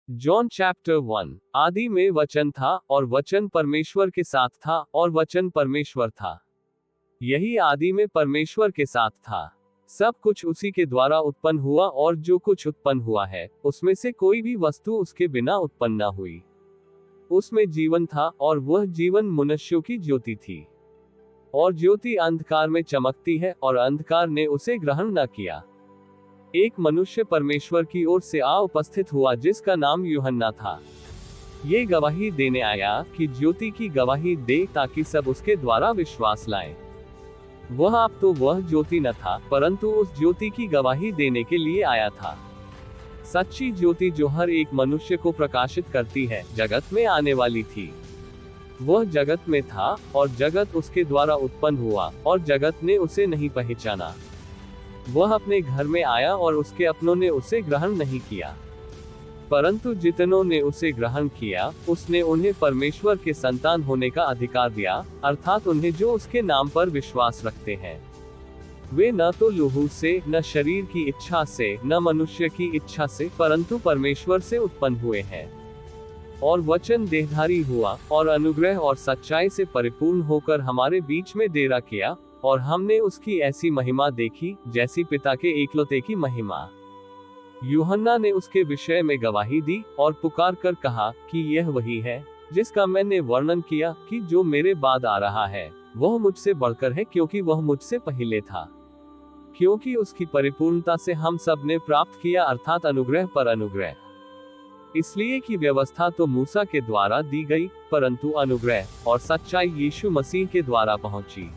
John chapter 1। आदि में वचन था और वचन परमेश्वर के साथ था और वचन परमेश्वर था। यही आदि में परमेश्वर के साथ था। सब कुछ उसी के द्वारा उत्पन्न हुआ और जो कुछ उत्पन्न हुआ है उसमें से कोई भी वस्तु उसके बिना उत्पन्न न हुई। उसमें जीवन था और वह जीवन मनुष्यों की ज्योति थी। और ज्योति अंधकार में चमकती है और अंधकार ने उसे ग्रहण न किया। एक मनुष्य परमेश्वर की ओर से आ उपस्थित हुआ जिसका नाम यूहन्ना था। ये गवाही देने आया कि ज्योति की गवाही दे ताकि सब उसके द्वारा विश्वास लाएं। वह अब तो वह ज्योति न था परंतु उस ज्योति की गवाही देने के लिए आया था। सच्ची ज्योति जो हर एक मनुष्य को प्रकाशित करती है जगत में आने वाली थी। वह जगत में था और जगत उसके द्वारा उत्पन्न हुआ और जगत ने उसे नहीं पहचाना। वह अपने घर में आया और उसके अपनों ने उसे ग्रहण नहीं किया, परंतु जितनों ने उसे ग्रहण किया उसने उन्हें परमेश्वर के संतान होने का अधिकार दिया, अर्थात उन्हें जो उसके नाम पर विश्वास रखते हैं। वे न तो लहू से, न शरीर की इच्छा से, न मनुष्य की इच्छा से, परंतु परमेश्वर से उत्पन्न हुए हैं। और वचन देहधारी हुआ और अनुग्रह और सच्चाई से परिपूर्ण होकर हमारे बीच में डेरा किया, और हमने उसकी ऐसी महिमा देखी जैसी पिता के एकलौते की महिमा। यूहन्ना ने उसके विषय में गवाही दी और पुकार कर कहा कि यह वही है जिसका मैंने वर्णन किया कि जो मेरे बाद आ रहा है वह मुझसे बढ़कर है क्योंकि वह मुझसे पहले था। क्योंकि उसकी परिपूर्णता से हम सब ने प्राप्त किया, अर्थात अनुग्रह पर अनुग्रह। इसलिए कि व्यवस्था तो मूसा के द्वारा दी गई परंतु अनुग्रह और सच्चाई यीशु मसीह के द्वारा पहुंची।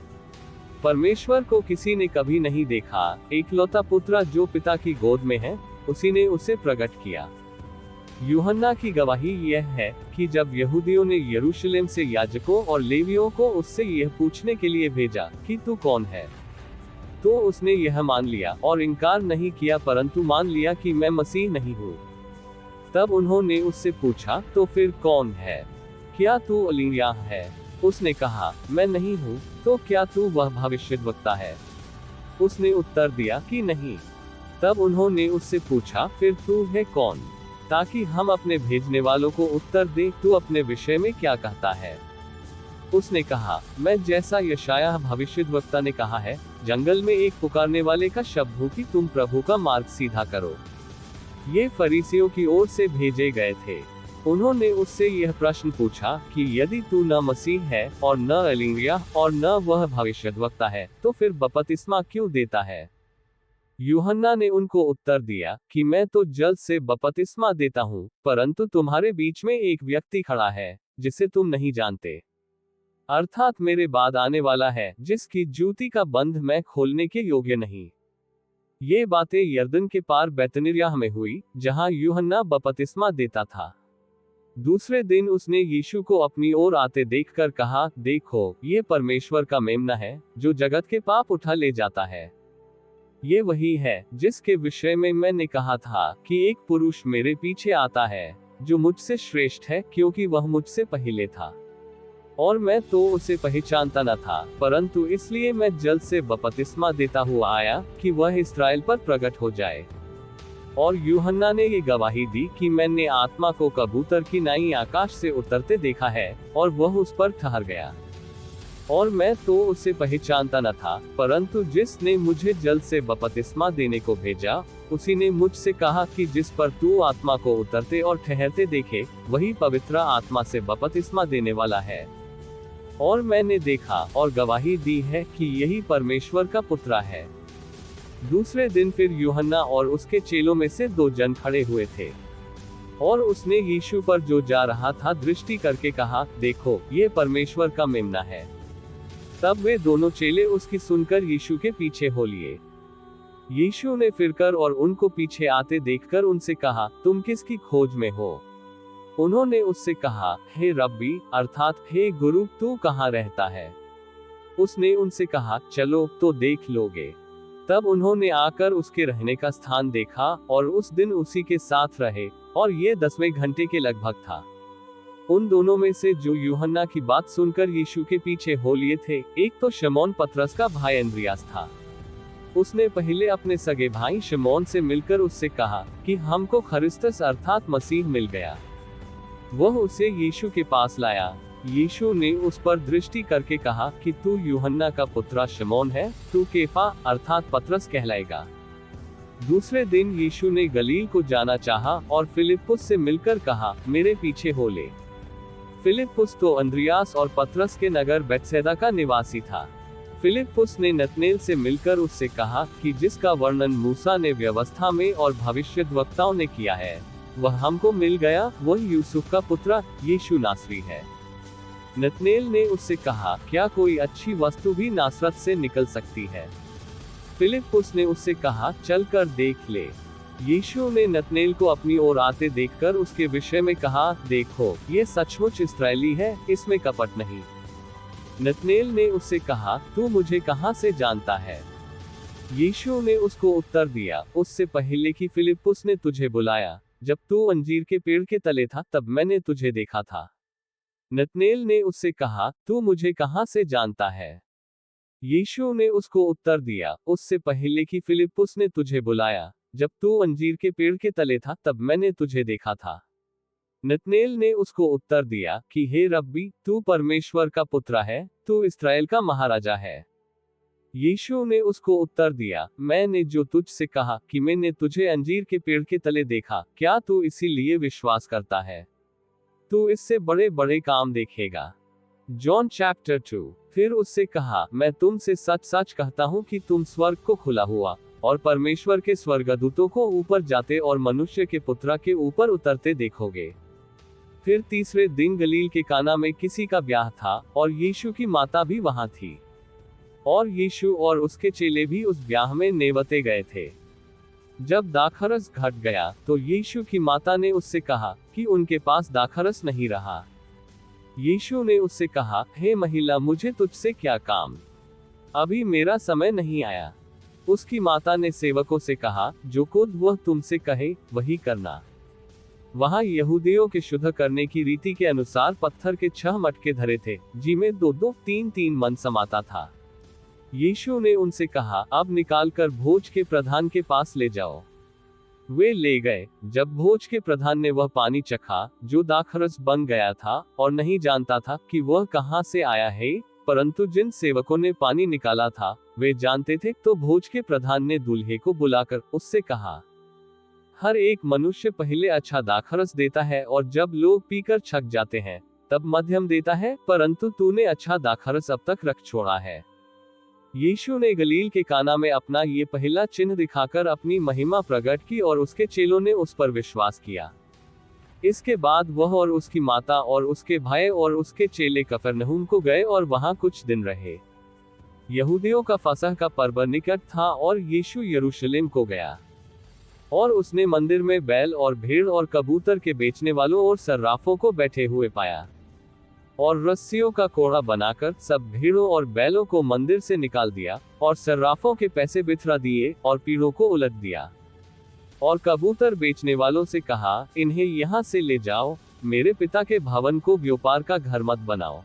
परमेश्वर को किसी ने कभी नहीं देखा, एकलौता पुत्र जो पिता की गोद में है उसी ने उसे प्रकट किया। यूहन्ना की गवाही यह है कि जब यहूदियों ने यरूशलेम से याजकों और लेवियों को उससे यह पूछने के लिए भेजा कि तू कौन है, तो उसने यह मान लिया और इनकार नहीं किया परंतु मान लिया कि मैं मसीह नहीं हूँ। तब उन्होंने उससे पूछा, तो फिर कौन है? क्या तू एलिय्याह है? उसने कहा, मैं नहीं हूँ। तो क्या तू वह भविष्यद्वक्ता है? उसने उत्तर दिया कि नहीं। तब उन्होंने उससे पूछा, फिर तू है कौन, ताकि हम अपने भेजने वालों को उत्तर दे, तू अपने विषय में क्या कहता है? उसने कहा, मैं जैसा यशायाह भविष्यद्वक्ता ने कहा है, जंगल में एक पुकारने वाले का शब्द हूँ कि तुम प्रभु का मार्ग सीधा करो। ये फरीसियों की ओर से भेजे गए थे। उन्होंने उससे यह प्रश्न पूछा कि यदि तू न मसीह है और न एलिय्याह और न वह भविष्यद्वक्ता है तो फिर बपतिस्मा क्यों देता है? यूहन्ना ने उनको उत्तर दिया कि मैं तो जल से बपतिस्मा देता हूँ, परंतु तुम्हारे बीच में एक व्यक्ति खड़ा है जिसे तुम नहीं जानते, अर्थात मेरे बाद आने वाला है जिसकी जूती का बंध मैं खोलने के योग्य नहीं। ये बातें यरदन के पार बैतनिय्याह में हुई जहां यूहन्ना बपतिस्मा देता था। दूसरे दिन उसने यीशु को अपनी ओर आते देखकर कहा, देखो, ये परमेश्वर का मेमना है जो जगत के पाप उठा ले जाता है। ये वही है जिसके विषय में मैंने कहा था कि एक पुरुष मेरे पीछे आता है जो मुझसे श्रेष्ठ है क्योंकि वह मुझसे पहले था, और मैं तो उसे पहचानता न था, परंतु इसलिए मैं जल से बपतिस्मा देता हुआ आया कि वह इस्राएल पर प्रकट हो जाए। और यूहन्ना ने ये गवाही दी कि मैंने आत्मा को कबूतर की नाई आकाश से उतरते देखा है और वह उस पर ठहर गया। और मैं तो उसे पहचानता न था, परंतु जिसने मुझे जल से बपतिस्मा देने को भेजा उसी ने मुझसे कहा कि जिस पर तू आत्मा को उतरते और ठहरते देखे वही पवित्र आत्मा से बपतिस्मा देने वाला है। और मैंने देखा और गवाही दी है कि यही परमेश्वर का पुत्र है। दूसरे दिन फिर यूहन्ना और उसके चेलों में से 2 जन खड़े हुए थे, और उसने यीशु पर जो जा रहा था दृष्टि करके कहा, देखो, ये परमेश्वर का मेमना है। तब वे दोनों चेले उसकी सुनकर यीशु के पीछे हो लिए। यीशु ने फिरकर और उनको पीछे आते देखकर उनसे कहा, तुम किसकी खोज में हो? उन्होंने उससे कहा, हे रब्बी, अर्थात हे गुरु, तू कहाँ रहता है? उसने उनसे कहा, चलो तो देख लोगे। तब उन्होंने आकर उसके रहने का स्थान देखा और उस दिन उसी के साथ रहे, और ये 10वें घंटे के लगभग था। उन दोनों में से जो यूहन्ना की बात सुनकर यीशु के पीछे हो लिए थे, एक तो शमौन पतरस का भाई अंद्रियास था। उसने पहले अपने सगे भाई शिमोन से मिलकर उससे कहा कि हमको ख्रिस्तस अर्थात मसीह मिल गया। वह उसे यीशु के पास लाया। यीशु ने उस पर दृष्टि करके कहा कि तू यूहन्ना का पुत्र शिमोन है, तू केफा अर्थात पतरस कहलाएगा। दूसरे दिन यीशु ने गलील को जाना चाहा और फिलिप्पुस से मिलकर कहा, मेरे पीछे हो ले। फिलिप्पुस तो अंद्रियास और पतरस के नगर बेतसैदा का निवासी था। फिलिप्पुस ने नतनेल से मिलकर उससे कहा कि जिसका वर्णन मूसा ने व्यवस्था में और भविष्यद्वक्ताओं ने किया है, वह हमको मिल गया, वह यूसुफ का पुत्र यीशु नासरी है। नतनेल ने उससे कहा, क्या कोई अच्छी वस्तु भी नासरत से निकल सकती है? फिलिप्पुस ने उससे कहा, चल कर देख ले। यीशु ने नतनेल को अपनी ओर आते देखकर उसके विषय में कहा, देखो, ये सचमुच इस्राएली है, इसमें कपट नहीं। नतनेल ने उससे कहा, तू मुझे कहां से जानता है? यीशु ने उसको उत्तर दिया, उससे पहले कि फिलिप्पुस ने तुझे बुलाया, जब तू अंजीर के पेड़ के तले था, तब मैंने तुझे देखा था। नतनेल ने उससे कहा, तू मुझे कहां से जानता है? यीशु ने उसको उत्तर दिया, उससे पहले कि फिलिप्पुस ने तुझे बुलाया, जब तू अंजीर के पेड़ के तले था, तब मैंने तुझे देखा था। नतनेल ने उसको उत्तर दिया कि हे रब्बी, तू परमेश्वर का पुत्र है, तू इस्राएल का महाराजा है। यीशु ने उसको उत्तर दिया, मैंने जो तुझसे कहा कि मैंने तुझे अंजीर के पेड़ के तले देखा, क्या तू इसीलिए विश्वास करता है? तू इससे बड़े बड़े काम देखेगा। John chapter 2। फिर उससे कहा, मैं तुमसे सच सच कहता हूँ कि तुम स्वर्ग को खुला हुआ और परमेश्वर के स्वर्गदूतों को ऊपर जाते और मनुष्य के पुत्र के ऊपर उतरते देखोगे। फिर तीसरे दिन गलील के काना में किसी का ब्याह था और यीशु की माता भी वहां थी। और यीशु और उसके चेले भी उस ब्याह में नेवते गए थे। जब दाखरस घट गया तो यीशु की माता ने उससे कहा कि उनके पास दाखरस नहीं रहा। यीशु ने उससे कहा, हे महिला, मुझे तुझसे क्या काम? अभी मेरा समय नहीं आया। उसकी माता ने सेवकों से कहा, जो कुछ वह तुमसे कहे वही करना। वहां यहूदियों के शुद्ध करने की रीति के अनुसार पत्थर के 6 मटके धरे थे, जिनमें 2-2, 3-3 मन समाता था। यीशु ने उनसे कहा, अब निकालकर भोज के प्रधान के पास ले जाओ। वे ले गए। जब भोज के प्रधान ने वह पानी चखा जो दाखरस बन गया था और नहीं जानता था कि वह कहां से आया है, परंतु जिन सेवकों ने पानी निकाला था वे जानते थे, तो भोज के प्रधान ने दूल्हे को बुलाकर उससे कहा, हर एक मनुष्य पहले अच्छा दाखरस देता है और जब लोग पीकर छक जाते हैं तब मध्यम देता है, परंतु तूने अच्छा दाखरस अब तक रख छोड़ा है। यीशु ने गलील के काना में अपना ये पहला चिन्ह दिखाकर अपनी महिमा प्रकट की और उसके चेलों ने उस पर विश्वास किया। इसके बाद वह और उसकी माता और उसके भाई और उसके चेले कफरनहूम को गए और वहां कुछ दिन रहे। यहूदियों का फसह का पर्व निकट था और यीशु यरूशलेम को गया। और उसने मंदिर में बैल और भेड़ और कबूतर के बेचने वालों और सर्राफों को बैठे हुए पाया। और रस्सियों का कोड़ा बनाकर सब भेड़ों और बैलों को मंदिर से निकाल दिया और सर्राफों के पैसे बिथरा दिए और पीड़ों को उलट दिया। और कबूतर बेचने वालों से कहा, इन्हें यहाँ से ले जाओ, मेरे पिता के भवन को व्यापार का घर मत बनाओ।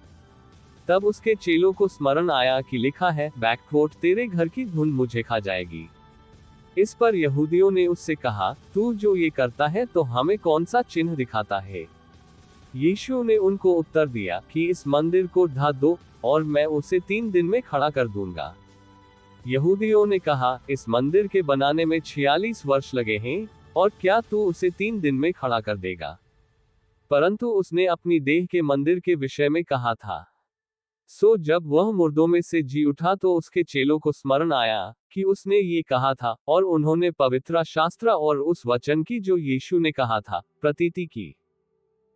तब उसके चेलों को स्मरण आया कि लिखा है, बैकवोट तेरे घर की धुन मुझे खा जाएगी। इस पर यहूदियों ने उससे कहा, तू जो ये करता है तो हमें कौन सा चिन्ह दिखाता है? यीशु ने उनको उत्तर दिया कि इस मंदिर को ढा दो और मैं उसे 3 दिन में खड़ा कर दूंगा। यहूदियों ने कहा, इस मंदिर के बनाने में 46 वर्ष लगे हैं, और क्या तू उसे 3 दिन में खड़ा कर देगा? परंतु उसने अपनी देह के मंदिर के विषय में कहा था। सो जब वह मुर्दों में से जी उठा तो उसके चेलों को स्मरण आया कि उसने ये कहा था, और उन्होंने पवित्र शास्त्र और उस वचन की जो यीशु ने कहा था प्रतीति की।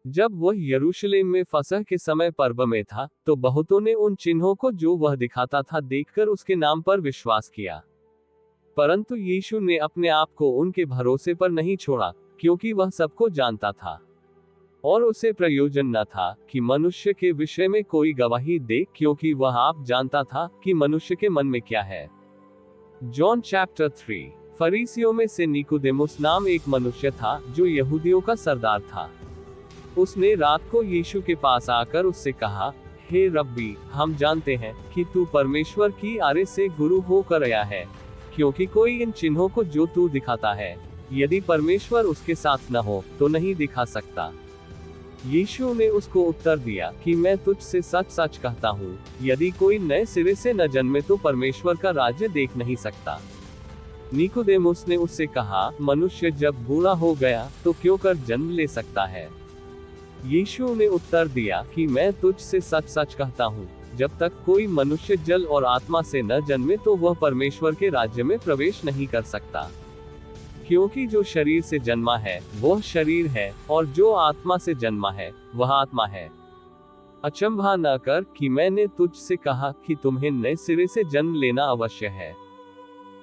जब वह यरूशलेम में फसह के समय पर्व में था, तो बहुतों ने उन चिन्हों को जो वह दिखाता था देखकर उसके नाम पर विश्वास किया। परंतु यीशु ने अपने आप को उनके भरोसे पर नहीं छोड़ा, क्योंकि वह सबको जानता था और उसे प्रयोजन न था कि मनुष्य के विषय में कोई गवाही दे, क्योंकि वह आप जानता था कि मनुष्य के मन में क्या है। John chapter 3। फरीसियों में से निकोदेमुस नाम एक मनुष्य था जो यहूदियों का सरदार था। उसने रात को यीशु के पास आकर उससे कहा, हे रब्बी, हम जानते हैं कि तू परमेश्वर की आरे से गुरु होकर आया है, क्योंकि कोई इन चिन्हों को जो तू दिखाता है, यदि परमेश्वर उसके साथ न हो तो नहीं दिखा सकता। यीशु ने उसको उत्तर दिया कि मैं तुझसे सच सच कहता हूँ, यदि कोई नए सिरे से न जन्मे तो परमेश्वर का राज्य देख नहीं सकता। निकोदेमुस ने उससे कहा, मनुष्य जब बूढ़ा हो गया तो क्यों कर जन्म ले सकता है? यीशु ने उत्तर दिया कि मैं तुझसे सच सच कहता हूँ, जब तक कोई मनुष्य जल और आत्मा से न जन्मे तो वह परमेश्वर के राज्य में प्रवेश नहीं कर सकता। क्योंकि जो शरीर से जन्मा है वह शरीर है, और जो आत्मा से जन्मा है वह आत्मा है। अचंभा न कर कि मैंने तुझसे कहा कि तुम्हें नए सिरे से जन्म लेना अवश्य है।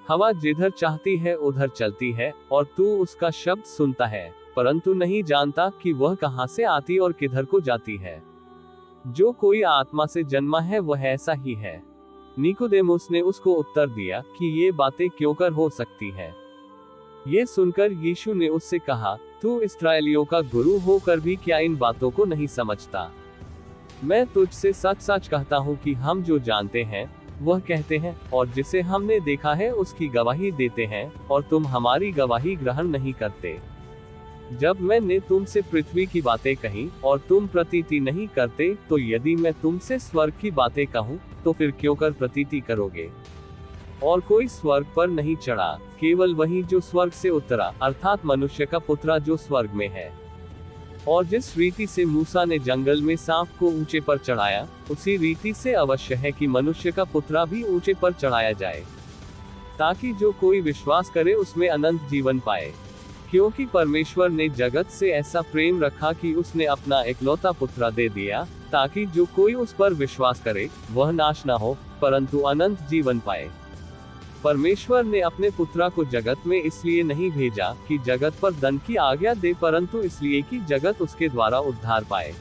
हवा जिधर चाहती है उधर चलती है, और तू उसका शब्द सुनता है, परंतु नहीं जानता कि वह कहां से आती और किधर को जाती है। जो कोई आत्मा से जन्मा है वह ऐसा ही है। निकोदेमुस ने उसको उत्तर दिया कि ये बातें क्यों कर हो सकती है? ये सुनकर यीशु ने उससे कहा, तू इस्राएलियों का गुरु होकर भी क्या इन बातों को नहीं समझता? मैं तुझसे सच सच कहता हूँ कि हम जो जानते हैं वह कहते हैं, और जिसे हमने देखा है उसकी गवाही देते हैं, और तुम हमारी गवाही ग्रहण नहीं करते। जब मैंने तुमसे पृथ्वी की बातें कही और तुम प्रतीति नहीं करते, तो यदि मैं तुमसे स्वर्ग की बातें कहूँ तो फिर क्यों कर प्रतीति करोगे? और कोई स्वर्ग पर नहीं चढ़ा, केवल वही जो स्वर्ग से उतरा, अर्थात मनुष्य का पुत्र जो स्वर्ग में है। और जिस रीति से मूसा ने जंगल में सांप को ऊंचे पर चढ़ाया, उसी रीति से अवश्य है कि मनुष्य का पुत्र भी ऊंचे पर चढ़ाया जाए, ताकि जो कोई विश्वास करे उसमें अनंत जीवन पाए। क्योंकि परमेश्वर ने जगत से ऐसा प्रेम रखा कि उसने अपना एकलौता पुत्र दे दिया, ताकि जो कोई उस पर विश्वास करे वह नाश न हो, परंतु अनंत जीवन पाए। परमेश्वर ने अपने पुत्र को जगत में इसलिए नहीं भेजा कि जगत पर दंड की आज्ञा दे, परंतु इसलिए कि जगत उसके द्वारा उद्धार पाए।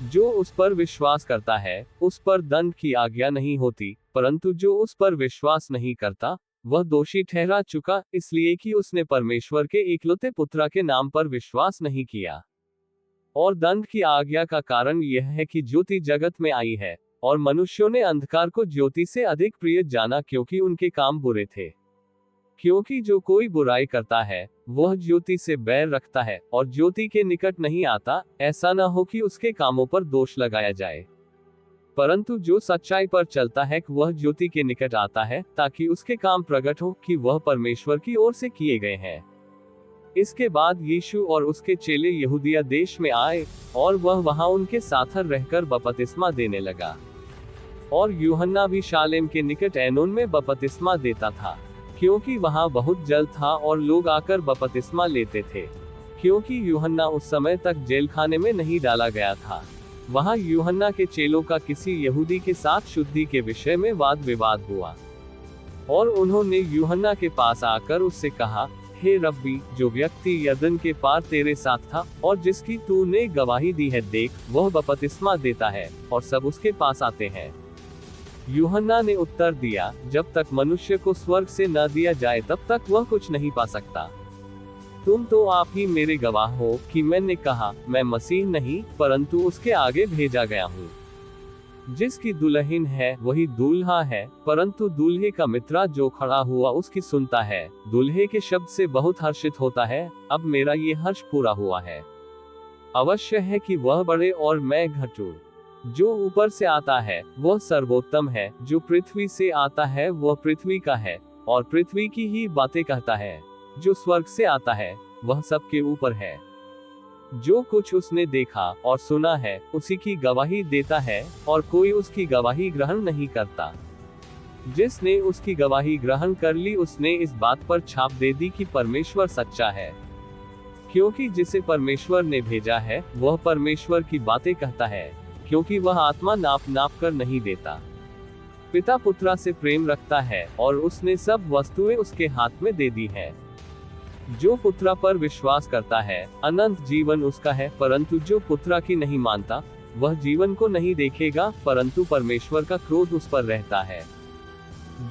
जो उस पर विश्वास करता है उस पर दंड की आज्ञा नहीं होती, परंतु जो उस पर विश्वास नहीं करता वह दोषी ठहरा चुका, इसलिए कि उसने परमेश्वर के एकलौते पुत्र के नाम पर विश्वास नहीं किया। और दंड की आज्ञा का कारण यह है कि ज्योति जगत में आई है, और मनुष्यों ने अंधकार को ज्योति से अधिक प्रिय जाना, क्योंकि उनके काम बुरे थे। क्योंकि जो कोई बुराई करता है वह ज्योति से बैर रखता है और ज्योति के निकट नहीं आता, ऐसा न हो कि उसके कामों पर दोष लगाया जाए। परंतु जो सच्चाई पर चलता है वह ज्योति के निकट आता है, ताकि उसके काम प्रकट हो कि वह परमेश्वर की ओर से किए गए हैं। इसके बाद यीशु और उसके चेले यहूदिया देश में आए, और वह वहां उनके साथ रहकर बपतिस्मा देने लगा। और यूहन्ना भी शालेम के निकट ऐनोन में बपतिस्मा देता था, क्योंकि वहां बहुत जल था और लोग आकर बपतिस्मा लेते थे। क्योंकि यूहन्ना उस समय तक जेल खाने में नहीं डाला गया था। वहां यूहन्ना के चेलों का किसी यहूदी के साथ शुद्धि के विषय में वाद विवाद हुआ, और उन्होंने यूहन्ना के पास आकर उससे कहा, हे रब्बी, जो व्यक्ति यरदन के पार तेरे साथ था और जिसकी तूने गवाही दी है, देख वह बपतिस्मा देता है और सब उसके पास आते हैं। यूहन्ना ने उत्तर दिया, जब तक मनुष्य को स्वर्ग से न दिया जाए तब तक वह कुछ नहीं पा सकता। तुम तो आप ही मेरे गवाह हो कि मैंने कहा, मैं मसीह नहीं परंतु उसके आगे भेजा गया हूँ। जिसकी दुल्हन है वही दूल्हा है, परंतु दूल्हे का मित्र जो खड़ा हुआ उसकी सुनता है, दूल्हे के शब्द से बहुत हर्षित होता है। अब मेरा ये हर्ष पूरा हुआ है। अवश्य है कि वह बढ़े और मैं घटूं। जो ऊपर से आता है वह सर्वोत्तम है, जो पृथ्वी से आता है वह पृथ्वी का है और पृथ्वी की ही बातें कहता है। जो स्वर्ग से आता है वह सबके ऊपर है। जो कुछ उसने देखा और सुना है उसी की गवाही देता है, और कोई उसकी गवाही ग्रहण नहीं करता। जिसने उसकी गवाही ग्रहण कर ली उसने इस बात पर छाप दे दी कि परमेश्वर सच्चा है, क्योंकि जिसे परमेश्वर ने भेजा है वह परमेश्वर की बातें कहता है, क्योंकि वह आत्मा नाप नाप कर नहीं देता। पिता पुत्रा से प्रेम रखता है और उसने सब वस्तुएं उसके हाथ में दे दी है। जो पुत्रा पर विश्वास करता है अनंत जीवन उसका है, परंतु जो पुत्रा की नहीं मानता वह जीवन को नहीं देखेगा, परंतु परमेश्वर का क्रोध उस पर रहता है।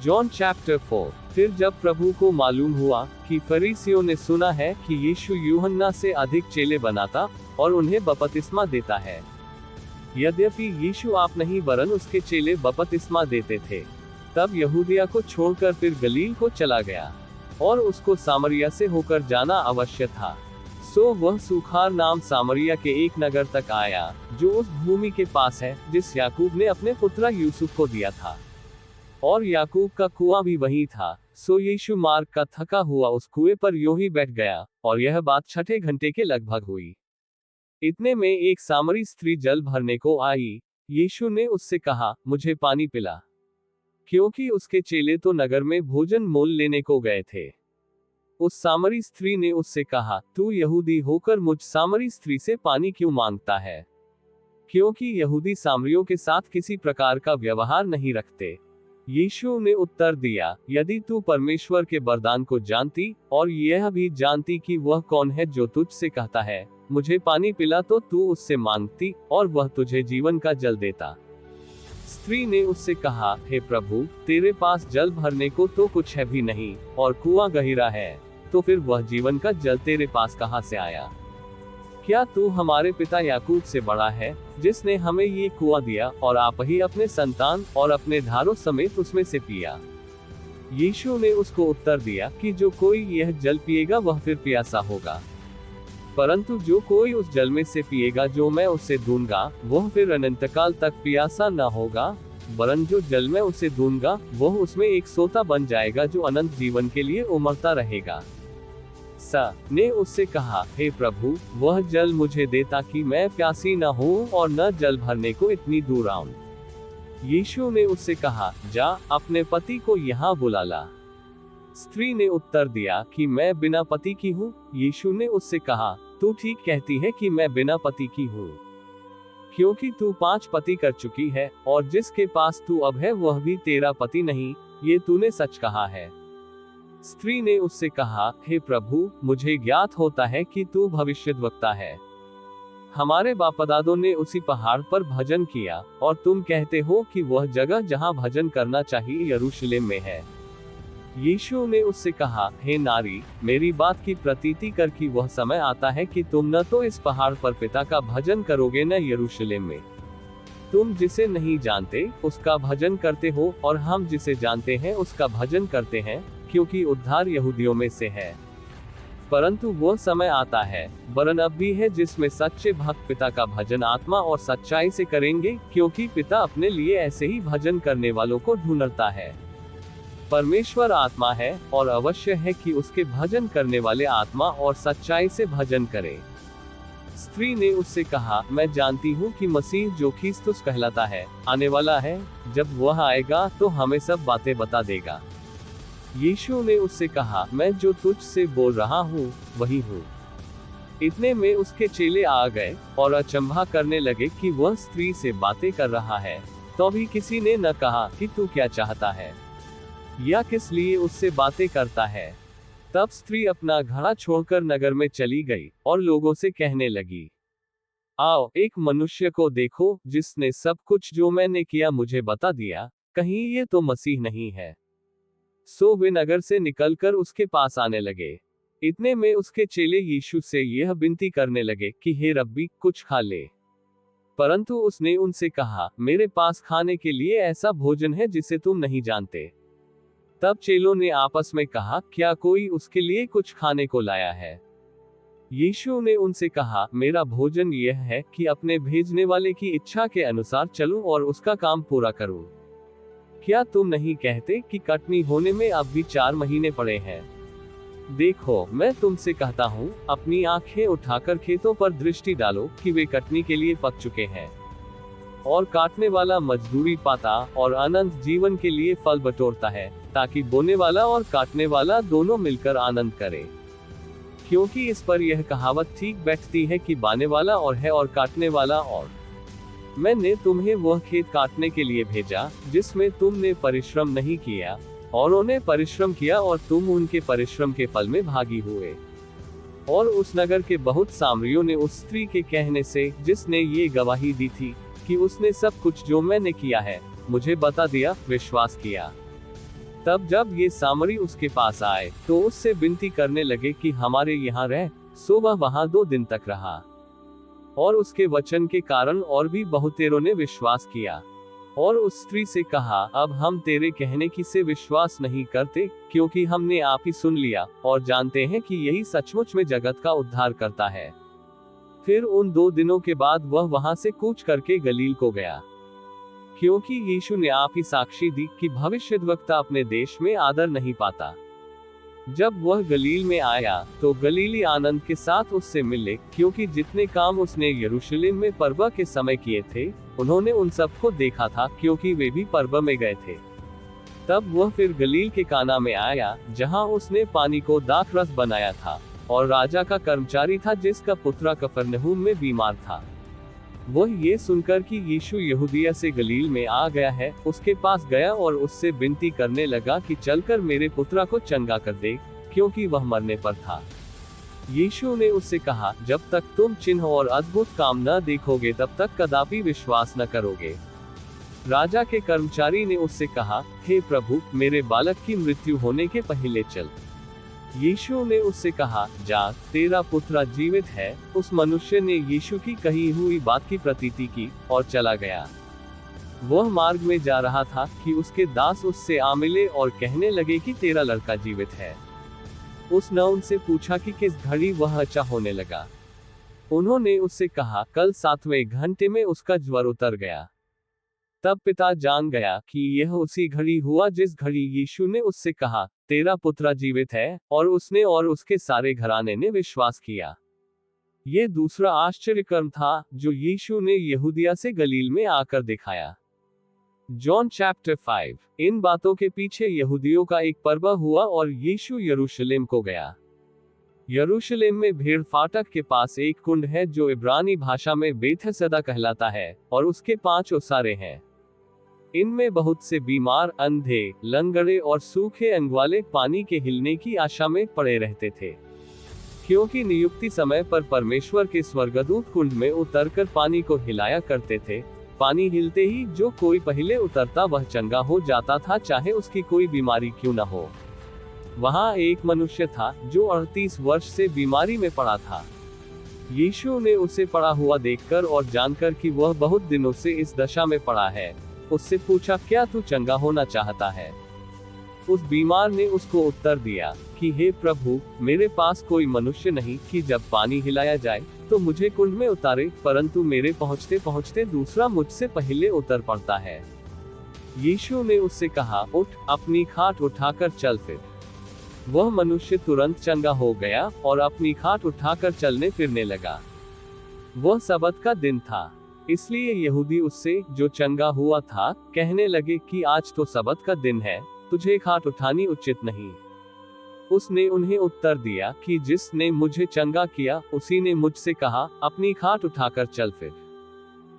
John chapter 4। फिर जब प्रभु को मालूम हुआ कि फरीसियों ने सुना है कि यीशु यूहन्ना से अधिक चेले बनाता और उन्हें बपतिस्मा देता है, यद्यपि यीशु आप नहीं वरन उसके चेले बपतिस्मा देते थे, तब यहूदिया को छोड़कर फिर गलील को चला गया, और उसको सामरिया से होकर जाना अवश्य था। सो वह सूखार नाम सामरिया के एक नगर तक आया, जो उस भूमि के पास है जिस याकूब ने अपने पुत्र यूसुफ को दिया था, और याकूब का कुआं भी वहीं था। सो यीशु मार्ग का थका हुआ उस कुएं पर यूं ही बैठ गया, और यह बात 6 घंटे के लगभग हुई। इतने में एक सामरी स्त्री जल भरने को आई। यीशु ने उससे कहा, मुझे पानी पिला, क्योंकि उसके चेले तो नगर में भोजन मोल लेने को गए थे। उस सामरी स्त्री ने उससे कहा, तू यहूदी होकर मुझ सामरी स्त्री से पानी क्यों मांगता है? क्योंकि यहूदी सामरियों के साथ किसी प्रकार का व्यवहार नहीं रखते। यीशु ने उत्तर दिया, यदि तू परमेश्वर के वरदान को जानती, और यह भी जानती कि वह कौन है जो तुझसे कहता है, मुझे पानी पिला, तो तू उससे मांगती, और वह तुझे जीवन का जल देता। स्त्री ने उससे कहा, हे प्रभु, तेरे पास जल भरने को तो कुछ है भी नहीं, और कुआं गहरा है, तो फिर वह जीवन का जल तेरे पास कहां से आया? क्या तू हमारे पिता याकूब से बड़ा है, जिसने हमें ये कुआं दिया, और आप ही अपने संतान और अपने धारों समेत उसमें से पिया? यीशु ने उसको उत्तर दिया कि जो कोई यह जल पिएगा वह फिर प्यासा होगा, परंतु जो कोई उस जल में से पिएगा जो मैं उससे दूंगा, वह फिर अनंतकाल तक प्यासा न होगा, वरन जो जल मैं उसे दूंगा वह उसमें एक सोता बन जाएगा जो अनंत जीवन के लिए उमड़ता रहेगा। ने उससे कहा, हे प्रभु, वह जल मुझे दे ताकि मैं प्यासी न हूँ और न जल भरने को इतनी दूर आऊं। यीशु ने उससे कहा, जा अपने पति को यहाँ बुला ला। स्त्री ने उत्तर दिया कि मैं बिना पति की हूँ। यीशु ने उससे कहा, तू ठीक कहती है कि मैं बिना पति की हूँ, क्योंकि तू 5 पति कर चुकी है, और जिसके पास तू अब है वह भी तेरा पति नहीं, ये तूने सच कहा है। स्त्री ने उससे कहा, हे प्रभु, मुझे ज्ञात होता है कि तू भविष्यद्वक्ता है। हमारे बापदादों ने उसी पहाड़ पर भजन किया, और तुम कहते हो कि वह जगह जहां भजन करना चाहिए यरूशलेम में है। यीशु ने उससे कहा, हे नारी, मेरी बात की प्रतीति कर कि वह समय आता है कि तुम न तो इस पहाड़ पर पिता का भजन करोगे न यरूशलेम में। तुम जिसे नहीं जानते उसका भजन करते हो, और हम जिसे जानते हैं उसका भजन करते हैं, क्योंकि उद्धार यहूदियों में से है। परंतु वो समय आता है, वरन अब भी है, जिसमें सच्चे भक्त पिता का भजन आत्मा और सच्चाई से करेंगे, क्योंकि पिता अपने लिए ऐसे ही भजन करने वालों को ढूंढता है। परमेश्वर आत्मा है, और अवश्य है कि उसके भजन करने वाले आत्मा और सच्चाई से भजन करें। स्त्री ने उससे कहा, मैं जानती हूँ कि मसीह जो ख्रिस्तुस कहलाता है आने वाला है, जब वह आएगा तो हमें सब बातें बता देगा। यीशु ने उससे कहा, मैं जो तुझ से बोल रहा हूँ वही हूँ। इतने में उसके चेले आ गए, और अचंभा करने लगे कि वह स्त्री से बातें कर रहा है। तो भी किसी ने न कहा कि तू क्या चाहता है, या किस लिए उससे बातें करता है। तब स्त्री अपना घड़ा छोड़कर नगर में चली गई, और लोगों से कहने लगी, आओ एक मनुष्य को देखो, जिसने सब कुछ जो मैंने किया मुझे बता दिया। कहीं ये तो मसीह नहीं है? सो वे नगर से निकलकर उसके पास आने लगे। इतने में उसके चेले यीशु से यह विनती करने लगे कि हे रब्बी, कुछ खा ले। परंतु उसने उनसे कहा, मेरे पास खाने के लिए ऐसा भोजन है जिसे तुम नहीं जानते। तब चेलों ने आपस में कहा, क्या कोई उसके लिए कुछ खाने को लाया है? यीशु ने उनसे कहा, मेरा भोजन यह है कि अपने भेजने वाले की इच्छा के अनुसार चलूं और उसका काम पूरा करूं। क्या तुम नहीं कहते कि कटनी होने में अब भी 4 महीने पड़े हैं? देखो, मैं तुमसे कहता हूँ, अपनी आंखें उठाकर खेतों पर दृष्टि डालो कि वे कटनी के लिए पक चुके हैं, और काटने वाला मजदूरी पाता और अनंत जीवन के लिए फल बटोरता है, ताकि बोने वाला और काटने वाला दोनों मिलकर आनंद करे। क्योंकि इस पर यह कहावत ठीक बैठती है कि बाने वाला और है और काटने वाला और। मैंने तुम्हें वह खेत काटने के लिए भेजा जिसमें तुमने परिश्रम नहीं किया, और उन्हें परिश्रम किया, और तुम उनके परिश्रम के फल में भागी हुए। और उस नगर के बहुत सामरियों ने उस स्त्री के कहने से, जिसने ये गवाही दी थी कि उसने सब कुछ जो मैंने किया है मुझे बता दिया, विश्वास किया। तब जब ये सामरी उसके पास आए तो उससे विनती करने लगे कि हमारे यहाँ रह। सो वह वहाँ 2 दिन तक रहा, और उसके वचन के कारण और भी बहुतेरों ने विश्वास किया। और उस स्त्री से कहा, अब हम तेरे कहने की से विश्वास नहीं करते, क्योंकि हमने आप ही सुन लिया और जानते हैं कि यही सचमुच में जगत का उद्धार करता है। फिर उन 2 दिनों के बाद वह वहां से कूच करके गलील को गया, क्योंकि यीशु ने आप ही साक्षी दी कि भविष्यद्वक्ता अपने देश में आदर नहीं पाता। जब वह गलील में आया तो गलीली आनंद के साथ उससे मिले, क्योंकि जितने काम उसने यरूशलेम में पर्व के समय किए थे, उन्होंने उन सबको देखा था, क्योंकि वे भी पर्व में गए थे। तब वह फिर गलील के काना में आया, जहां उसने पानी को दाखरस बनाया था, और राजा का कर्मचारी था जिसका पुत्र कफरनहूम में बीमार था। वह ये सुनकर कि यीशु यहूदिया से गलील में आ गया है, उसके पास गया और उससे विनती करने लगा कि चलकर मेरे पुत्र को चंगा कर दे, क्योंकि वह मरने पर था। यीशु ने उससे कहा, जब तक तुम चिन्ह और अद्भुत काम न देखोगे तब तक कदापि विश्वास न करोगे। राजा के कर्मचारी ने उससे कहा, हे प्रभु, मेरे बालक की मृत्यु होने के पहले चल। यीशु ने उससे कहा, जा, तेरा पुत्र जीवित है। उस मनुष्य ने यीशु की कही हुई बात की प्रतीति की और चला गया। वह मार्ग में जा रहा था कि उसके दास उससे आ मिले और कहने लगे कि तेरा लड़का जीवित है। उसने उनसे पूछा कि किस घड़ी वह अच्छा होने लगा। उन्होंने उससे कहा, कल 7वें घंटे में उसका ज्वर उतर गया। तब पिता जान गया कि यह उसी घड़ी हुआ जिस घड़ी यीशु ने उससे कहा, तेरा पुत्र जीवित है, और उसने और उसके सारे घराने ने विश्वास किया। यह दूसरा आश्चर्यकर्म था जो यीशु ने यहूदिया से गलील में आकर दिखाया। John chapter 5। इन बातों के पीछे यहूदियों का एक पर्व हुआ और यीशु यरूशलेम को गया। यरूशलेम में भेड़ फाटक के पास एक कुंड है जो इब्रानी भाषा में बेथसदा कहलाता है, और उसके 5 ओसारे हैं। इनमें बहुत से बीमार, अंधे, लंगड़े और सूखे अंग वाले पानी के हिलने की आशा में पड़े रहते थे, क्योंकि नियुक्ति समय पर परमेश्वर के स्वर्गदूत कुंड में उतरकर पानी को हिलाया करते थे। पानी हिलते ही जो कोई पहले उतरता वह चंगा हो जाता था, चाहे उसकी कोई बीमारी क्यों न हो। वहां एक मनुष्य था जो 38 वर्ष से बीमारी में पड़ा था। यीशु ने उसे पड़ा हुआ देखकर और जानकर कि वह बहुत दिनों से इस दशा में पड़ा है, उससे पूछा, क्या तू चंगा होना चाहता है? उस बीमार ने उसको उत्तर दिया कि हे प्रभु, मेरे पास कोई मनुष्य नहीं कि जब पानी हिलाया जाए तो मुझे कुंड में उतारे, परंतु मेरे पहुंचते पहुंचते दूसरा मुझसे पहले उतर पड़ता है। यीशु ने उससे कहा, उठ, अपनी खाट उठाकर चल फिर। वह मनुष्य तुरंत चंगा हो गया और अपनी खाट उठाकर चलने फिरने लगा। वह सबत का दिन था, इसलिए यहूदी उससे, जो चंगा हुआ था, कहने लगे कि आज तो सबत का दिन है, तुझे खाट उठानी उचित नहीं। उसने उन्हें उत्तर दिया कि जिसने मुझे चंगा किया उसी ने मुझसे कहा, अपनी खाट उठाकर चल फिर।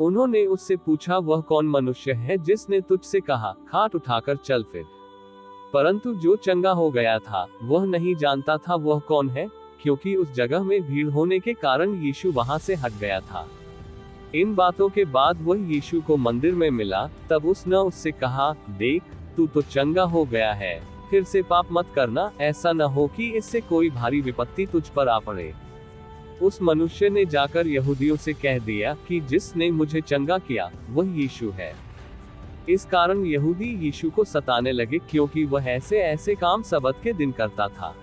उन्होंने उससे पूछा, वह कौन मनुष्य है जिसने तुझसे कहा, खाट उठाकर चल फिर? परंतु जो चंगा हो गया था वह नहीं जानता था वह कौन है, क्योंकि उस जगह में भीड़ होने के कारण यीशु वहां से हट गया था। इन बातों के बाद वह यीशु को मंदिर में मिला, तब उसने उससे कहा, देख, तू तो चंगा हो गया है, फिर से पाप मत करना, ऐसा न हो कि इससे कोई भारी विपत्ति तुझ पर आ पड़े। उस मनुष्य ने जाकर यहूदियों से कह दिया कि जिसने मुझे चंगा किया वह यीशु है। इस कारण यहूदी यीशु को सताने लगे, क्योंकि वह ऐसे ऐसे काम सबत के दिन करता था।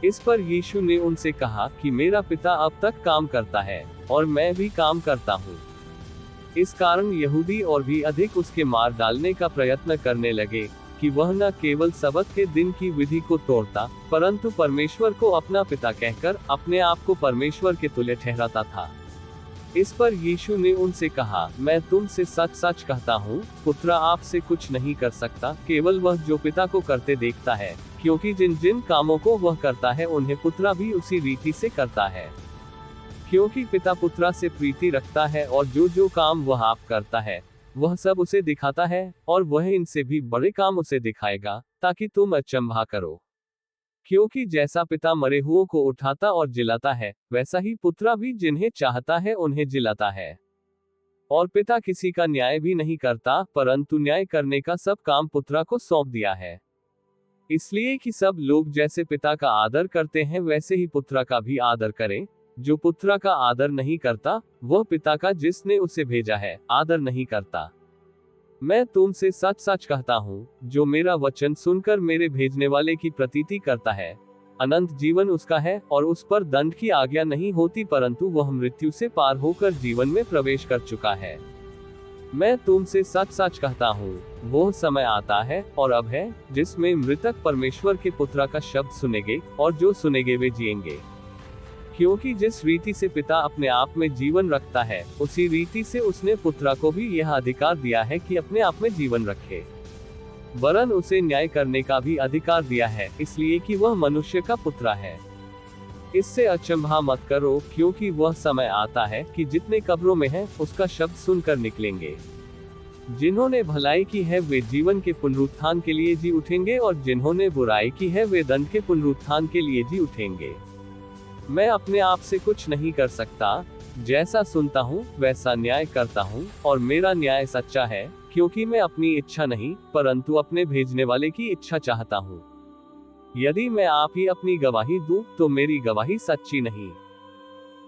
इस पर यीशु ने उनसे कहा कि मेरा पिता अब तक काम करता है और मैं भी काम करता हूँ। इस कारण यहूदी और भी अधिक उसके मार डालने का प्रयत्न करने लगे कि वह न केवल सबत के दिन की विधि को तोड़ता, परंतु परमेश्वर को अपना पिता कहकर अपने आप को परमेश्वर के तुल्य ठहराता था। इस पर यीशु ने उनसे कहा, मैं तुमसे सच सच कहता हूँ, पुत्र आपसे कुछ नहीं कर सकता, केवल वह जो पिता को करते देखता है, क्योंकि जिन जिन कामों को वह करता है उन्हें पुत्र भी उसी रीति से करता है। क्योंकि पिता पुत्र से प्रीति रखता है, और जो जो काम वह आप करता है वह सब उसे दिखाता है, और वह इनसे भी बड़े काम उसे दिखाएगा, ताकि तुम अचंभा करो। क्योंकि जैसा पिता मरे हुओं को उठाता और जिलाता है, वैसा ही पुत्र भी जिन्हें चाहता है उन्हें जिलाता है। और पिता किसी का न्याय भी नहीं करता, परंतु न्याय करने का सब काम पुत्र को सौंप दिया है, इसलिए कि सब लोग जैसे पिता का आदर करते हैं वैसे ही पुत्र का भी आदर करें। जो पुत्र का आदर नहीं करता वह पिता का जिसने उसे भेजा है आदर नहीं करता। मैं तुमसे सच सच कहता हूँ, जो मेरा वचन सुनकर मेरे भेजने वाले की प्रतीति करता है, अनंत जीवन उसका है, और उस पर दंड की आज्ञा नहीं होती, परंतु वह मृत्यु से पार होकर जीवन में प्रवेश कर चुका है। मैं तुमसे सच सच कहता हूँ, वो समय आता है और अब है, जिसमें मृतक परमेश्वर के पुत्र का शब्द सुनेंगे, और जो सुनेंगे वे जिएंगे। क्योंकि जिस रीति से पिता अपने आप में जीवन रखता है, उसी रीति से उसने पुत्र को भी यह अधिकार दिया है कि अपने आप में जीवन रखे। वरन उसे न्याय करने का भी अधिकार दिया है, इसलिए कि वह मनुष्य का पुत्र है। इससे अचंभा मत करो, क्योंकि वह समय आता है कि जितने कब्रों में हैं, उसका शब्द सुनकर निकलेंगे। जिन्होंने भलाई की है वे जीवन के पुनरुत्थान के लिए जी उठेंगे, और जिन्होंने बुराई की है वे दंड के पुनरुत्थान के लिए जी उठेंगे। मैं अपने आप से कुछ नहीं कर सकता, जैसा सुनता हूँ वैसा न्याय करता हूँ, और मेरा न्याय सच्चा है, क्योंकि मैं अपनी इच्छा नहीं, परंतु अपने भेजने वाले की इच्छा चाहता हूँ। यदि मैं आप ही अपनी गवाही दूं, तो मेरी गवाही सच्ची नहीं।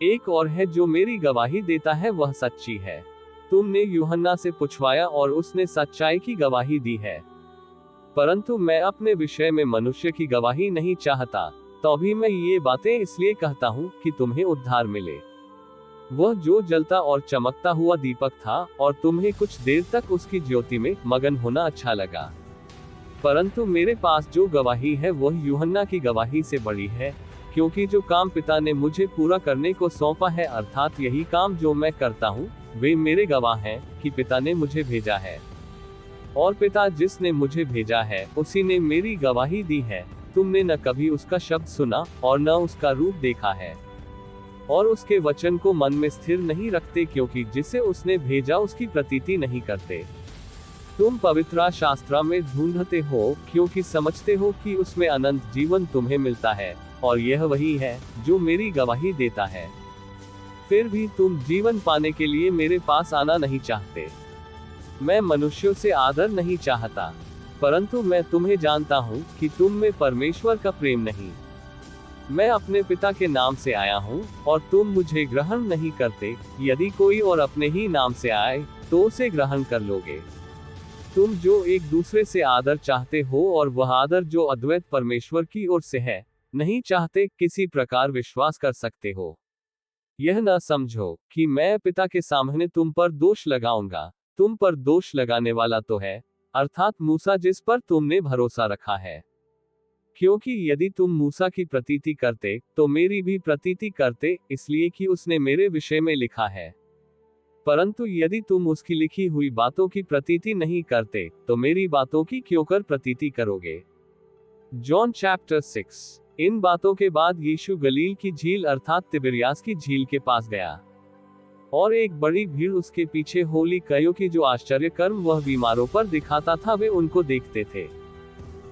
एक और है जो मेरी गवाही देता है, वह सच्ची है। तुमने यूहन्ना से पूछवाया और उसने सच्चाई की गवाही दी है। परंतु मैं अपने विषय में मनुष्य की गवाही नहीं चाहता, तो भी मैं ये बातें इसलिए कहता हूँ कि तुम्हें उद्धार मिले। वह जो जलता और चमकता हुआ दीपक था, और तुम्हें कुछ देर तक उसकी ज्योति में मगन होना अच्छा लगा। परंतु मेरे पास जो गवाही है वह यूहन्ना की गवाही से बड़ी है, क्योंकि जो काम पिता ने मुझे पूरा करने को सौंपा है, अर्थात यही काम जो मैं करता हूँ, वे मेरे गवाह हैं कि पिता ने मुझे भेजा है। और पिता जिसने मुझे भेजा है, उसी ने मेरी गवाही दी है। तुमने न कभी उसका शब्द सुना और न उसका रूप देखा है, और उसके वचन को मन में स्थिर नहीं रखते, क्योंकि जिसे उसने भेजा उसकी प्रतीति नहीं करते। तुम पवित्र शास्त्र में ढूंढते हो, क्योंकि समझते हो कि उसमें अनंत जीवन तुम्हें मिलता है, और यह वही है जो मेरी गवाही देता है। फिर भी तुम जीवन पाने के लिए मेरे पास आना नहीं चाहते। मैं मनुष्यों से आदर नहीं चाहता, परंतु मैं तुम्हें जानता हूँ कि तुम में परमेश्वर का प्रेम नहीं। मैं अपने पिता के नाम से आया हूँ, और तुम मुझे ग्रहण नहीं करते। यदि कोई और अपने ही नाम से आए, तो उसे ग्रहण कर लोगे। तुम जो एक दूसरे से आदर चाहते हो, और वह आदर जो अद्वैत परमेश्वर की ओर से है, नहीं चाहते, किसी प्रकार विश्वास कर सकते हो। यह न समझो कि मैं पिता के सामने तुम पर दोष लगाऊंगा। तुम पर दोष लगाने वाला तो है, अर्थात मूसा, जिस पर तुमने भरोसा रखा है। क्योंकि यदि तुम मूसा की प्रतीति करते, तो मेरी भी प्रतीति करते, इसलिए कि उसने मेरे विषय में लिखा है। परंतु यदि तुम उसकी लिखी हुई बातों की प्रतीति नहीं करते, तो मेरी बातों की क्यों कर प्रतीति करोगे। John chapter 6। इन बातों के बाद यीशु गलील की झील अर्थात तिबिरियास की झील के पास गया, और एक बड़ी भीड़ उसके पीछे होली, क्योंकि जो आश्चर्य कर्म वह बीमारों पर दिखाता था, वे उनको देखते थे।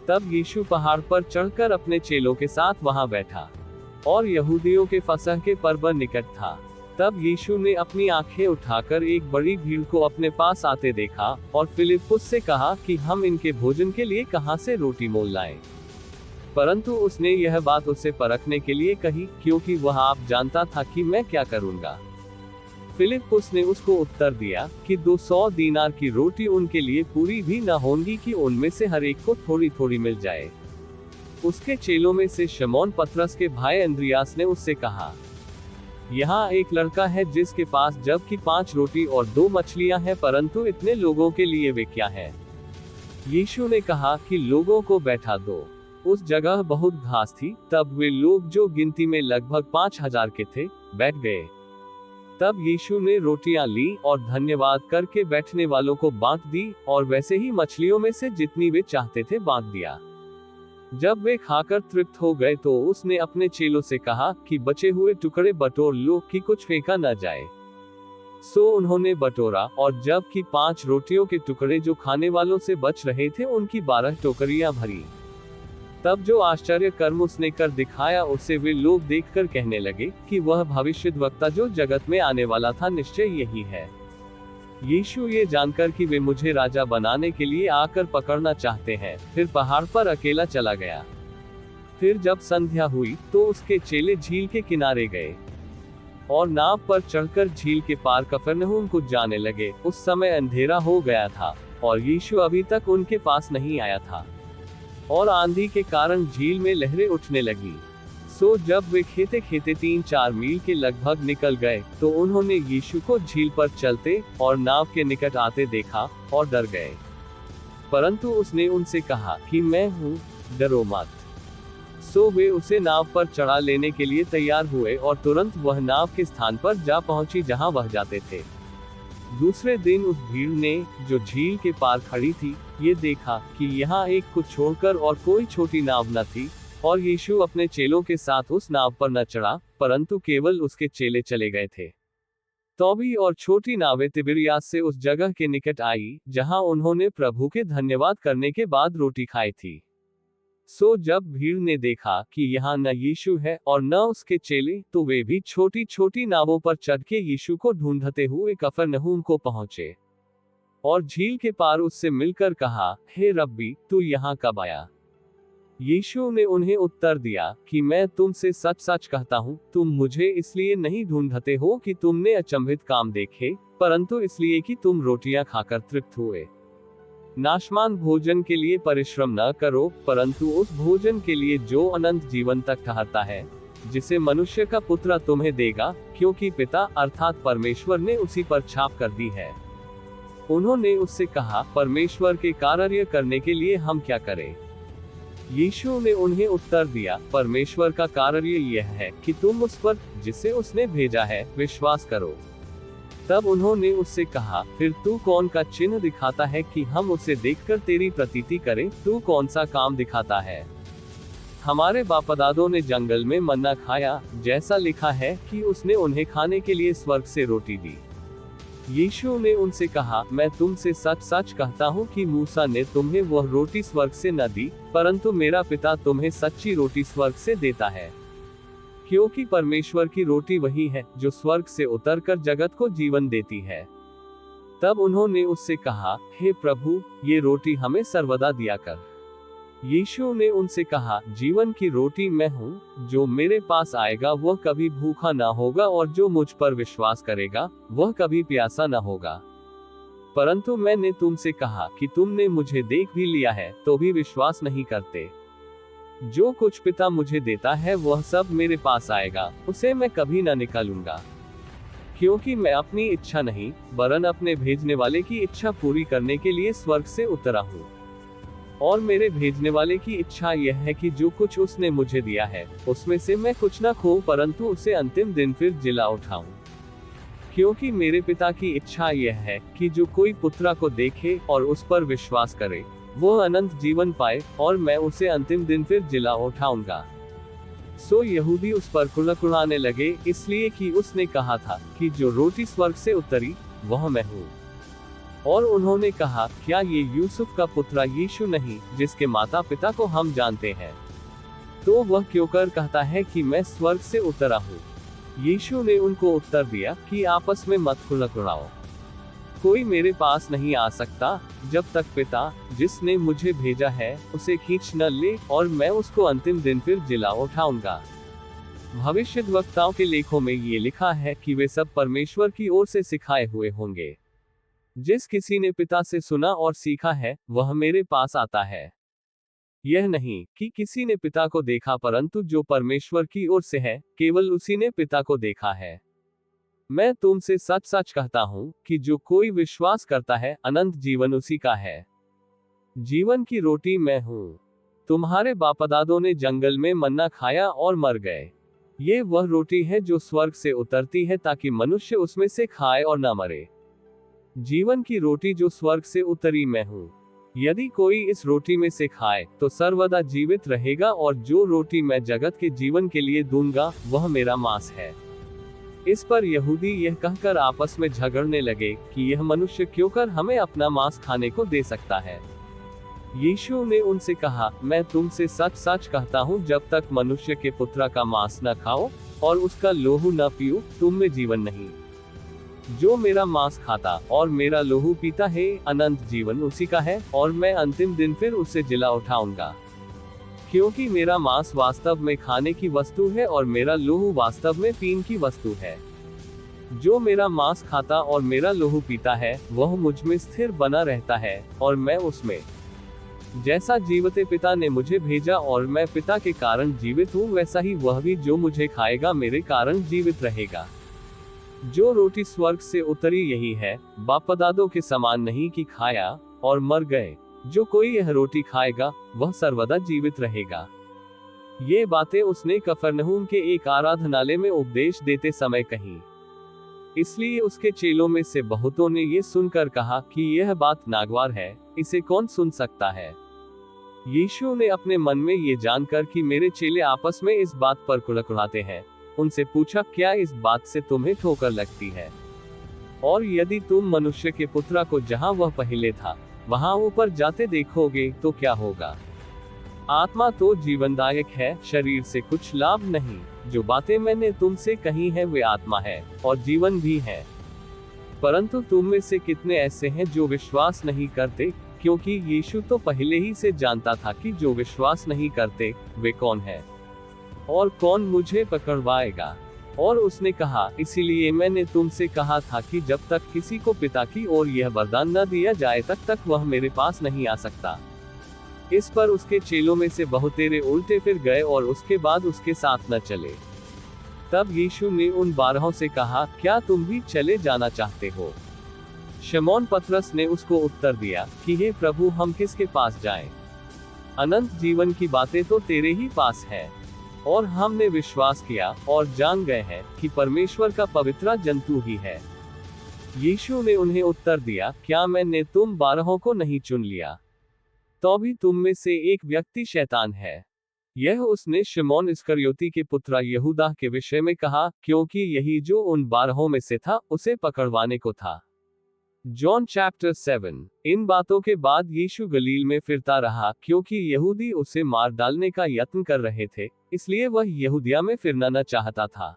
तब यीशु पहाड़ पर चढ़कर अपने चेलों के साथ वहां बैठा, और यहूदियों के फसह के पर्व निकट था। तब यीशु ने अपनी आंखें उठाकर एक बड़ी भीड़ को अपने पास आते देखा, और फिलिप्पुस से कहा कि हम इनके भोजन के लिए कहां से रोटी मोल लाएं। परंतु उसने यह बात उससे परखने के लिए कही, क्योंकि वह आप जानता था कि मैं क्या करूंगा। फिलिप्पुस ने उसको उत्तर दिया कि 200 दीनार की रोटी उनके लिए पूरी भी न होंगी, कि उनमें से हर एक को थोड़ी थोड़ी मिल जाए। उसके चेलों में से शमौन पतरस के भाई अंद्रियास ने उससे कहा, यहाँ एक लड़का है जिसके पास जबकि 5 रोटी और 2 मछलियां हैं, परंतु इतने लोगों के लिए वे क्या है। यीशु ने कहा कि लोगों को बैठा दो। उस जगह बहुत घास थी। तब वे लोग, जो गिनती में लगभग 5000 के थे, बैठ गए। तब यीशु ने रोटियां ली और धन्यवाद करके बैठने वालों को बांट दी, और वैसे ही मछलियों में से जितनी वे चाहते थे बांट दिया। जब वे खाकर तृप्त हो गए, तो उसने अपने चेलों से कहा कि बचे हुए टुकड़े बटोर लो, कि कुछ फेंका न जाए। सो उन्होंने बटोरा, और जबकि 5 रोटियों के टुकड़े जो खाने वालों से बच रहे थे, उनकी 12 टोकरियां भरी। तब जो आश्चर्य कर्म उसने कर दिखाया, उसे वे लोग देखकर कहने लगे कि वह भविष्यद्वक्ता जो जगत में आने वाला था, निश्चय यही है। यीशु ये जानकर कि वे मुझे राजा बनाने के लिए आकर पकड़ना चाहते हैं, फिर पहाड़ पर अकेला चला गया। फिर जब संध्या हुई, तो उसके चेले झील के किनारे गए, और नाव पर चढ़कर झील के पार कफरनहूम को जाने लगे। उस समय अंधेरा हो गया था, और यीशु अभी तक उनके पास नहीं आया था, और आंधी के कारण झील में लहरें उठने लगी। सो जब वे खेते खेते 3-4 मील के लगभग निकल गए, तो उन्होंने यीशु को झील पर चलते और नाव के निकट आते देखा और डर गए। परंतु उसने उनसे कहा कि मैं हूँ, डरो मत। सो वे उसे नाव पर चढ़ा लेने के लिए तैयार हुए, और तुरंत वह नाव के स्थान पर जा पहुंची जहां वह जाते थे। दूसरे दिन उस भीड़ ने, जो झील के पार खड़ी थी, ये देखा कि यहाँ एक को छोड़कर और कोई छोटी नाव न थी, और यीशु अपने चेलों के साथ उस नाव पर न चढ़ा, परंतु केवल उसके चेले चले गए थे। तौबी और छोटी नावें तिबिरियास से उस जगह के निकट आई जहां उन्होंने प्रभु के धन्यवाद करने के बाद रोटी खाई थी। सो जब भीड़ ने देखा कि यहाँ न यीशु है और न उसके चेले, तो वे भी छोटी छोटी नावों पर चढ़ के यीशु को ढूंढते हुए कफरनहूम को पहुंचे, और झील के पार उससे मिलकर कहा, हे रब्बी, तू यहाँ कब आया? यीशु ने उन्हें उत्तर दिया कि मैं तुमसे सच सच कहता हूँ, तुम मुझे इसलिए नहीं ढूंढते हो कि तुमने अचंभित काम देखे, परंतु इसलिए कि तुम रोटियां खाकर तृप्त हुए। नाशमान भोजन के लिए परिश्रम न करो, परंतु उस भोजन के लिए जो अनंत जीवन तक ठहरता है, जिसे मनुष्य का पुत्र तुम्हें देगा, क्योंकि पिता अर्थात परमेश्वर ने उसी पर छाप कर दी है। उन्होंने उससे कहा, परमेश्वर के कार्य करने के लिए हम क्या करें? यीशु ने उन्हें उत्तर दिया, परमेश्वर का कार्य यह है कि तुम उस पर, जिसे उसने भेजा है, विश्वास करो। तब उन्होंने उससे कहा, फिर तू कौन का चिन्ह दिखाता है कि हम उसे देखकर तेरी प्रतीति करें? तू कौन सा काम दिखाता है? हमारे बापदादों ने जंगल में मन्ना खाया, जैसा लिखा है कि उसने उन्हें खाने के लिए स्वर्ग से रोटी दी। यीशु ने उनसे कहा, मैं तुमसे सच सच कहता हूँ कि मूसा ने तुम्हें वह रोटी स्वर्ग से न दी, परंतु मेरा पिता तुम्हें सच्ची रोटी स्वर्ग से देता है। क्योंकि परमेश्वर की रोटी वही है जो स्वर्ग से उतरकर जगत को जीवन देती है। तब उन्होंने उससे कहा, हे प्रभु, ये रोटी हमें सर्वदा दिया कर। यीशु ने उनसे कहा, जीवन की रोटी मैं हूँ, जो मेरे पास आएगा वह कभी भूखा ना होगा, और जो मुझ पर विश्वास करेगा वह कभी प्यासा ना होगा। परंतु मैंने तुमसे कहा कि तुमने मुझे देख भी लिया है, तो भी विश्वास नहीं करते। जो कुछ पिता मुझे देता है वह सब मेरे पास आएगा, उसे मैं कभी न निकालूंगा। क्योंकि मैं अपनी इच्छा नहीं, वरन अपने भेजने वाले की इच्छा पूरी करने के लिए स्वर्ग से उतरा हूँ। और मेरे भेजने वाले की इच्छा यह है कि जो कुछ उसने मुझे दिया है, उसमें से मैं कुछ न खोऊं, परंतु उसे अंतिम दिन फिर जिला उठाऊं। क्योंकि मेरे पिता की इच्छा यह है कि जो कोई पुत्रा को देखे और उस पर विश्वास करे, वो अनंत जीवन पाए, और मैं उसे अंतिम दिन फिर जिला उठाऊंगा। सो यहूदी उस पर कुड़कुड़ाने लगे, इसलिए कि उसने कहा था कि जो रोटी स्वर्ग से उतरी वह मैं हूँ। और उन्होंने कहा, क्या ये यूसुफ का पुत्र यीशु नहीं, जिसके माता पिता को हम जानते हैं? तो वह क्यों कर कहता है कि मैं स्वर्ग से उतरा हूँ? यीशु ने उनको उत्तर दिया कि आपस में मत कुड़कुड़ाओ। कोई मेरे पास नहीं आ सकता जब तक पिता, जिसने मुझे भेजा है, उसे खींच न ले, और मैं उसको अंतिम दिन फिर जिला उठाऊंगा। भविष्यद्वक्ताओं के लेखों में ये लिखा है कि वे सब परमेश्वर की ओर से सिखाए हुए होंगे। जिस किसी ने पिता से सुना और सीखा है, वह मेरे पास आता है। यह नहीं कि किसी ने पिता को देखा, परंतु जो परमेश्वर की ओर से है, केवल उसी ने पिता को देखा है। मैं तुमसे सच सच कहता हूँ कि जो कोई विश्वास करता है, अनंत जीवन उसी का है। जीवन की रोटी मैं हूँ। तुम्हारे बापदादों ने जंगल में मन्ना खाया और मर गए। ये वह रोटी है जो स्वर्ग से उतरती है, ताकि मनुष्य उसमें से खाए और न मरे। जीवन की रोटी जो स्वर्ग से उतरी मैं हूँ। यदि कोई इस रोटी में से खाए तो सर्वदा जीवित रहेगा, और जो रोटी मैं जगत के जीवन के लिए दूंगा वह मेरा मांस है। इस पर यहूदी यह कहकर आपस में झगड़ने लगे कि यह मनुष्य क्यों कर हमें अपना मांस खाने को दे सकता है। यीशु ने उनसे कहा, मैं तुमसे सच सच कहता हूँ, जब तक मनुष्य के पुत्र का मांस न खाओ और उसका लोहू न पियो, तुम में जीवन नहीं। जो मेरा मांस खाता और मेरा लोहू पीता है, अनंत जीवन उसी का है, और मैं अंतिम दिन फिर उसे जिला उठाऊंगा। क्योंकि मेरा मांस वास्तव में खाने की वस्तु है, और मेरा लोहू वास्तव में पीने की वस्तु है। जो मेरा मांस खाता और मेरा लहू पीता है, वह मुझ में स्थिर बना रहता है, और मैं उसमें। जैसा जीवते पिता ने मुझे भेजा और मैं पिता के कारण जीवित हूँ, वैसा ही वह भी जो मुझे खाएगा मेरे कारण जीवित रहेगा। जो रोटी स्वर्ग से उतरी यही है, बापदादों के समान नहीं कि खाया और मर गए। जो कोई यह रोटी खाएगा, वह सर्वदा जीवित रहेगा। ये बातें उसने कफरनहूम के एक आराधनालय में उपदेश देते समय कही। इसलिए उसके चेलों में से बहुतों ने ये सुनकर कहा कि यह बात नागवार है, इसे कौन सुन सकता है। यीशु ने अपने मन में ये जानकर कि मेरे चेले आपस में इस बात पर कुड़कुड़ाते हैं, उनसे पूछा, क्या इस बात से तुम्हें ठोकर लगती है? और यदि तुम मनुष्य के पुत्रा को जहां वह पहले था वहां ऊपर जाते देखोगे तो क्या होगा? आत्मा तो जीवनदायक है, शरीर से कुछ लाभ नहीं। जो बातें मैंने तुमसे कही हैं वे आत्मा है और जीवन भी है। परंतु तुम में से कितने ऐसे हैं जो विश्वास नहीं करते? क्योंकि यीशु तो पहले ही से जानता था कि जो विश्वास नहीं करते वे कौन है और कौन मुझे पकड़वाएगा। और उसने कहा, इसीलिए मैंने तुमसे कहा था कि जब तक किसी को पिता की ओर यह वरदान न दिया जाए तक वह मेरे पास नहीं आ सकता। इस पर उसके चेलों में से बहुतेरे उल्टे फिर गए और उसके बाद उसके साथ न चले। तब यीशु ने उन 12 से कहा, क्या तुम भी चले जाना चाहते हो? शमौन पतरस ने उसको उत्तर दिया कि हे प्रभु, हम किसके पास जाएं? अनंत जीवन की बातें तो तेरे ही पास है, और हमने विश्वास किया और जान गए हैं कि परमेश्वर का पवित्र जंतु ही है। यीशु ने उन्हें उत्तर दिया, क्या मैंने तुम 12 को नहीं चुन लिया? तो भी तुम में से एक व्यक्ति शैतान है। यह उसने शिमोन इस्करियोती के पुत्र यहूदा के विषय में कहा, क्योंकि यही जो उन 12 में से था उसे पकड़वाने को था। John chapter 7। इन बातों के बाद यीशु गलील में फिरता रहा, क्योंकि यहूदी उसे मार डालने का यत्न कर रहे थे, इसलिए वह यहूदिया में फिरना न चाहता था।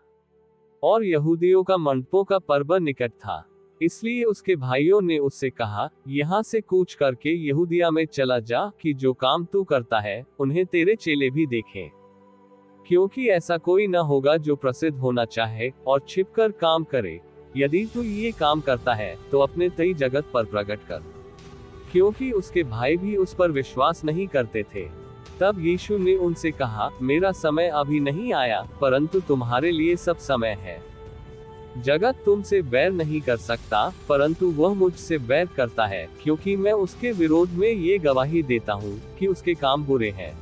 और यहूदियों का मंडपों का पर्व निकट था, इसलिए उसके भाइयों ने उससे कहा, यहाँ से कूच करके यहूदिया में चला जा, कि जो काम तू करता है उन्हें तेरे चेले भी देखें। क्योंकि ऐसा कोई न होगा जो प्रसिद्ध होना चाहे और छिपकर काम करे। यदि तू ये काम करता है तो अपने तई जगत पर प्रकट कर। क्योंकि उसके भाई भी उस पर विश्वास नहीं करते थे। तब यीशु ने उनसे कहा, मेरा समय अभी नहीं आया, परंतु तुम्हारे लिए सब समय है। जगत तुमसे बैर नहीं कर सकता, परंतु वह मुझसे बैर करता है, क्योंकि मैं उसके विरोध में ये गवाही देता हूँ कि उसके काम बुरे हैं।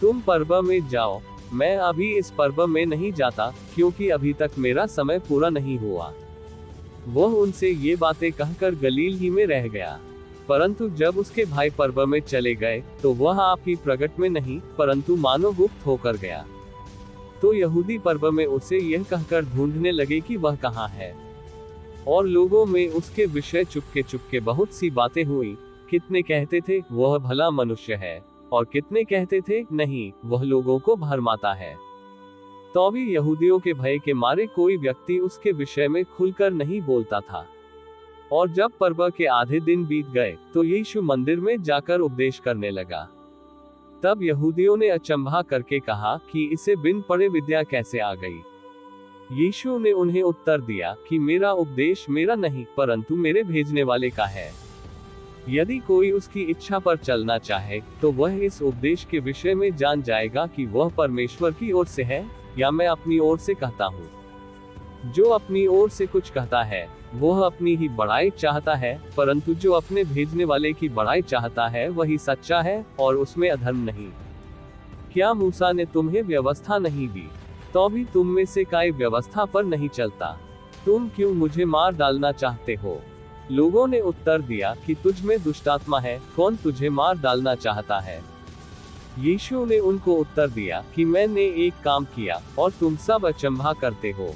तुम पर्व में जाओ, मैं अभी इस पर्व में नहीं जाता, क्योंकि अभी तक मेरा समय पूरा नहीं हुआ। वह उनसे ये बातें कहकर गलील ही में रह गया। परंतु जब उसके भाई पर्व में चले गए तो वह आप ही प्रगट में नहीं, परंतु मानो गुप्त होकर गया। तो यहूदी पर्व में उसे यह कहकर ढूंढने लगे कि वह कहाँ है। और लोगों में उसके विषय चुपके चुपके बहुत सी बातें हुई। कितने कहते थे, वह भला मनुष्य है, और कितने कहते थे, नहीं, वह लोगों को भरमाता है। तो भी यहूदियों के भय के मारे कोई व्यक्ति उसके विषय में खुलकर नहीं बोलता था। और जब पर्व के आधे दिन बीत गए तो यीशु मंदिर में जाकर उपदेश करने लगा। तब यहूदियों ने अचंभा करके कहा कि इसे बिन पढ़े विद्या कैसे आ गई। यीशु ने उन्हें उत्तर दिया कि मेरा उपदेश मेरा नहीं, परंतु मेरे भेजने वाले का है। यदि कोई उसकी इच्छा पर चलना चाहे तो वह इस उपदेश के विषय में जान जाएगा कि वह परमेश्वर की ओर से है या मैं अपनी ओर से कहता हूँ। जो अपनी ओर से कुछ कहता है वह अपनी ही बड़ाई चाहता है, परंतु जो अपने भेजने वाले की बड़ाई चाहता है वही सच्चा है और उसमें अधर्म नहीं। क्या मूसा ने तुम्हें व्यवस्था नहीं दी? तो भी तुम में से कोई व्यवस्था पर नहीं चलता। तुम क्यों मुझे मार डालना चाहते हो? लोगों ने उत्तर दिया कि तुझ में दुष्टात्मा है, कौन तुझे मार डालना चाहता है? यीशु ने उनको उत्तर दिया कि मैंने एक काम किया और तुम सब अचंभा करते हो।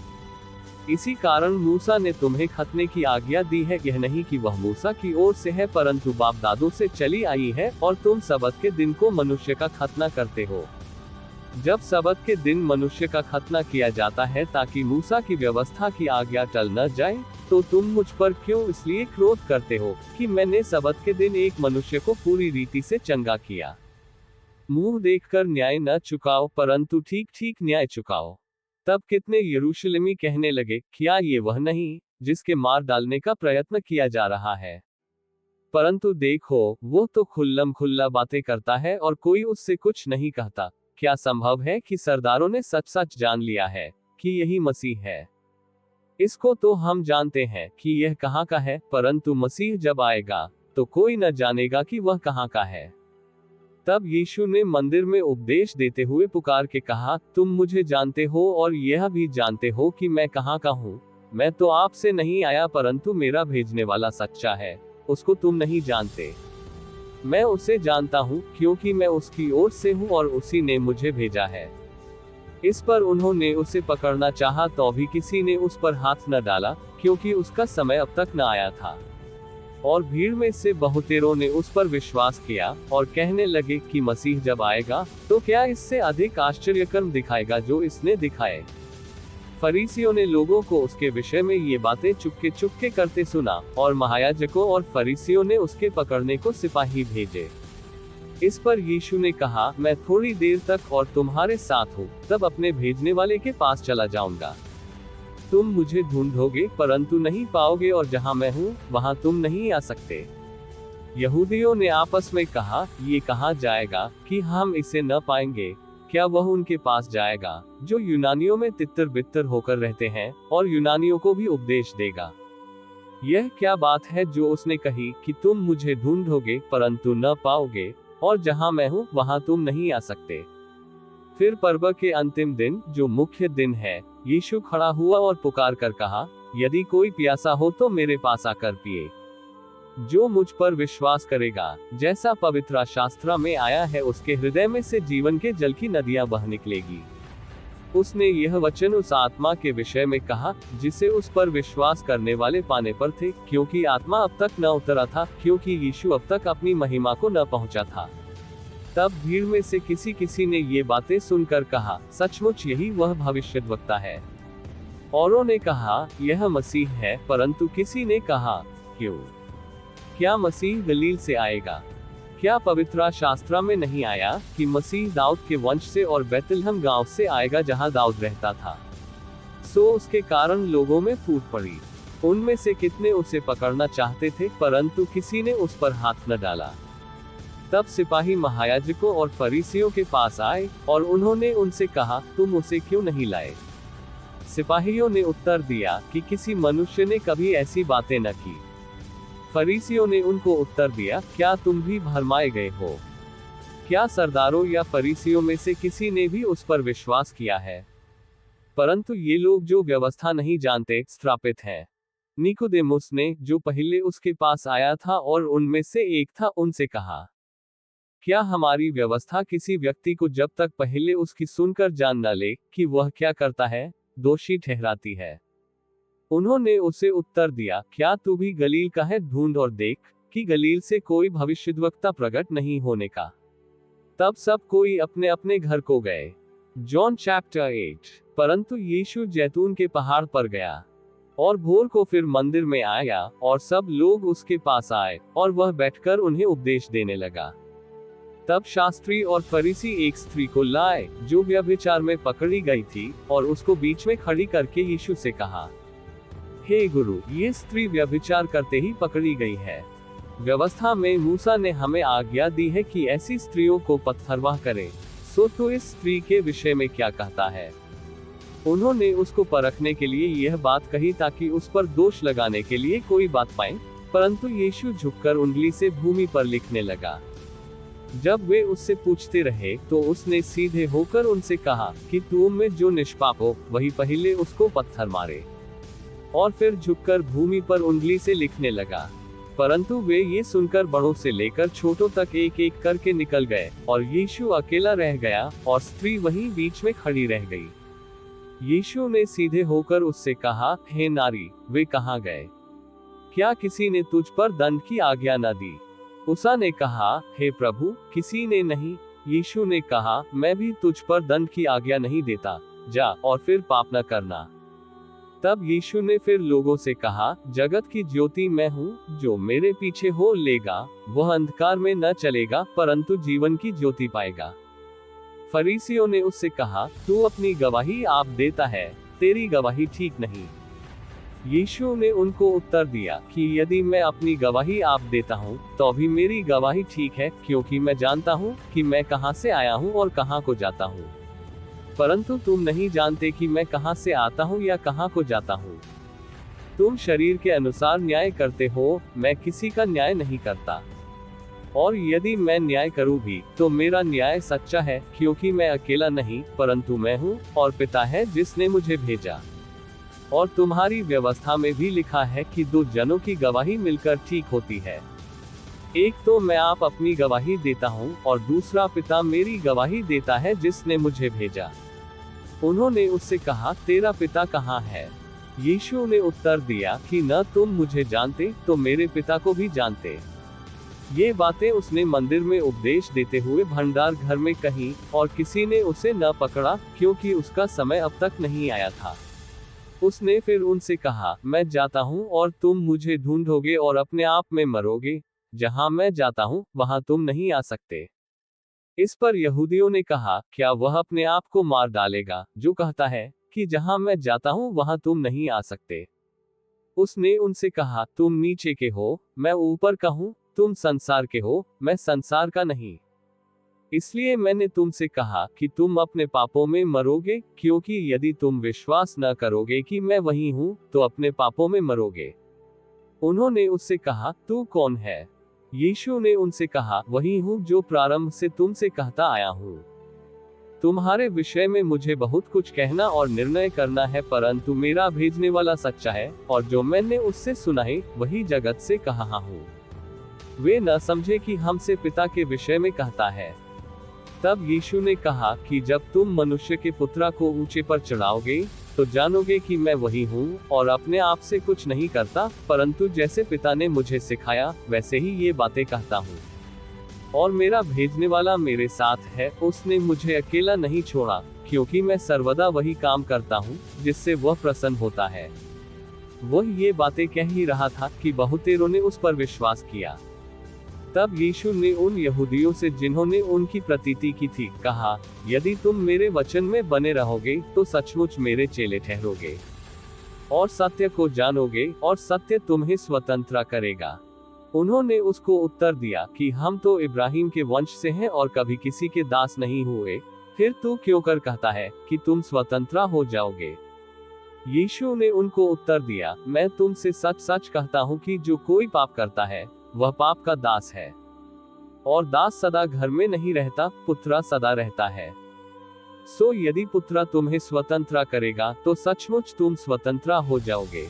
इसी कारण मूसा ने तुम्हें खतने की आज्ञा दी है, यह नहीं कि वह मूसा की ओर से है, परंतु बाप दादों से चली आई है, और तुम सबत के दिन को मनुष्य का खतना करते हो। जब सबत के दिन मनुष्य का खतना किया जाता है ताकि मूसा की व्यवस्था की आज्ञा टल न जाए, तो तुम मुझ पर क्यों इसलिए क्रोध करते हो कि मैंने सबत के दिन एक मनुष्य को पूरी रीति से चंगा किया। मुंह देखकर न्याय न चुकाओ, परंतु ठीक ठीक न्याय चुकाओ। तब कितने यरूशलेमी कहने लगे, क्या ये वह नहीं जिसके मार डालने का प्रयत्न किया जा रहा है? परंतु देखो, वो तो खुल्लम खुल्ला बातें करता है और कोई उससे कुछ नहीं कहता। क्या संभव है कि सरदारों ने सच सच जान लिया है कि यही मसीह है? इसको तो हम जानते हैं कि यह कहाँ का है, परंतु मसीह जब आएगा तो कोई न जानेगा कि वह कहाँ का है। तब यीशु ने मंदिर में उपदेश देते हुए पुकार के कहा, तुम मुझे जानते हो और यह भी जानते हो कि मैं कहाँ का हूँ। मैं तो आपसे नहीं आया, परंतु मेरा भेजने वाला सच्चा है, उसको तुम नहीं जानते। मैं उसे जानता हूँ, क्योंकि मैं उसकी ओर से हूँ और उसी ने मुझे भेजा है। इस पर उन्होंने उसे पकड़ना चाहा तो भी किसी ने उस पर हाथ न डाला, क्योंकि उसका समय अब तक न आया था। और भीड़ में से बहुतेरों ने उस पर विश्वास किया और कहने लगे कि मसीह जब आएगा तो क्या इससे अधिक आश्चर्यकर्म दिखाएगा जो इसने दिखाए। फरीसियों ने लोगों को उसके विषय में ये बातें चुपके चुपके करते सुना, और महायाजकों और फरीसियों ने उसके पकड़ने को सिपाही भेजे। इस पर यीशु ने कहा, मैं थोड़ी देर तक और तुम्हारे साथ हूँ, तब अपने भेजने वाले के पास चला जाऊंगा। तुम मुझे ढूंढोगे परंतु नहीं पाओगे, और जहाँ मैं हूँ वहाँ तुम नहीं आ सकते। यहूदियों ने आपस में कहा, ये कहाँ जाएगा कि हम इसे न पाएंगे? क्या वह उनके पास जाएगा जो यूनानियों में तितर बितर होकर रहते हैं, और यूनानियों को भी उपदेश देगा? यह क्या बात है जो उसने कही कि तुम मुझे ढूंढोगे परंतु न पाओगे, और जहाँ मैं हूँ वहाँ तुम नहीं आ सकते। फिर पर्व के अंतिम दिन, जो मुख्य दिन है, यीशु खड़ा हुआ और पुकार कर कहा, यदि कोई प्यासा हो तो मेरे पास आकर पिए। जो मुझ पर विश्वास करेगा, जैसा पवित्र शास्त्र में आया है, उसके हृदय में से जीवन के जल की नदियां बह निकलेगी। उसने यह वचन उस आत्मा के विषय में कहा जिसे उस पर विश्वास करने वाले पाने पर थे, क्योंकि आत्मा अब तक न उतरा था, क्योंकि यीशु अब तक अपनी महिमा को न पहुंचा था। तब भीड़ में से किसी ने ये बातें सुनकर कहा, सचमुच यही वह भविष्यद्वक्ता है। औरों ने कहा, यह मसीह है, परंतु किसी ने कहा, क्यों? क्या मसीह गलील से आएगा? क्या पवित्र शास्त्र में नहीं आया कि मसीह दाऊद के वंश से और बैतलहम गांव से आएगा जहां दाऊद रहता था? सो उसके कारण लोगों में फूट पड़ी। उनमें से कितने उसे पकड़ना चाहते थे, परंतु किसी ने उस पर हाथ न डाला। तब सिपाही महायाजकों और फरीसियों के पास आए, और उन्होंने उनसे कहा, तुम उसे क्यों नहीं लाए? सिपाहियों ने उत्तर दिया कि किसी मनुष्य ने कभी ऐसी बातें न की। फरीसियों ने उनको उत्तर दिया, क्या तुम भी भरमाए गए हो? क्या सरदारों या फरीसियों में से किसी ने भी उस पर विश्वास किया है? परंतु ये लोग जो व्यवस्था नहीं जानते श्रापित हैं। निकोदेमुस ने, जो पहले उसके पास आया था और उनमें से एक था, उनसे कहा, क्या हमारी व्यवस्था किसी व्यक्ति को जब तक पहले उसकी सुनकर जान न ले कि वह क्या करता है, दोषी ठहराती है? उन्होंने उसे उत्तर दिया, क्या तू भी गलील का है? ढूंढ और देख कि गलील से कोई भविष्यद्वक्ता प्रकट नहीं होने का। तब सब कोई अपने अपने घर को गए। John chapter 8। परंतु यीशु जैतून के पहाड़ पर गया, और भोर को फिर मंदिर में आया, और सब लोग उसके पास आए, और वह बैठकर उन्हें उपदेश देने लगा। तब शास्त्री और फरीसी एक स्त्री को लाए जो व्यभिचार में पकड़ी गई थी, और उसको बीच में खड़ी करके यीशु से कहा, हे गुरु, ये स्त्री व्यभिचार करते ही पकड़ी गई है। व्यवस्था में मूसा ने हमें आज्ञा दी है कि ऐसी स्त्रियों को पत्थरवाह करें। सो तो इस स्त्री के विषय में क्या कहता है? उन्होंने उसको परखने के लिए यह बात कही ताकि उस पर दोष लगाने के लिए कोई बात पाए, परंतु यीशु झुककर उंगली से भूमि पर लिखने लगा। जब वे उससे पूछते रहे तो उसने सीधे होकर उनसे कहा कि तुम में जो निष्पाप हो वही पहले उसको पत्थर मारे। और फिर झुककर भूमि पर उंगली से लिखने लगा। परंतु वे ये सुनकर बड़ों से लेकर छोटों तक एक एक करके निकल गए, और यीशु अकेला रह गया, और स्त्री वहीं बीच में खड़ी रह गई। यीशु ने सीधे होकर उससे कहा, हे नारी, वे कहाँ गए? क्या किसी ने तुझ पर दंड की आज्ञा न दी? उसने कहा, हे प्रभु, किसी ने नहीं। यीशु ने कहा, मैं भी तुझ पर दंड की आज्ञा नहीं देता, जा और फिर पाप न करना। तब यीशु ने फिर लोगों से कहा, जगत की ज्योति मैं हूँ, जो मेरे पीछे हो लेगा वह अंधकार में न चलेगा, परंतु जीवन की ज्योति पाएगा। फरीसियों ने उससे कहा, तू अपनी गवाही आप देता है, तेरी गवाही ठीक नहीं। यीशु ने उनको उत्तर दिया कि यदि मैं अपनी गवाही आप देता हूँ तो भी मेरी गवाही ठीक है, क्योंकि मैं जानता हूँ कि मैं कहाँ से आया हूँ और कहाँ को जाता हूँ। परंतु तुम नहीं जानते कि मैं कहाँ से आता हूँ या कहाँ को जाता हूँ। तुम शरीर के अनुसार न्याय करते हो, मैं किसी का न्याय नहीं करता। और यदि मैं न्याय करूं भी तो मेरा न्याय सच्चा है, क्योंकि मैं अकेला नहीं परंतु मैं हूं और पिता है जिसने मुझे भेजा। और तुम्हारी व्यवस्था में भी लिखा है कि दो जनों की गवाही मिलकर ठीक होती है। एक तो मैं आप अपनी गवाही देता हूं और दूसरा पिता मेरी गवाही देता है जिसने मुझे भेजा। उन्होंने उससे कहा, तेरा पिता कहाँ है? यीशु ने उत्तर दिया कि न तुम मुझे जानते तो मेरे पिता को भी जानते। ये बातें उसने मंदिर में उपदेश देते हुए भंडार घर में कही, और किसी ने उसे न पकड़ा, क्योंकि उसका समय अब तक नहीं आया था। उसने फिर उनसे कहा, मैं जाता हूँ और तुम मुझे ढूंढोगे और अपने आप में मरोगे। जहाँ मैं जाता हूँ वहाँ तुम नहीं आ सकते। इस पर यहूदियों ने कहा, क्या वह अपने आप को मार डालेगा जो कहता है कि जहाँ मैं जाता हूँ वहाँ तुम नहीं आ सकते? उसने उनसे कहा, तुम नीचे के हो, मैं ऊपर का हूँ। तुम संसार के हो, मैं संसार का नहीं। इसलिए मैंने तुमसे कहा कि तुम अपने पापों में मरोगे, क्योंकि यदि तुम विश्वास न करोगे कि मैं वही हूँ तो अपने पापों में मरोगे। उन्होंने उससे कहा, तू कौन है? यीशु ने उनसे कहा, वही हूँ जो प्रारंभ से तुमसे कहता आया हूँ। तुम्हारे विषय में मुझे बहुत कुछ कहना और निर्णय करना है, परंतु मेरा भेजने वाला सच्चा है, और जो मैंने उससे सुना है वही जगत से कहा हूँ। वे न समझे कि हमसे पिता के विषय में कहता है। तब यीशु ने कहा कि जब तुम मनुष्य के पुत्रा को ऊंचे पर चढ़ाओगे तो जानोगे कि मैं वही हूँ, और अपने आप से कुछ नहीं करता, परंतु जैसे पिता ने मुझे सिखाया वैसे ही ये बातें कहता हूँ। और मेरा भेजने वाला मेरे साथ है, उसने मुझे अकेला नहीं छोड़ा, क्योंकि मैं सर्वदा वही काम करता हूँ जिससे वह प्रसन्न होता है। वह ये बातें कह ही रहा था कि बहुतेरों ने उस पर विश्वास किया। तब यीशु ने उन यहूदियों से जिन्होंने उनकी प्रतीति की थी कहा, यदि तुम मेरे वचन में बने रहोगे तो सचमुच मेरे चेले ठहरोगे और सत्य को जानोगे, और सत्य तुम्हें स्वतंत्र करेगा। उन्होंने उसको उत्तर दिया कि हम तो इब्राहिम के वंश से हैं और कभी किसी के दास नहीं हुए, फिर तू क्यों कर कहता है कि तुम स्वतंत्र हो जाओगे? यीशु ने उनको उत्तर दिया, मैं तुमसे सच सच कहता हूँ कि जो कोई पाप करता है वह पाप का दास है। और दास सदा घर में नहीं रहता, पुत्र सदा रहता है। सो यदि पुत्र तुम्हें स्वतंत्र करेगा तो सचमुच तुम स्वतंत्र हो जाओगे।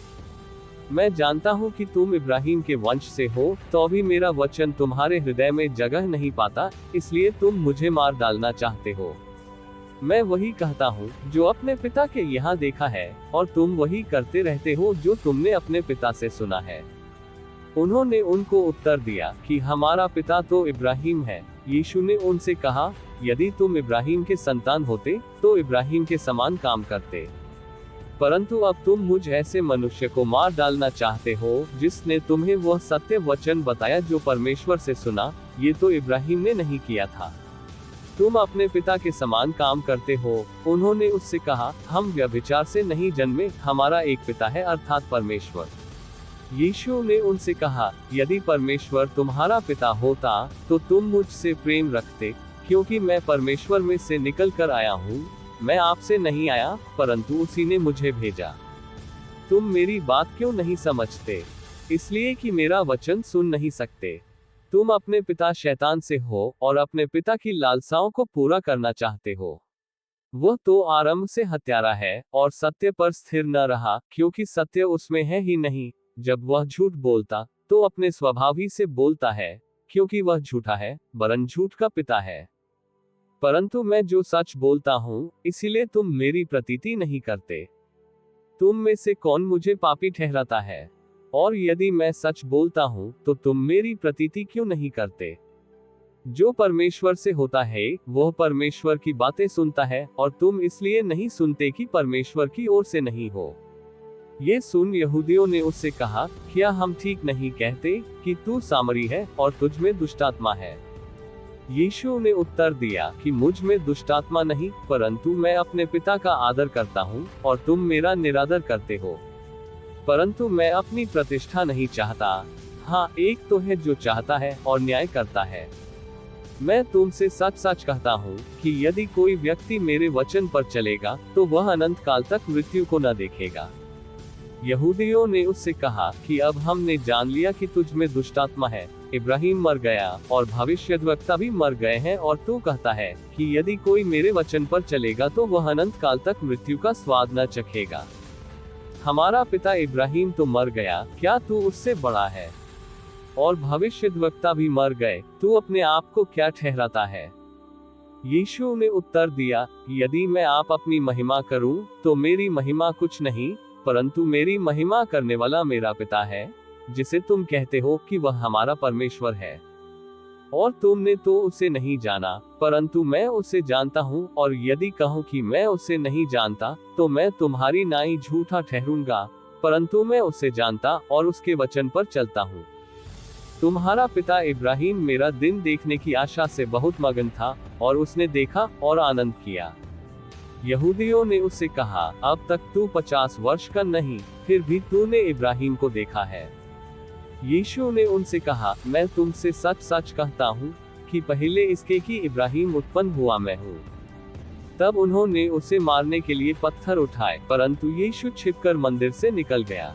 मैं जानता हूँ कि तुम इब्राहिम के वंश से हो, तो भी मेरा वचन तुम्हारे हृदय में जगह नहीं पाता, इसलिए तुम मुझे मार डालना चाहते हो। मैं वही कहता हूँ जो अपने पिता के यहाँ देखा है, और तुम वही करते रहते हो जो तुमने अपने पिता से सुना है। उन्होंने उनको उत्तर दिया कि हमारा पिता तो इब्राहिम है। यीशु ने उनसे कहा, यदि तुम इब्राहिम के संतान होते तो इब्राहिम के समान काम करते, परंतु अब तुम मुझ ऐसे मनुष्य को मार डालना चाहते हो जिसने तुम्हें वह सत्य वचन बताया जो परमेश्वर से सुना, ये तो इब्राहिम ने नहीं किया था। तुम अपने पिता के समान काम करते हो। उन्होंने उससे कहा, हम व्यभिचार से नहीं जन्मे, हमारा एक पिता है अर्थात परमेश्वर। यीशु ने उनसे कहा, यदि परमेश्वर तुम्हारा पिता होता तो तुम मुझसे प्रेम रखते, क्योंकि मैं परमेश्वर में से निकल कर आया हूँ। मैं आपसे नहीं आया, परंतु उसी ने मुझे भेजा। तुम मेरी बात क्यों नहीं समझते? इसलिए कि मेरा वचन सुन नहीं सकते। तुम अपने पिता शैतान से हो और अपने पिता की लालसाओं को पूरा करना चाहते हो। वह तो आरंभ से हत्यारा है और सत्य पर स्थिर न रहा, क्योंकि सत्य उसमें है ही नहीं। जब वह झूठ बोलता तो अपने स्वभाव ही से बोलता है, क्योंकि वह झूठा है, वरन झूठ का पिता है। परंतु मैं जो सच बोलता हूँ, इसीलिए तुम मेरी प्रतीति नहीं करते। तुम में से कौन मुझे पापी ठहराता है? और यदि मैं सच बोलता हूँ तो तुम मेरी प्रतीति क्यों नहीं करते? जो परमेश्वर से होता है वह परमेश्वर की बातें सुनता है, और तुम इसलिए नहीं सुनते कि परमेश्वर की ओर से नहीं हो। ये सुन यहूदियों ने उससे कहा, क्या हम ठीक नहीं कहते कि तू सामरी है और तुझ में दुष्टात्मा है? यीशु ने उत्तर दिया कि मुझ में दुष्टात्मा नहीं, परंतु मैं अपने पिता का आदर करता हूँ और तुम मेरा निरादर करते हो। परंतु मैं अपनी प्रतिष्ठा नहीं चाहता। हाँ, एक तो है जो चाहता है और न्याय करता है। मैं तुमसे सच सच कहता हूँ कि यदि कोई व्यक्ति मेरे वचन पर चलेगा तो वह अनंत काल तक मृत्यु को न देखेगा। यहूदियों ने उससे कहा कि अब हमने जान लिया कि तुझ में दुष्टात्मा है। इब्राहिम मर गया और भविष्यद्वक्ता भी मर गए हैं, और तू कहता है कि यदि कोई मेरे वचन पर चलेगा तो वह अनंत काल तक मृत्यु का स्वाद न चखेगा। हमारा पिता इब्राहिम तो मर गया, क्या तू उससे बड़ा है? और भविष्यद्वक्ता भी मर गए, तू अपने आप को क्या ठहराता है? यीशु ने उत्तर दिया, यदि मैं आप अपनी महिमा करूं तो मेरी महिमा कुछ नहीं, परंतु मेरी महिमा करने वाला मेरा पिता है, जिसे तुम कहते हो कि वह हमारा परमेश्वर है। और तुमने तो उसे नहीं जाना, परंतु मैं उसे जानता हूँ, और यदि कहूँ कि मैं उसे नहीं जानता तो मैं तुम्हारी नाई झूठा ठहरूंगा, परंतु मैं उसे जानता और उसके वचन पर चलता हूँ। तुम्हारा पिता इब्राहिम मेरा दिन देखने की आशा से बहुत मगन था, और उसने देखा और आनंद किया। यहूदियों ने उससे कहा, अब तक तू 50 वर्ष का नहीं, फिर भी तूने इब्राहिम को देखा है। यीशु ने उनसे कहा, मैं तुमसे सच सच कहता हूँ कि पहले इसके कि इब्राहिम उत्पन्न हुआ मैं हूँ। तब उन्होंने उसे मारने के लिए पत्थर उठाए, परंतु यीशु छिपकर मंदिर से निकल गया।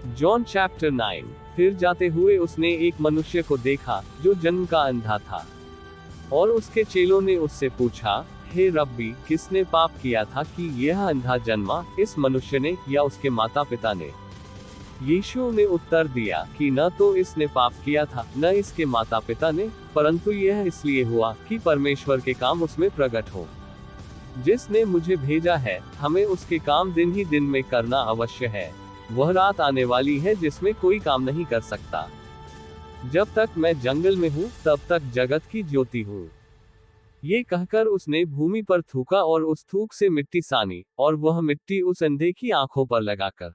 John chapter 9। फिर जाते हुए उसने एक मनुष्य को देखा जो जन्म का अंधा था, और उसके चेलों ने उससे पूछा, हे रब्बी, किसने पाप किया था कि यह अंधा जन्मा, इस मनुष्य ने या उसके माता पिता ने? यीशु ने उत्तर दिया कि न तो इसने पाप किया था न इसके माता पिता ने, परंतु यह इसलिए हुआ कि परमेश्वर के काम उसमें प्रकट हो। जिसने मुझे भेजा है, हमें उसके काम दिन ही दिन में करना अवश्य है। वह रात आने वाली है जिसमें कोई काम नहीं कर सकता। जब तक मैं जंगल में हूँ तब तक जगत की ज्योति हूँ। ये कहकर उसने भूमि पर थूका और उस थूक से मिट्टी सानी, और वह मिट्टी उस अंधे की आंखों पर लगाकर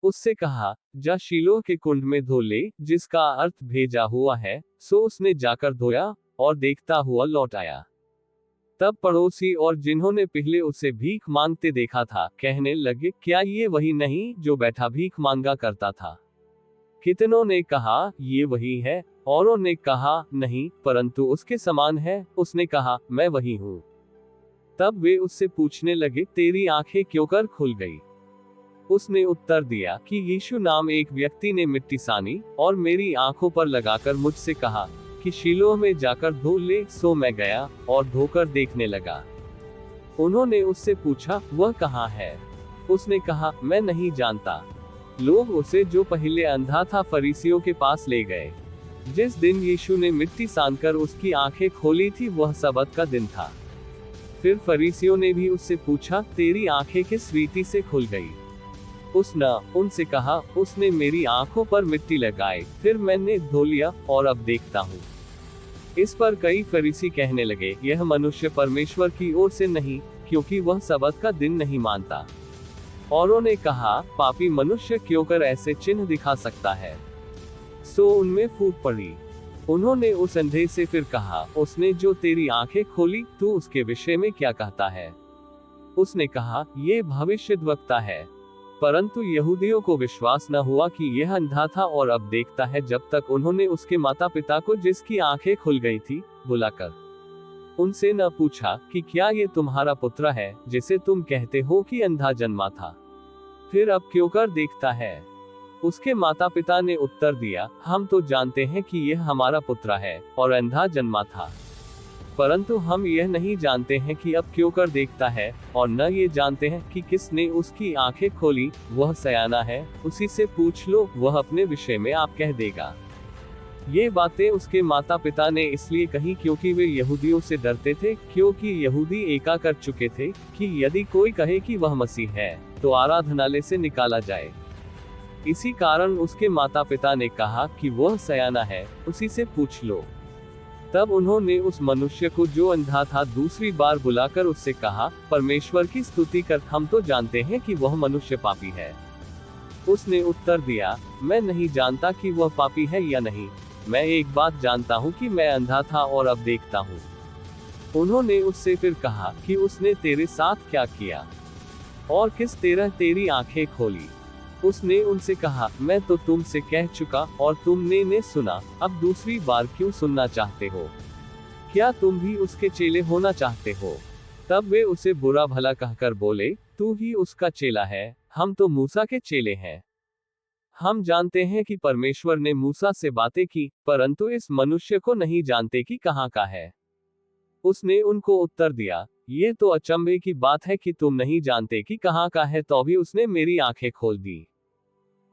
उससे कहा, जा शीलोह के कुंड में धो ले, जिसका अर्थ भेजा हुआ है। सो उसने जाकर धोया और देखता हुआ लौट आया। तब पड़ोसी और जिन्होंने पहले उसे भीख मांगते देखा था, कहने लगे, क्या ये वही नहीं जो बैठा भीख मांगा करता था? कितनों ने कहा, ये वही है। औरों ने कहा, नहीं, परंतु उसके समान है। उसने कहा, मैं वही हूँ। तब वे उससे पूछने लगे, तेरी आंखें क्यों कर खुल गई? उसने उत्तर दिया कि यीशु नाम एक व्यक्ति ने मिट्टी सानी और मेरी आंखों पर लगाकर मुझसे कहा कि शीलोह में जाकर धो ले। सो मैं गया और धोकर देखने लगा। उन्होंने उससे पूछा, वह कहाँ है? उसने कहा, मैं नहीं जानता। लोग उसे, जो पहले अंधा था, फरीसियों के पास ले गए। जिस दिन यीशु ने मिट्टी सानकर उसकी आंखें खोली थी, वह सबत का दिन था। फिर फरीसियों ने भी उससे पूछा, तेरी आंखें किस रीति से खुल गई? उसने उनसे कहा, उसने मेरी आंखों पर मिट्टी लगाई, फिर मैंने धो लिया और अब देखता हूँ। इस पर कई फरीसी कहने लगे, यह मनुष्य परमेश्वर की ओर से नहीं, क्योंकि वह सबत का दिन नहीं मानता। औरों ने कहा, पापी मनुष्य क्यों कर ऐसे चिन्ह दिखा सकता है? सो उनमें फूट पड़ी। उन्होंने उस अंधे से फिर कहा, उसने जो तेरी आंखें खोली, तू उसके विषय में क्या कहता है? उसने कहा, ये भविष्यद्वक्ता है। परंतु यहूदियों को विश्वास न हुआ कि यह अंधा था और अब देखता है, जब तक उन्होंने उसके माता पिता को, जिसकी आंखें खुल गई थी, बुलाकर उनसे न पूछा कि क्या ये तुम्हारा पुत्र है, जिसे तुम कहते हो कि अंधा जन्मा था? फिर अब क्यों कर देखता है? उसके माता पिता ने उत्तर दिया, हम तो जानते हैं कि यह हमारा पुत्र है और अंधा जन्मा था, परंतु हम यह नहीं जानते हैं कि अब क्यों कर देखता है, और न ये जानते हैं कि किसने उसकी आंखें खोली। वह सयाना है, उसी से पूछ लो, वह अपने विषय में आप कह देगा। ये बातें उसके माता पिता ने इसलिए कही क्योंकि वे यहूदियों से डरते थे, क्योंकि यहूदी एका कर चुके थे कि यदि कोई कहे कि वह मसीह है तो आराधनालय से निकाला जाए। इसी कारण उसके माता पिता ने कहा कि वह सयाना है, उसी से पूछ लो। तब उन्होंने उस मनुष्य को, जो अंधा था, दूसरी बार बुलाकर उससे कहा, परमेश्वर की स्तुति कर, हम तो जानते हैं कि वह मनुष्य पापी है। उसने उत्तर दिया, मैं नहीं जानता कि वह पापी है या नहीं। मैं एक बात जानता हूँ कि मैं अंधा था और अब देखता हूँ। उन्होंने उससे फिर कहा कि उसने तेरे साथ क्या किया और किस तरह तेरी आंखें खोली। उसने उनसे कहा, मैं तो तुमसे कह चुका और तुमने ने सुना, अब दूसरी बार क्यों सुनना चाहते हो? क्या तुम भी उसके चेले होना चाहते हो? तब वे उसे बुरा भला कहकर बोले, तू ही उसका चेला है, हम तो मूसा के चेले हैं। हम जानते हैं कि परमेश्वर ने मूसा से बातें की, परंतु इस मनुष्य को नहीं जानते कि कहाँ का है। उसने उनको उत्तर दिया, ये तो अचंभे की बात है कि तुम नहीं जानते कि कहाँ का है, तो भी उसने मेरी आंखें खोल दी।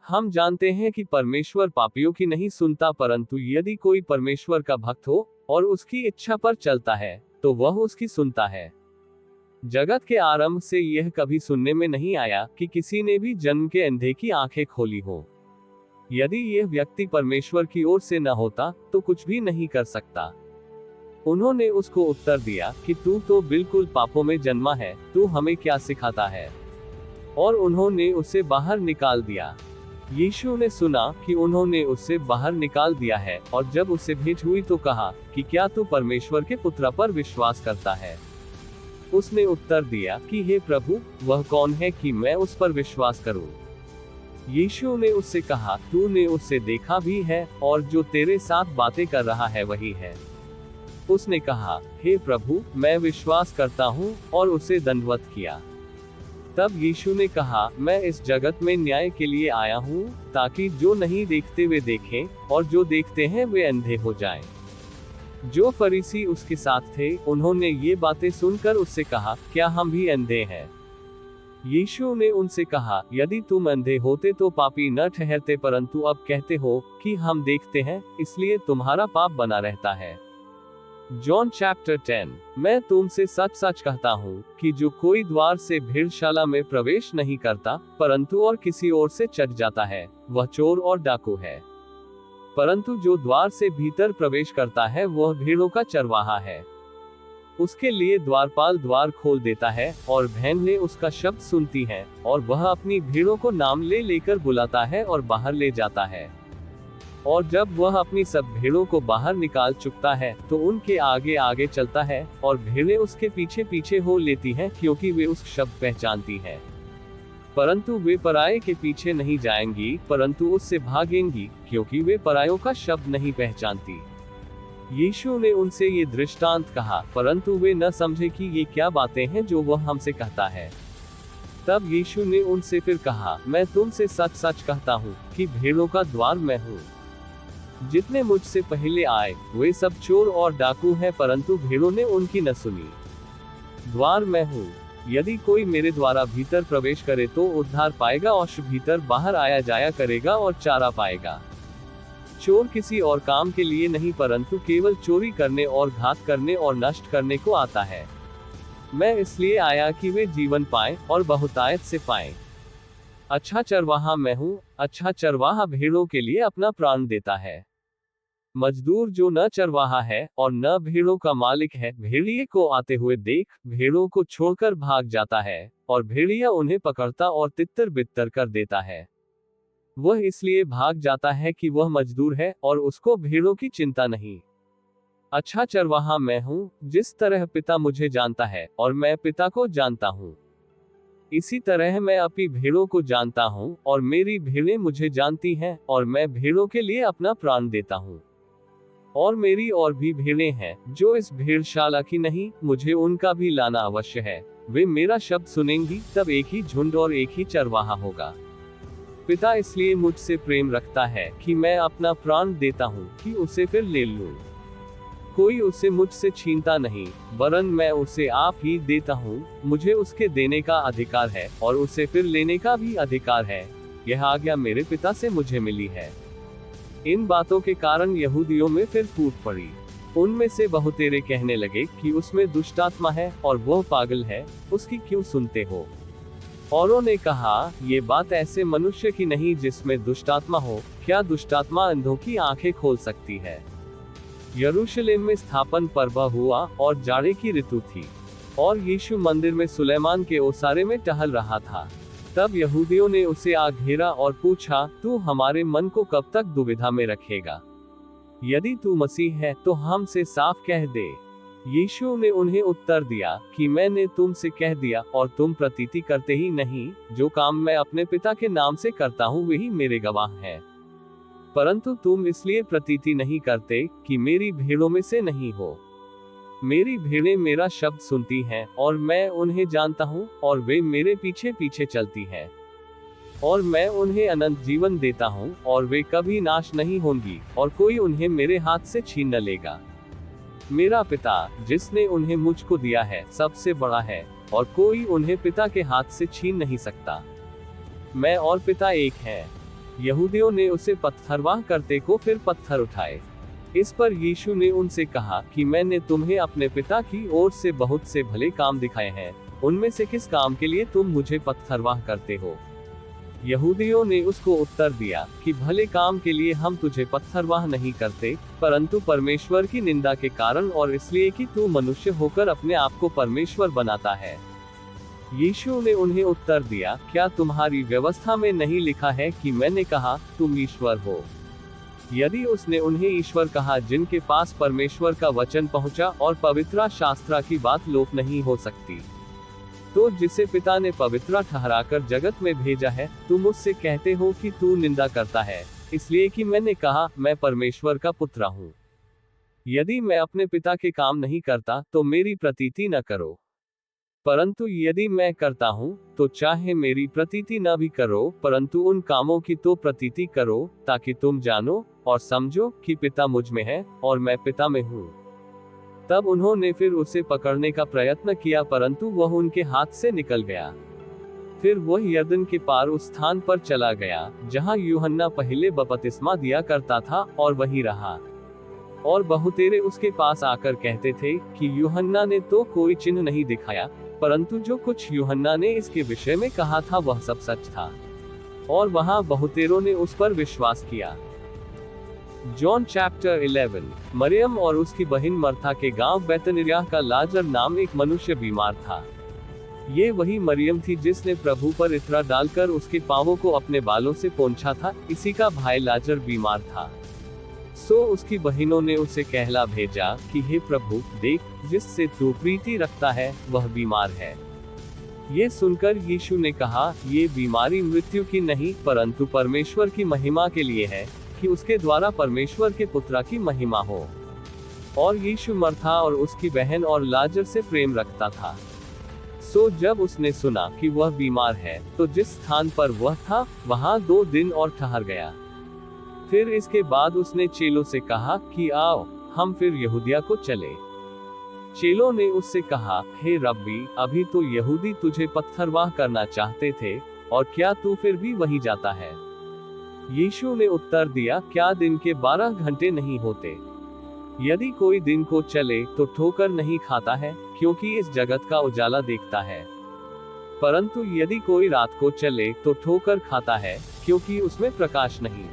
हम जानते हैं कि परमेश्वर पापियों की नहीं सुनता, परंतु यदि कोई परमेश्वर का भक्त हो और उसकी इच्छा पर चलता है, तो वह उसकी सुनता है। जगत के आरंभ से यह कभी सुनने में नहीं आया कि किसी ने भी जन्म के अंधे की आंखें खोली हो। यदि यह व्यक्ति परमेश्वर की ओर से न होता, तो कुछ भी नहीं कर सकता। उन्होंने उसको उत्तर दिया कि तू तो बिल्कुल पापों में जन्मा है, तू हमें क्या सिखाता है? और उन्होंने उसे बाहर निकाल दिया। यीशु ने सुना कि उन्होंने उसे बाहर निकाल दिया है, और जब उसे भेंट हुई तो कहा कि क्या तू परमेश्वर के पुत्र पर विश्वास करता है? उसने उत्तर दिया कि हे प्रभु, वह कौन है कि मैं उस पर विश्वास करूं? यीशु ने उससे कहा, तूने उससे देखा भी है, और जो तेरे साथ बातें कर रहा है वही है। उसने कहा, हे प्रभु, मैं विश्वास करता हूँ, और उसे दंडवत किया। तब यीशु ने कहा, मैं इस जगत में न्याय के लिए आया हूँ, ताकि जो नहीं देखते वे देखें, और जो देखते हैं वे अंधे हो जाएं। जो फरीसी उसके साथ थे, उन्होंने ये बातें सुनकर उससे कहा, क्या हम भी अंधे हैं? यीशु ने उनसे कहा, यदि तुम अंधे होते तो पापी न ठहरते, परंतु अब कहते हो कि हम देखते हैं, इसलिए तुम्हारा पाप बना रहता है। John chapter 10। मैं तुमसे सच सच कहता हूँ कि जो कोई द्वार से भेड़शाला में प्रवेश नहीं करता, परंतु और किसी ओर से चढ़ जाता है, वह चोर और डाकू है। परंतु जो द्वार से भीतर प्रवेश करता है, वह भेड़ों का चरवाहा है। उसके लिए द्वारपाल द्वार खोल देता है, और भेड़ें उसका शब्द सुनती हैं, और वह अपनी भेड़ों को नाम ले लेकर बुलाता है और बाहर ले जाता है। और जब वह अपनी सब भेड़ों को बाहर निकाल चुकता है, तो उनके आगे आगे चलता है, और भेड़ें उसके पीछे पीछे हो लेती हैं, क्योंकि वे उस शब्द पहचानती हैं। परंतु वे पराये के पीछे नहीं जाएंगी, परंतु उससे भागेंगी, क्योंकि वे परायों का शब्द नहीं पहचानती। यीशु ने उनसे ये दृष्टांत कहा, परंतु वे न समझे कि ये क्या बातें हैं जो वह हमसे कहता है। तब यीशु ने उनसे फिर कहा, मैं तुमसे सच सच कहता हूँ कि भेड़ों का द्वार मैं हूँ। जितने मुझसे पहले आए, वे सब चोर और डाकू हैं, परंतु भेड़ों ने उनकी न सुनी। द्वार मैं हूँ। यदि कोई मेरे द्वारा भीतर प्रवेश करे तो उद्धार पाएगा, और भीतर बाहर आया जाया करेगा और चारा पाएगा। चोर किसी और काम के लिए नहीं, परंतु केवल चोरी करने और घात करने और नष्ट करने को आता है। मैं इसलिए आया कि वे जीवन पाएं और बहुतायत से पाएं। अच्छा चरवाहा मैं हूँ। अच्छा चरवाहा भेड़ों के लिए अपना प्राण देता है। मजदूर जो न चरवाहा है और न भेड़ों का मालिक है, भेड़िए को आते हुए देख भेड़ों को छोड़कर भाग जाता है, और भेड़िया उन्हें पकड़ता और तितर बितर कर देता है। वह इसलिए भाग जाता है कि वह मजदूर है और उसको भेड़ों की चिंता नहीं। अच्छा चरवाहा मैं हूँ। जिस तरह पिता मुझे जानता है और मैं पिता को जानता हूँ, इसी तरह मैं अपनी भेड़ों को जानता हूँ, और मेरी भेड़ें मुझे जानती हैं, और मैं भेड़ों के लिए अपना प्राण देता हूँ। और मेरी और भी भेड़ें हैं जो इस भेड़शाला की नहीं, मुझे उनका भी लाना अवश्य है। वे मेरा शब्द सुनेंगी, तब एक ही झुंड और एक ही चरवाहा होगा। पिता इसलिए मुझसे प्रेम रखता है कि मैं अपना प्राण देता हूँ कि उसे फिर ले लूं। कोई उसे मुझसे छीनता नहीं, वरन मैं उसे आप ही देता हूँ। मुझे उसके देने का अधिकार है, और उसे फिर लेने का भी अधिकार है। यह आज्ञा मेरे पिता से मुझे मिली है। इन बातों के कारण यहूदियों में फिर फूट पड़ी। उनमें से बहुतेरे कहने लगे कि उसमें दुष्टात्मा है और वह पागल है, उसकी क्यों सुनते हो? औरों ने कहा, ये बात ऐसे मनुष्य की नहीं जिसमें दुष्टात्मा हो। क्या दुष्टात्मा अंधों की आंखें खोल सकती है? यरूशलेम में स्थापन पर्व हुआ और जाड़े की ऋतु थी, और यीशु मंदिर में सुलेमान के ओसारे में टहल रहा था। तब यहूदियों ने उसे आ घेरा और पूछा, तू हमारे मन को कब तक दुविधा में रखेगा? यदि तू मसीह है तो हमसे साफ कह दे। यीशु ने उन्हें उत्तर दिया कि मैंने तुमसे कह दिया और तुम प्रतीति करते ही नहीं। जो काम मैं अपने पिता के नाम से करता हूँ वही मेरे गवाह हैं। परंतु तुम इसलिए प्रतीति नहीं करते कि मेरी भीड़ों में से नहीं हो। मेरी भीड़ें मेरा शब्द सुनती हैं और मैं उन्हें जानता हूँ और वे मेरे पीछे पीछे चलती हैं। और मैं उन्हें अनंत जीवन देता हूँ और वे कभी नाश नहीं होंगी और कोई उन्हें मेरे हाथ से छीन न लेगा। मेरा पिता जिसने उन्हें मुझको दिया है सबसे बड़ा है और कोई उन्हें पिता के हाथ से छीन नहीं सकता। मैं और पिता एक हैं। यहूदियों ने उसे पत्थरवाह करते को फिर पत्थर उठाए। इस पर यीशु ने उनसे कहा कि मैंने तुम्हें अपने पिता की ओर से बहुत से भले काम दिखाए हैं, उनमें से किस काम के लिए तुम मुझे पत्थरवाह करते हो? यहूदियों ने उसको उत्तर दिया कि भले काम के लिए हम तुझे पत्थरवाह नहीं करते, परंतु परमेश्वर की निंदा के कारण और इसलिए कि तू मनुष्य होकर अपने आप को परमेश्वर बनाता है। यीशु ने उन्हें उत्तर दिया, क्या तुम्हारी व्यवस्था में नहीं लिखा है कि मैंने कहा तुम ईश्वर हो? यदि उसने उन्हें ईश्वर कहा जिनके पास परमेश्वर का वचन पहुंचा और पवित्र शास्त्र की बात लोप नहीं हो सकती, तो जिसे पिता ने पवित्र ठहराकर जगत में भेजा है, तुम उससे कहते हो कि तू निंदा करता है, इसलिए कि मैंने कहा मैं परमेश्वर का पुत्र हूँ। यदि मैं अपने पिता के काम नहीं करता तो मेरी प्रतीति न करो, परंतु यदि मैं करता हूँ तो चाहे मेरी प्रतीति न भी करो, परंतु उन कामों की तो प्रतीति करो, ताकि तुम जानो और समझो कि पिता मुझ में है और मैं पिता में हूँ। तब उन्होंने फिर उसे पकड़ने का प्रयत्न किया, परंतु वह उनके हाथ से निकल गया। फिर वह यरदन के पार उस स्थान पर चला गया जहाँ यूहन्ना पहले बपतिस्मा दिया करता था और वहीं रहा। और बहुतेरे उसके पास आकर कहते थे कि यूहन्ना ने तो कोई चिन्ह नहीं दिखाया, परंतु जो कुछ यूहन्ना ने इसके विषय में कहा था वह सब सच था। और वहां बहुतेरों ने उस पर विश्वास किया। John chapter 11। मरियम और उसकी बहन मर्था के गांव बैतनिय्याह का लाजर नाम एक मनुष्य बीमार था। ये वही मरियम थी जिसने प्रभु पर इत्र डालकर उसके पांवों को अपने बालों से पोंछा था। इसी का भाई लाजर बीमार था। सो उसकी बहनों ने उसे कहला भेजा कि हे प्रभु, देख, जिससे तू प्रीति रखता है वह बीमार है। ये सुनकर यीशु ने कहा, ये बीमारी मृत्यु की नहीं परंतु परमेश्वर की महिमा के लिए है, कि उसके द्वारा परमेश्वर के पुत्र की महिमा हो। और यीशु मर्था और उसकी बहन और लाजर से प्रेम रखता था। सो जब उसने सुना कि वह बीमार है तो जिस स्थान पर वह था वहां 2 दिन और ठहर गया। फिर इसके बाद उसने चेलों से कहा कि आओ हम फिर यहूदिया को चले। चेलों ने उससे कहा, हे रब्बी, अभी तो यहूदी तुझे पत्थरवाह करना चाहते थे, और क्या तू फिर भी वहीं जाता है? यीशु ने उत्तर दिया, क्या दिन के 12 घंटे नहीं होते? यदि कोई दिन को चले तो ठोकर नहीं खाता है, क्योंकि इस जगत का उजाला देखता है। परंतु यदि कोई रात को चले तो ठोकर खाता है, क्योंकि उसमें प्रकाश नहीं।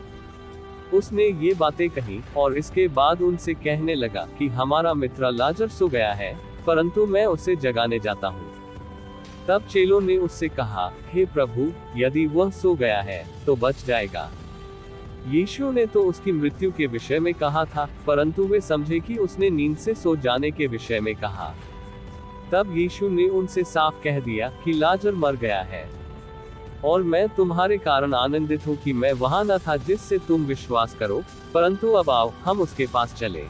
उसने ये बातें कही और इसके बाद उनसे कहने लगा कि हमारा मित्र लाजर सो गया है, परंतु मैं उसे जगाने जाता हूँ। तब चेलों ने उससे कहा, हे प्रभु, यदि वह सो गया है तो बच जाएगा। यीशु ने तो उसकी मृत्यु के विषय में कहा था, परंतु वे समझे कि उसने नींद से सो जाने के विषय में कहा। तब यीशु ने उनसे साफ कह दिया कि लाजर मर गया है, और मैं तुम्हारे कारण आनंदित हूँ कि मैं वहां न था जिससे तुम विश्वास करो, परंतु अब आओ हम उसके पास चले।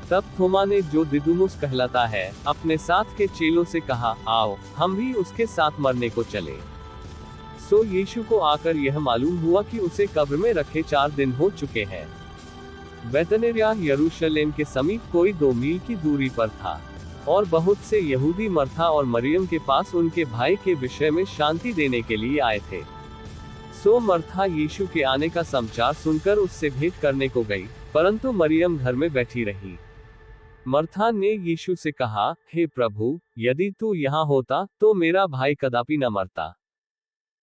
तब थोमा ने, जो दिदुमुस कहलाता है, अपने साथ के चेलों से कहा, आओ हम भी उसके साथ मरने को चले। सो यीशु को आकर यह मालूम हुआ कि उसे कब्र में रखे 4 दिन हो चुके हैं। बैतनिय्याह यरूशलेम के समीप कोई 2 मील की दूरी पर था, और बहुत से यहूदी मर्था और मरियम के पास उनके भाई के विषय में शांति देने के लिए आए थे। सो मर्था यीशु के आने का समाचार सुनकर उससे भेंट करने को गई, परंतु मरियम घर में बैठी रही। मर्था ने यीशु से कहा, हे प्रभु, यदि तू यहाँ होता तो मेरा भाई कदापि न मरता।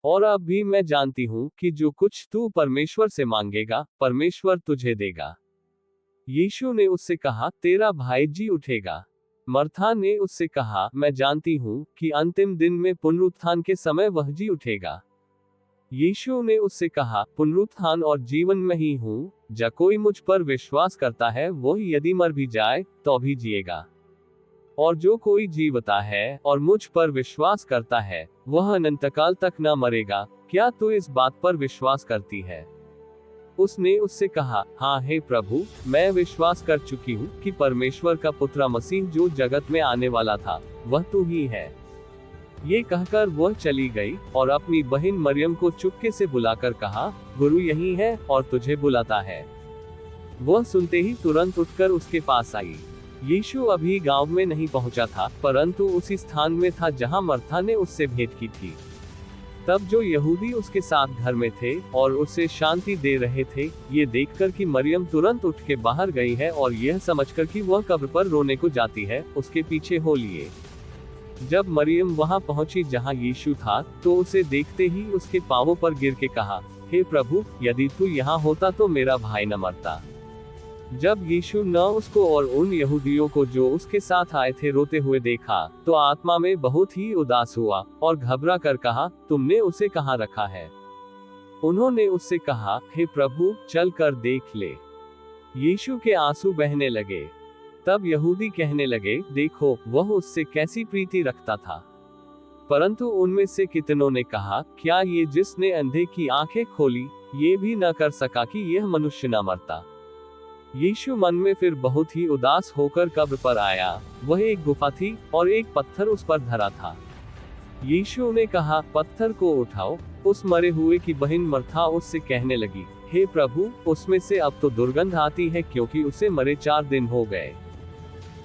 और अब भी मैं जानती हूँ कि जो कुछ तू परमेश्वर से मांगेगा परमेश्वर तुझे देगा। यीशु ने उससे कहा, तेरा भाई जी उठेगा। मर्था ने उससे कहा, मैं जानती हूँ कि अंतिम दिन में पुनरुत्थान के समय वह जी उठेगा। यीशु ने उससे कहा, पुनरुत्थान और जीवन में ही हूँ, जो कोई मुझ पर विश्वास करता है वो यदि मर भी जाए तो भी जिएगा, और जो कोई जीवता है और मुझ पर विश्वास करता है वह अनंतकाल तक न मरेगा। क्या तू इस बात पर विश्वास करती है? उसने उससे कहा, हाँ हे प्रभु, मैं विश्वास कर चुकी हूँ कि परमेश्वर का पुत्र मसीह जो जगत में आने वाला था वह तू ही है। ये कहकर वह चली गई और अपनी बहन मरियम को चुपके से बुलाकर कहा, गुरु यही है और तुझे बुलाता है। वह सुनते ही तुरंत उठकर उसके पास आई। यीशु अभी गांव में नहीं पहुंचा था, परंतु उसी स्थान में था जहां मर्था ने उससे भेंट की थी। तब जो यहूदी उसके साथ घर में थे और उसे शांति दे रहे थे, ये देखकर कि मरियम तुरंत उठ के बाहर गई है और यह समझकर कि वह कब्र पर रोने को जाती है, उसके पीछे हो लिए। जब मरियम वहां पहुंची जहां यीशु था, तो उसे देखते ही उसके पांवों पर गिर के कहा, हे प्रभु, यदि तू यहाँ होता तो मेरा भाई न मरता। जब यीशु न उसको और उन यहूदियों को जो उसके साथ आए थे रोते हुए देखा, तो आत्मा में बहुत ही उदास हुआ और घबरा कर कहा, तुमने उसे कहाँ रखा है? उन्होंने उससे कहा, हे प्रभु, चल कर देख ले। यीशु के आंसू बहने लगे। तब यहूदी कहने लगे, देखो वह उससे कैसी प्रीति रखता था। परंतु उनमें से कितनों ने कहा, क्या ये जिसने अंधे की आंखें खोली ये भी न कर सका कि यह मनुष्य न मरता? यीशु मन में फिर बहुत ही उदास होकर कब्र पर आया। वह एक गुफा थी और एक पत्थर उस पर धरा था। यीशु ने कहा, पत्थर को उठाओ। उस मरे हुए की बहन मर्था उससे कहने लगी, हे प्रभु, उसमें से अब तो दुर्गंध आती है, क्योंकि उसे मरे 4 दिन हो गए।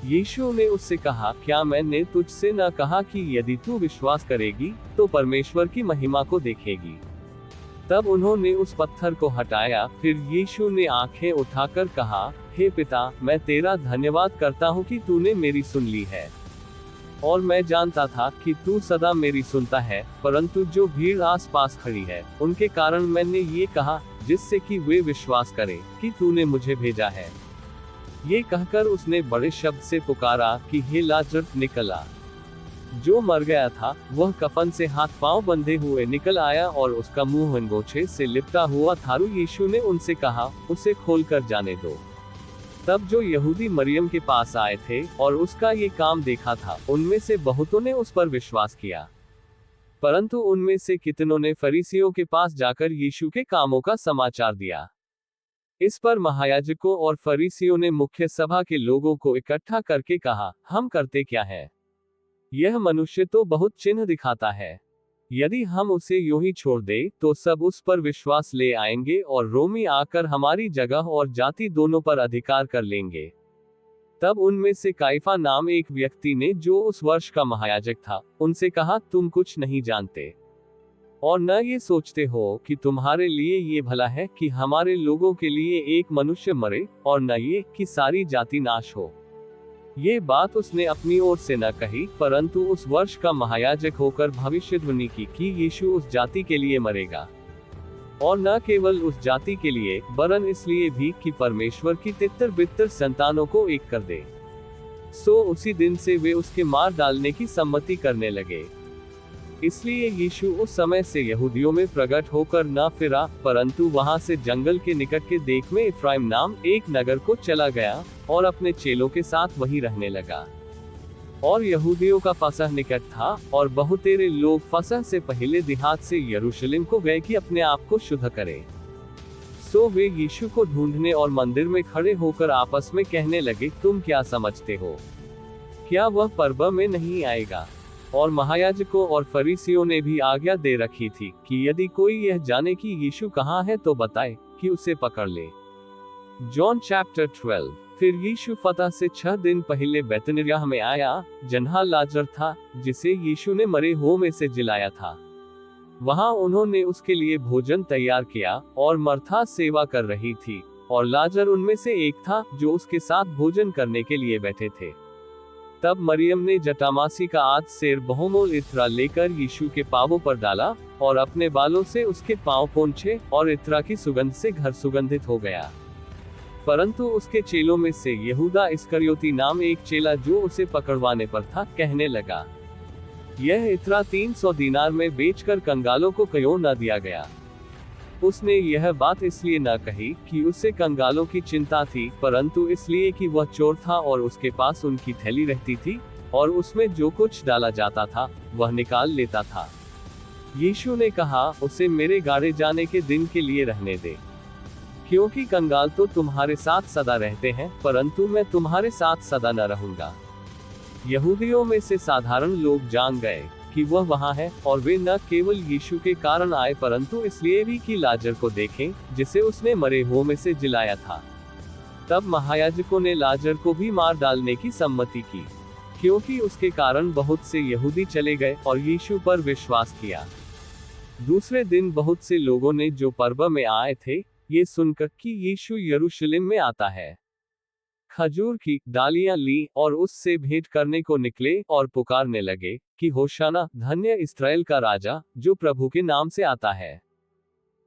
यीशु ने उससे कहा, क्या मैंने तुझसे न कहा कि यदि तू विश्वास करेगी तो परमेश्वर की महिमा को देखेगी? तब उन्होंने उस पत्थर को हटाया। फिर यीशु ने आंखें उठाकर कहा, हे पिता, मैं तेरा धन्यवाद करता हूँ कि तूने मेरी सुन ली है। और मैं जानता था कि तू सदा मेरी सुनता है, परंतु जो भीड़ आसपास खड़ी है उनके कारण मैंने ये कहा, जिससे कि वे विश्वास करें कि तूने मुझे भेजा है। ये कहकर उसने बड़े शब्द से पुकारा कि हे लाजर, निकल आ। जो मर गया था वह कफन से हाथ पांव बंधे हुए निकल आया और उसका मुंह अंगोछे से लिपटा हुआ था। यीशु ने उनसे कहा, उसे खोलकर जाने दो। तब जो यहूदी मरियम के पास आए थे और उसका ये काम देखा था, उनमें से बहुतों ने उस पर विश्वास किया, परंतु उनमें से कितनों ने फरीसियों के पास जाकर यीशु के कामों का समाचार दिया। इस पर महायाजकों और फरीसियों ने मुख्य सभा के लोगों को इकट्ठा करके कहा, हम करते क्या है? यह मनुष्य तो बहुत चिन्ह दिखाता है। यदि हम उसे यूं ही छोड़ दें तो सब उस पर विश्वास ले आएंगे और रोमी आकर हमारी जगह और जाति दोनों पर अधिकार कर लेंगे। तब उनमें से काइफा नाम एक व्यक्ति ने, जो उस वर्ष का महायाजक था, उनसे कहा, तुम कुछ नहीं जानते और न ये सोचते हो कि तुम्हारे लिए ये भला है कि हमारे लोगों के लिए एक मनुष्य मरे, और न ये कि सारी जाति नाश हो। ये बात उसने अपनी ओर से न कही, परंतु उस वर्ष का महायाजक होकर भविष्यवाणी की कि यीशु उस जाति के लिए मरेगा, और न केवल उस जाति के लिए, वरन इसलिए भी कि परमेश्वर की तितर बितर संतानों को एक कर दे। सो उसी दिन से वे उसके मार डालने की सम्मति करने लगे। इसलिए यीशु उस समय से यहूदियों में प्रकट होकर न फिरा, परंतु वहां से जंगल के निकट के देश में इफ्राइम नाम एक नगर को चला गया और अपने चेलों के साथ वहीं रहने लगा। और यहूदियों का फसह निकट था, और बहुतेरे लोग फसह से पहले देहात से यरूशलेम को गए कि अपने आप को शुद्ध करें। सो वे यीशु को ढूंढने और मंदिर में खड़े होकर आपस में कहने लगे, तुम क्या समझते हो? क्या वह पर्व में नहीं आएगा? और महायाजकों और फरीसियों ने भी आज्ञा दे रखी थी कि यदि कोई यह जाने कि यीशु कहाँ है तो बताए कि उसे पकड़ ले। John chapter 12। फिर यीशु फतह से 6 दिन पहले बैतनिय्याह में आया, जहाँ लाजर था, जिसे यीशु ने मरे हुओं में से जिलाया था। वहां उन्होंने उसके लिए भोजन तैयार किया, और मर्था सेवा कर रही थी, और लाजर उनमें से एक था जो उसके साथ भोजन करने के लिए बैठे थे। तब मरियम ने जटामासी का आध सेर बहुमूल्य इत्र लेकर यीशु के पांवों पर डाला, और अपने बालों से उसके पांव पोंछे, और इत्र की सुगंध से घर सुगंधित हो गया। परंतु उसके चेलों में से यहूदा इस्करियोती नाम एक चेला, जो उसे पकड़वाने पर था, कहने लगा, यह इत्र 300 दीनार में बेचकर कंगालों को क्यों न दिया गया? उसने यह बात इसलिए न कही कि उसे कंगालों की चिंता थी, परंतु इसलिए कि वह चोर था और उसके पास उनकी थैली रहती थी और उसमें जो कुछ डाला जाता था वह निकाल लेता था। यीशु ने कहा, उसे मेरे गाड़े जाने के दिन के लिए रहने दे, क्योंकि कंगाल तो तुम्हारे साथ सदा रहते हैं, परंतु मैं तुम्हारे साथ सदा न रहूंगा। यहूदियों में से साधारण लोग जान गए कि वह वहां है, और वे न केवल यीशु के कारण आए परंतु इसलिए भी कि लाजर को देखें, जिसे उसने मरे हुओं में से जिलाया था। तब महायाजकों ने लाजर को भी मार डालने की सम्मति की, क्योंकि उसके कारण बहुत से यहूदी चले गए और यीशु पर विश्वास किया। दूसरे दिन बहुत से लोगों ने जो पर्व में आए थे, ये सुनकर कि यीशु यरूशलेम में आता है, खजूर की डालियां ली और उससे भेंट करने को निकले और पुकारने लगे कि होशाना, धन्य इस्राएल का राजा, जो प्रभु के नाम से आता है।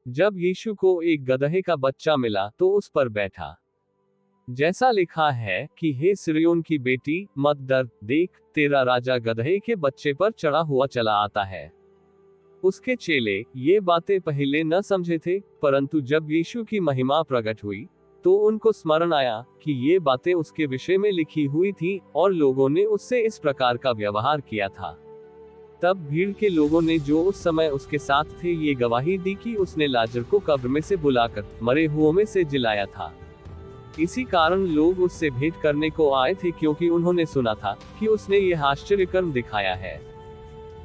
जब यीशु को एक गदहे का बच्चा मिला तो उस पर बैठा, जैसा लिखा है कि हे सिरयोन की बेटी, मत डर, देख, तेरा राजा गदहे के बच्चे पर चढ़ा हुआ चला आता है। उसके चेले ये बातें पहले न समझे थे, परंतु जब यीशु की महिमा प्रकट हुई तो उनको स्मरण आया कि ये बातें उसके विषय में लिखी हुई थी और लोगों ने उससे इस प्रकार का व्यवहार किया था। तब भीड़ के लोगों ने जो उस समय उसके साथ थे ये गवाही दी कि उसने लाजर को कब्र में से बुलाकर मरे हुओं में से जिलाया था। इसी कारण लोग उससे भेंट करने को आए थे, क्योंकि उन्होंने सुना था कि उसने यह आश्चर्यकर्म दिखाया है।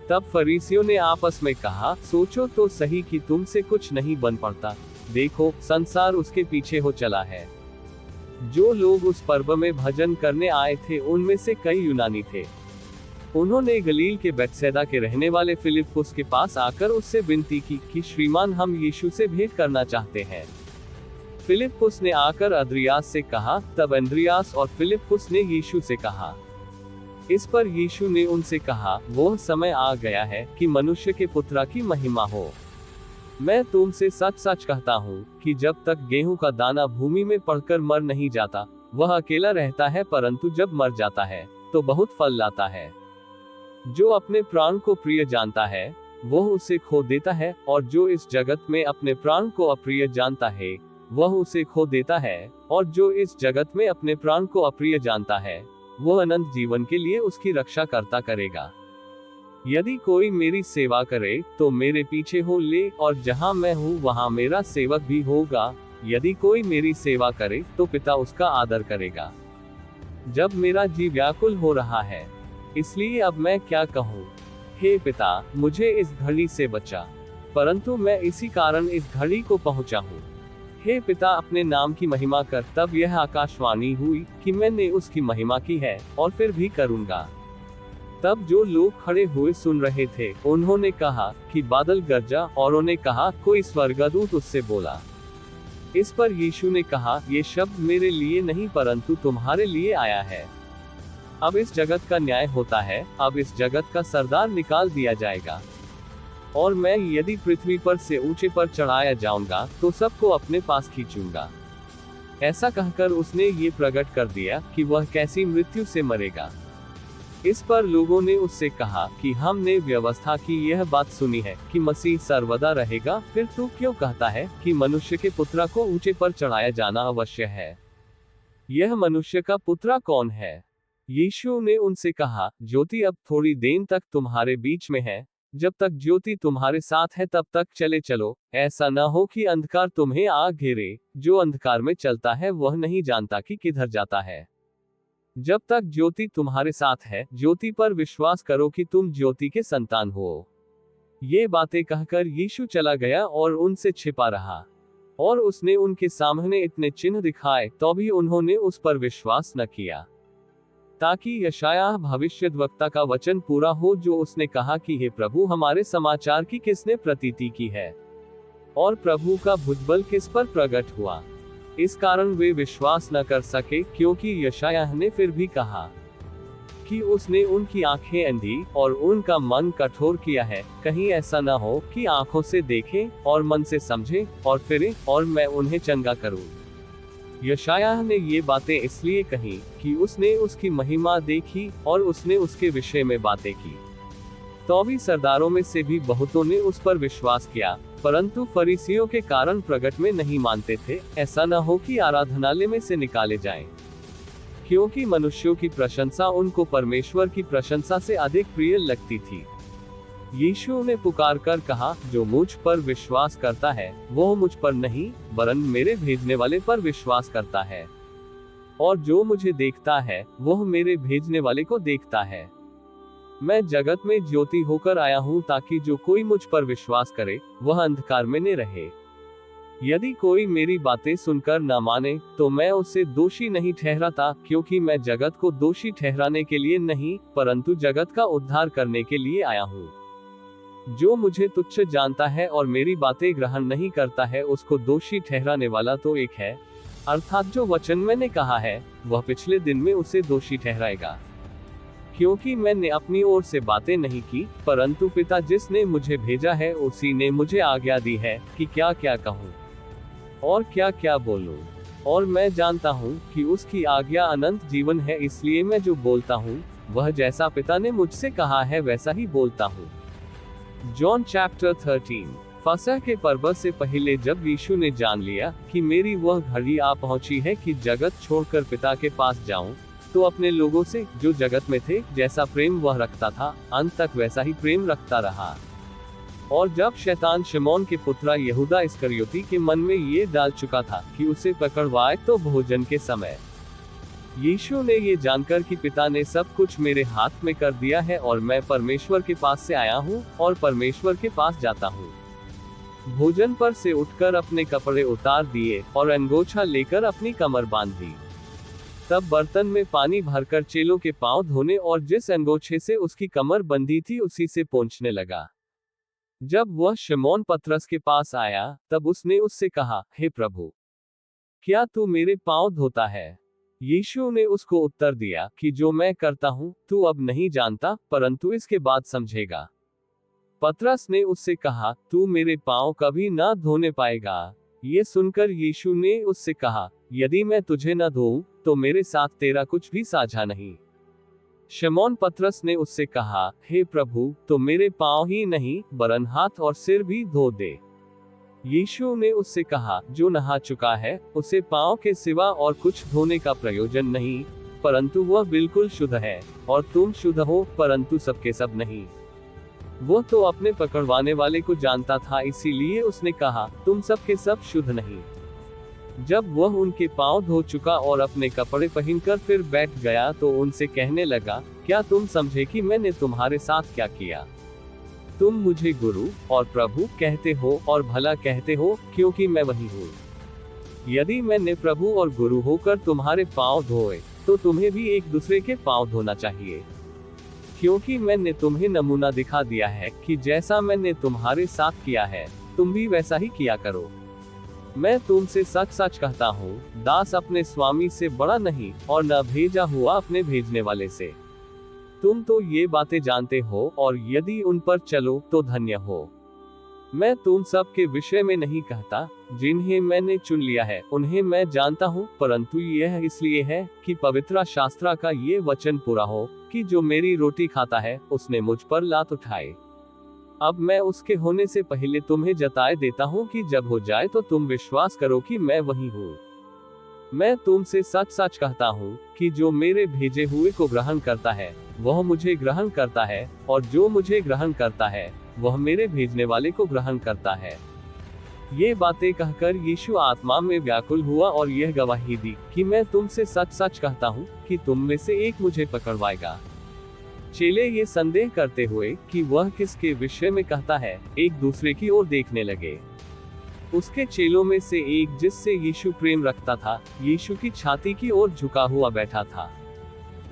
तब फरीसियों ने आपस में कहा, सोचो तो सही कि तुमसे कुछ नहीं बन पड़ता। देखो, संसार उसके पीछे हो चला है। जो लोग उस पर्व में भजन करने आए थे उनमें से कई यूनानी थे। उन्होंने गलील के बैतसैदा के रहने वाले फिलिप्पुस के पास आकर उससे विनती की कि श्रीमान, हम यीशु से भेंट करना चाहते हैं। फिलिप्पुस ने आकर अंद्रियास से कहा, तब अंद्रियास और फिलिप्पुस ने यीशु से कहा। इस पर यीशु ने उनसे कहा, वह समय आ गया है कि मनुष्य के पुत्रा की महिमा हो। मैं तुमसे सच सच कहता हूँ कि जब तक गेहूं का दाना भूमि में पड़कर मर नहीं जाता, वह अकेला रहता है, परंतु जब मर जाता है तो बहुत फल लाता है। जो अपने प्राण को प्रिय जानता है वह उसे खो देता है, और जो इस जगत में अपने प्राण को अप्रिय जानता है वह उसे खो देता है, और जो इस जगत में अपने प्राण को अप्रिय जानता है वह अनंत जीवन के लिए उसकी रक्षा करता करेगा। यदि कोई मेरी सेवा करे तो मेरे पीछे हो ले, और जहां मैं हूं वहां मेरा सेवक भी होगा। यदि कोई मेरी सेवा करे तो पिता उसका आदर करेगा। जब मेरा जी व्याकुल हो रहा है, इसलिए अब मैं क्या कहूँ? हे पिता, मुझे इस घड़ी से बचा, परंतु मैं इसी कारण इस घड़ी को पहुंचा हूँ। हे पिता, अपने नाम की महिमा कर। तब यह आकाशवाणी हुई कि मैंने उसकी महिमा की है और फिर भी करूँगा। तब जो लोग खड़े हुए सुन रहे थे उन्होंने कहा कि बादल गरजा, और उन्होंने कहा कोई स्वर्गदूत उससे बोला। इस पर यीशु ने कहा, ये शब्द मेरे लिए नहीं परंतु तुम्हारे लिए आया है। अब इस जगत का न्याय होता है, अब इस जगत का सरदार निकाल दिया जाएगा। और मैं यदि पृथ्वी पर से ऊंचे पर चढ़ाया जाऊंगा तो सबको अपने पास खींचूंगा। ऐसा कहकर उसने ये प्रकट कर दिया कि वह कैसी मृत्यु से मरेगा। इस पर लोगों ने उससे कहा कि हमने व्यवस्था की यह बात सुनी है कि मसीह सर्वदा रहेगा, फिर तू क्यों कहता है कि मनुष्य के पुत्रा को ऊंचे पर चढ़ाया जाना अवश्य है? यह मनुष्य का पुत्रा कौन है? यीशु ने उनसे कहा, ज्योति अब थोड़ी देर तक तुम्हारे बीच में है। जब तक ज्योति तुम्हारे साथ है तब तक चले चलो, ऐसा न हो कि अंधकार तुम्हें आ घेरे। जो अंधकार में चलता है वह नहीं जानता कि किधर जाता है। जब तक ज्योति तुम्हारे साथ है, ज्योति पर विश्वास करो कि तुम ज्योति के संतान हो। ये बातें कहकर यीशु चला गया और उनसे छिपा रहा। और उसने उनके सामने इतने चिन्ह दिखाए तो भी उन्होंने उस पर विश्वास न किया, ताकि यशायाह भविष्यद्वक्ता का वचन पूरा हो जो उसने कहा कि हे प्रभु, हमारे समाचार की किसने प्रतीति की है, और प्रभु का भुजबल किस पर प्रकट हुआ। इस कारण वे विश्वास न कर सके, क्योंकि यशायाह ने फिर भी कहा कि उसने उनकी आंखें अंधी और उनका मन कठोर किया है, कहीं ऐसा न हो कि आंखों से देखें और मन से समझें और फिरें और मैं उन्हें चंगा करूं। यशायाह ने ये बातें इसलिए कही कि उसने उसकी महिमा देखी और उसने उसके विषय में बातें की। तो भी सरदारों में से भी बहुतों ने उस पर विश्वास किया, परंतु फरीसियों के कारण प्रगट में नहीं मानते थे, ऐसा न हो कि आराधनालय में से निकाले जाएं। क्योंकि मनुष्यों की प्रशंसा उनको परमेश्वर की प्रशंसा से अधिक प्रिय लगती थी। यीशु ने पुकार कर कहा, जो मुझ पर विश्वास करता है वह मुझ पर नहीं वरन मेरे भेजने वाले पर विश्वास करता है, और जो मुझे देखता है वह मेरे भेजने वाले को देखता है। मैं जगत में ज्योति होकर आया हूँ ताकि जो कोई मुझ पर विश्वास करे वह अंधकार में न रहे। यदि कोई मेरी बातें सुनकर न माने तो मैं उसे दोषी नहीं ठहराता, क्योंकि मैं जगत को दोषी ठहराने के लिए नहीं परंतु जगत का उद्धार करने के लिए आया हूँ। जो मुझे तुच्छ जानता है और मेरी बातें ग्रहण नहीं करता है उसको दोषी ठहराने वाला तो एक है, अर्थात जो वचन मैंने कहा है वह पिछले दिन में उसे दोषी ठहराएगा। क्योंकि मैंने अपनी ओर से बातें नहीं की परंतु पिता जिसने मुझे भेजा है उसी ने मुझे आज्ञा दी है कि क्या क्या कहूँ और क्या क्या बोलूँ। और मैं जानता हूँ कि उसकी आज्ञा अनंत जीवन है, इसलिए मैं जो बोलता हूँ वह जैसा पिता ने मुझसे कहा है वैसा ही बोलता हूँ। John chapter 13। फसह के पर्व से पहले जब यीशु ने जान लिया कि मेरी वह घड़ी आ पहुंची है कि जगत छोड़कर पिता के पास जाऊं, तो अपने लोगों से जो जगत में थे जैसा प्रेम वह रखता था अंत तक वैसा ही प्रेम रखता रहा। और जब शैतान शिमोन के पुत्रा यहूदा इस्करियोती के मन में ये डाल चुका था कि उसे पकड़वाए तो भोजन के समय यीशु ने ये जानकर कि पिता ने सब कुछ मेरे हाथ में कर दिया है और मैं परमेश्वर के पास से आया हूँ और परमेश्वर के पास जाता हूँ, भोजन पर से उठकर अपने कपड़े उतार दिए और अंगोछा लेकर अपनी कमर बांध दी। तब बर्तन में पानी भरकर चेलों के पांव धोने और जिस अंगोछे से उसकी कमर बंधी थी उसी से पोंछने लगा। जब वह शिमोन पतरस के पास आया तब उसने उससे कहा, हे प्रभु, क्या तू मेरे पांव धोता है? यीशु ने उसको उत्तर दिया कि जो मैं करता हूँ तू अब नहीं जानता परंतु इसके बाद समझेगा। पतरस ने उससे कहा, तू मेरे पांव कभी ना धोने पाएगा। ये सुनकर यीशु ने उससे कहा, यदि मैं तुझे न धोऊं तो मेरे साथ तेरा कुछ भी साझा नहीं। शिमोन पतरस ने उससे कहा, हे प्रभु, तो मेरे पांव ही नहीं वरन हाथ और सिर भी धो दे। यीशु ने उससे कहा, जो नहा चुका है उसे पांव के सिवा और कुछ धोने का प्रयोजन नहीं, परंतु वह बिल्कुल शुद्ध है, और तुम शुद्ध हो परंतु सबके सब नहीं। वो तो अपने पकड़वाने वाले को जानता था, इसीलिए उसने कहा, तुम सबके सब शुद्ध नहीं। जब वह उनके पांव धो चुका और अपने कपड़े पहनकर फिर बैठ गया तो उनसे कहने लगा, क्या तुम समझे कि मैंने तुम्हारे साथ क्या किया? तुम मुझे गुरु और प्रभु कहते हो और भला कहते हो, क्योंकि मैं वही हूँ। यदि मैंने प्रभु और गुरु होकर तुम्हारे पांव धोए तो तुम्हें भी एक दूसरे के पांव धोना चाहिए, क्योंकि मैंने तुम्हें नमूना दिखा दिया है कि जैसा मैंने तुम्हारे साथ किया है तुम भी वैसा ही किया करो। मैं तुमसे सच सच कहता हूँ, दास अपने स्वामी से बड़ा नहीं और न भेजा हुआ अपने भेजने वाले से। तुम तो ये बातें जानते हो और यदि उन पर चलो तो धन्य हो। मैं तुम सब के विषय में नहीं कहता, जिन्हें मैंने चुन लिया है उन्हें मैं जानता हूँ, परंतु यह इसलिए है कि पवित्र शास्त्र का ये वचन पूरा हो कि जो मेरी रोटी खाता है उसने मुझ पर लात उठाए। अब मैं उसके होने से पहले तुम्हें जताए देता हूँ कि जब हो जाए तो तुम विश्वास करो कि मैं वही हूँ। मैं तुमसे सच सच कहता हूँ कि जो मेरे भेजे हुए को ग्रहण करता है वह मुझे ग्रहण करता है, और जो मुझे ग्रहण करता है वह मेरे भेजने वाले को ग्रहण करता है। ये बातें कहकर यीशु आत्मा में व्याकुल हुआ और यह गवाही दी कि मैं तुमसे सच सच कहता हूँ कि तुम में से एक मुझे पकड़वाएगा। चेले ये संदेह करते हुए कि वह किसके विषय में कहता है, एक दूसरे की ओर देखने लगे। उसके चेलों में से एक, जिससे यीशु प्रेम रखता था, यीशु की छाती की ओर झुका हुआ बैठा था।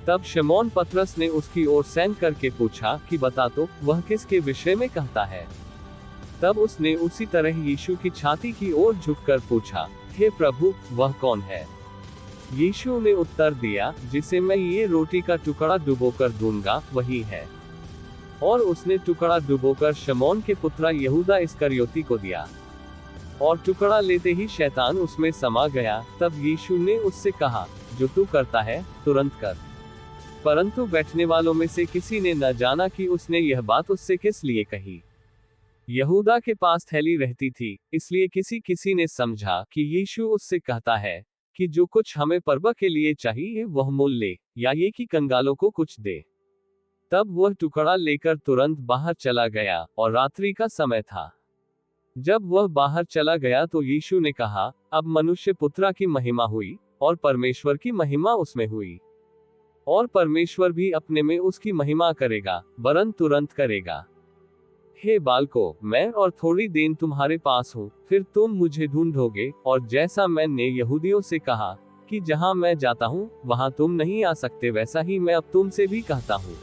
तब शिमोन पतरस ने उसकी ओर सैन करके पूछा कि बता तो, वह किसके विषय में कहता है? तब उसने उसी तरह यीशु की छाती की ओर झुककर पूछा, हे प्रभु, वह कौन है? यीशु ने उत्तर दिया, जिसे मैं ये रोटी का टुकड़ा डुबोकर दूंगा वही है। और उसने टुकड़ा डुबोकर शिमोन के पुत्र यहूदा इस्करियोती को दिया। और टुकड़ा लेते ही शैतान उसमें समा गया। तब यीशु ने उससे कहा, जो तू करता है तुरंत कर। परंतु बैठने वालों में से किसी ने न जाना कि उसने यह बात उससे किस लिए कही। यहूदा के पास थैली रहती थी, इसलिए किसी किसी ने समझा कि यीशु उससे कहता है कि जो कुछ हमें पर्व के लिए चाहिए वह मोल ले, या ये कि कंगालों को कुछ दे। तब वह टुकड़ा लेकर तुरंत बाहर चला गया, और रात्रि का समय था। जब वह बाहर चला गया तो यीशु ने कहा, अब मनुष्य पुत्रा की महिमा हुई, और परमेश्वर की महिमा उसमें हुई। और परमेश्वर भी अपने में उसकी महिमा करेगा, वरन तुरंत करेगा। हे बालकों, मैं और थोड़ी देर तुम्हारे पास हूँ, फिर तुम मुझे ढूंढोगे, और जैसा मैंने यहूदियों से कहा कि जहाँ मैं जाता हूँ वहाँ तुम नहीं आ सकते, वैसा ही मैं अब तुमसे भी कहता हूँ।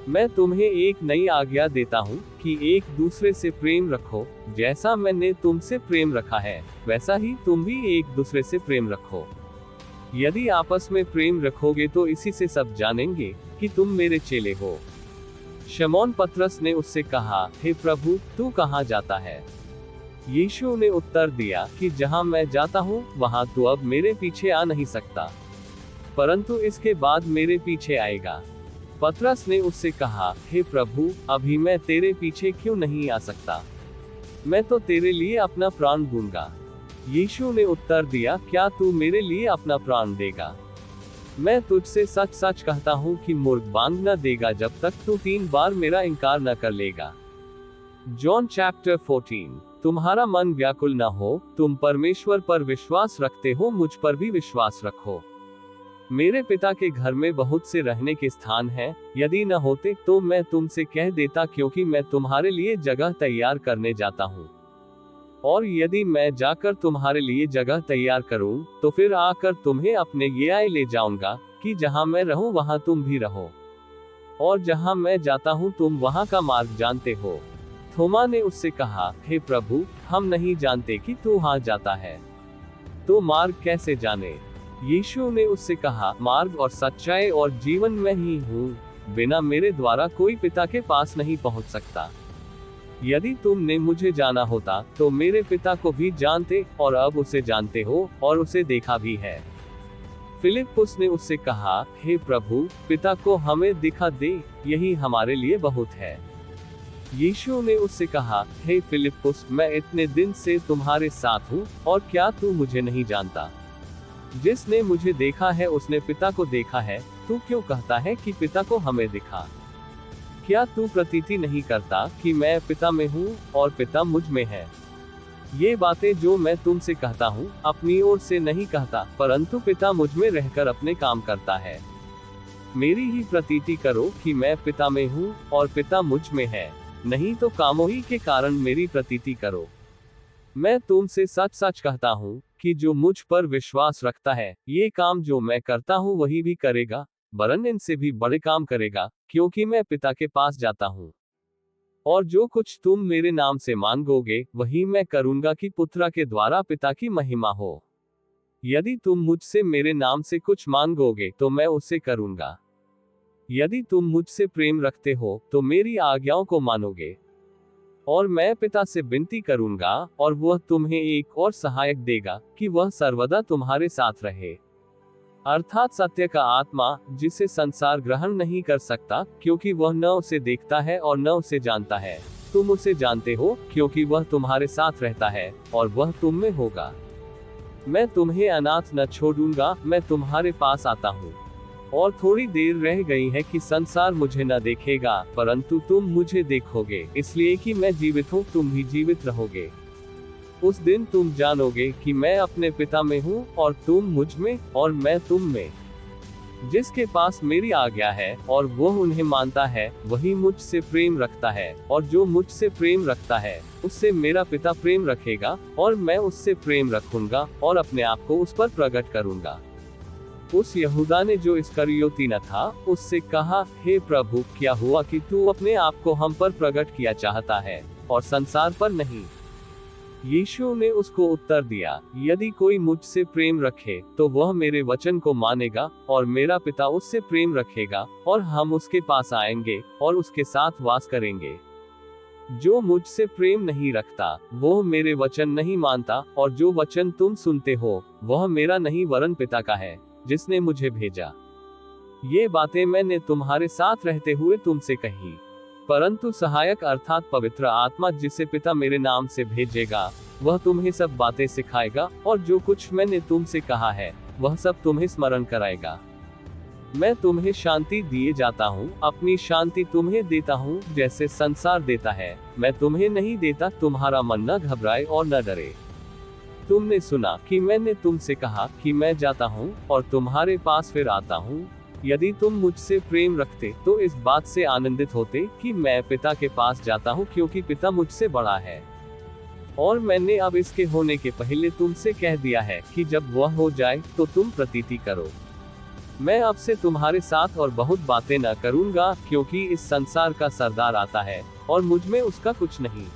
मैं तुम्हें एक नई आज्ञा देता हूँ कि एक दूसरे से प्रेम रखो। जैसा मैंने तुमसे प्रेम रखा है, वैसा ही तुम भी एक दूसरे से प्रेम रखो। यदि आपस में प्रेम रखोगे तो इसी से सब जानेंगे कि तुम मेरे चेले हो। शमौन पतरस ने उससे कहा, हे प्रभु, तू कहाँ जाता है? यीशु ने उत्तर दिया कि जहाँ मैं जाता हूँ वहाँ तू अब मेरे पीछे आ नहीं सकता, परंतु इसके बाद मेरे पीछे आएगा। पतरस ने उससे कहा, हे प्रभु, अभी मैं तेरे पीछे क्यों नहीं आ सकता? मैं तो तेरे लिए अपना प्राण दूंगा। यीशु ने उत्तर दिया, क्या तू मेरे लिए अपना प्राण देगा? मैं तुझसे सच सच कहता हूँ कि मुर्ग बांग न देगा जब तक तू 3 बार मेरा इनकार न कर लेगा। John chapter 14। तुम्हारा मन व्याकुल न हो, तुम परमेश्वर पर विश्वास रखते हो, मुझ पर भी विश्वास रखो। मेरे पिता के घर में बहुत से रहने के स्थान हैं, यदि न होते तो मैं तुमसे कह देता, क्योंकि मैं तुम्हारे लिए जगह तैयार करने जाता हूँ। और यदि मैं जाकर तुम्हारे लिए जगह तैयार करूं, तो फिर आकर तुम्हें अपने ये ले जाऊंगा, कि जहां मैं रहूं वहां तुम भी रहो। और जहां मैं जाता हूं तुम वहां का मार्ग जानते हो। थोमा ने उससे कहा, हे प्रभु, हम नहीं जानते कि तू वहां जाता है, तो मार्ग कैसे जाने? यीशु ने उससे कहा, मार्ग और सच्चाई और जीवन मैं ही हूँ, बिना मेरे द्वारा कोई पिता के पास नहीं पहुँच सकता। यदि तुमने मुझे जाना होता तो मेरे पिता को भी जानते, और अब उसे जानते हो और उसे देखा भी है। फिलिप्पुस ने उससे कहा, हे प्रभु, पिता को हमें दिखा दे, यही हमारे लिए बहुत है। यीशु ने उससे कहा, हे फिलिप्पुस, मैं इतने दिन से तुम्हारे साथ हूँ, और क्या तू मुझे नहीं जानता? जिसने मुझे देखा है उसने पिता को देखा है। तू क्यों कहता है कि पिता को हमें दिखा? क्या तू प्रतीति नहीं करता कि मैं पिता में हूँ और पिता मुझ में है? ये बातें जो मैं तुमसे कहता हूँ अपनी ओर से नहीं कहता, परंतु पिता मुझ में रहकर अपने काम करता है। मेरी ही प्रतीति करो कि मैं पिता में हूँ और पिता मुझ में है, नहीं तो कामों ही के कारण मेरी प्रतीति करो। मैं तुमसे सच सच कहता हूँ कि जो मुझ पर विश्वास रखता है, ये काम जो मैं करता हूँ वही भी करेगा, वरन इनसे भी बड़े काम करेगा, क्योंकि मैं पिता के पास जाता हूँ। और जो कुछ तुम मेरे नाम से मांगोगे वही मैं करूंगा, कि पुत्रा के द्वारा पिता की महिमा हो। यदि तुम मुझसे मेरे नाम से कुछ मांगोगे तो मैं उसे करूंगा। यदि तुम मुझसे प्रेम रखते हो तो मेरी आज्ञाओं को मानोगे। और मैं पिता से विनती करूंगा, और वह तुम्हें एक और सहायक देगा, कि वह सर्वदा तुम्हारे साथ रहे, अर्थात सत्य का आत्मा, जिसे संसार ग्रहण नहीं कर सकता, क्योंकि वह न उसे देखता है और न उसे जानता है। तुम उसे जानते हो, क्योंकि वह तुम्हारे साथ रहता है, और वह तुम में होगा। मैं तुम्हें अनाथ न छोड़ूंगा, मैं तुम्हारे पास आता हूँ। और थोड़ी देर रह गई है कि संसार मुझे न देखेगा, परंतु तुम मुझे देखोगे, इसलिए कि मैं जीवित हूँ, तुम भी जीवित रहोगे। उस दिन तुम जानोगे कि मैं अपने पिता में हूँ, और तुम मुझ में, और मैं तुम में। जिसके पास मेरी आज्ञा है और वह उन्हें मानता है, वही मुझसे प्रेम रखता है, और जो मुझसे प्रेम रखता है उससे मेरा पिता प्रेम रखेगा, और मैं उससे प्रेम रखूंगा और अपने आप को उस पर प्रकट करूंगा। उस यहूदा ने जो इस्करियोती न था, उससे कहा, हे प्रभु, क्या हुआ कि तू अपने आप को हम पर प्रकट किया चाहता है और संसार पर नहीं? यीशु ने उसको उत्तर दिया, यदि कोई मुझसे प्रेम रखे तो वह मेरे वचन को मानेगा, और मेरा पिता उससे प्रेम रखेगा, और हम उसके पास आएंगे और उसके साथ वास करेंगे। जो मुझसे प्रेम नहीं रखता वह मेरे वचन नहीं मानता, और जो वचन तुम सुनते हो वह मेरा नहीं वरन पिता का है, जिसने मुझे भेजा। ये बातें मैंने तुम्हारे साथ रहते हुए तुमसे कही। परंतु सहायक अर्थात पवित्र आत्मा जिसे पिता मेरे नाम से भेजेगा, वह तुम्हें सब बातें सिखाएगा और जो कुछ मैंने तुमसे कहा है वह सब तुम्हें स्मरण कराएगा। मैं तुम्हें शांति दिए जाता हूँ, अपनी शांति तुम्हें देता हूँ, जैसे संसार देता है मैं तुम्हें नहीं देता। तुम्हारा मन न घबराए और न डरे। तुमने सुना कि मैंने तुमसे कहा कि मैं जाता हूँ और तुम्हारे पास फिर आता हूँ। यदि तुम मुझसे प्रेम रखते तो इस बात से आनंदित होते कि मैं पिता के पास जाता हूँ, क्योंकि पिता मुझसे बड़ा है। और मैंने अब इसके होने के पहले तुमसे कह दिया है कि जब वह हो जाए तो तुम प्रतीति करो। मैं अब से तुम्हारे साथ और बहुत बातें न करूंगा, क्योंकि इस संसार का सरदार आता है और मुझ में उसका कुछ नहीं।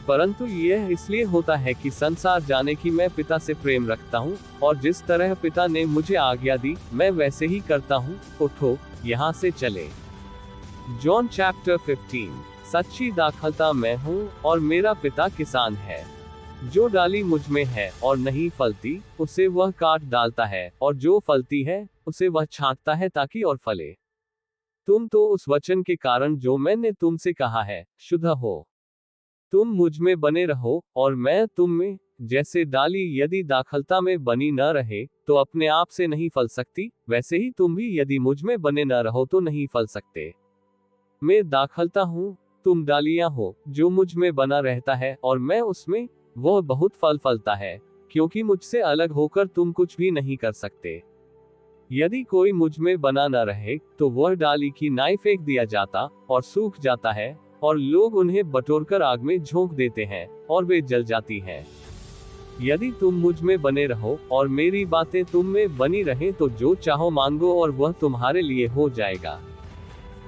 परंतु यह इसलिए होता है कि संसार जाने कि मैं पिता से प्रेम रखता हूँ, और जिस तरह पिता ने मुझे आज्ञा दी मैं वैसे ही करता हूँ। उठो, यहाँ से चले। John chapter 15। सच्ची दाखलता मैं हूँ और मेरा पिता किसान है। जो डाली मुझ में है और नहीं फलती, उसे वह काट डालता है, और जो फलती है उसे वह छांटता है ताकि और फले। तुम तो उस वचन के कारण जो मैंने तुमसे कहा है शुद्ध हो। तुम मुझ में बने रहो और मैं तुम में। जैसे डाली यदि दाखलता में बनी न रहे तो अपने आप से नहीं फल सकती, वैसे ही तुम भी यदि मुझ में बने न रहो तो नहीं फल सकते। मैं दाखलता हूँ, तुम डालियां हो। जो मुझ में बना रहता है और मैं उसमें, वह बहुत फल फलता है, क्योंकि मुझसे अलग होकर तुम कुछ भी नहीं कर सकते। यदि कोई मुझ में बना न रहे तो वह डाली की नाई फेंक दिया जाता और सूख जाता है, और लोग उन्हें बटोरकर आग में झोंक देते हैं और वे जल जाती हैं। यदि तुम मुझ में बने रहो और मेरी बातें तुम में बनी रहें तो जो चाहो मांगो और वह तुम्हारे लिए हो जाएगा।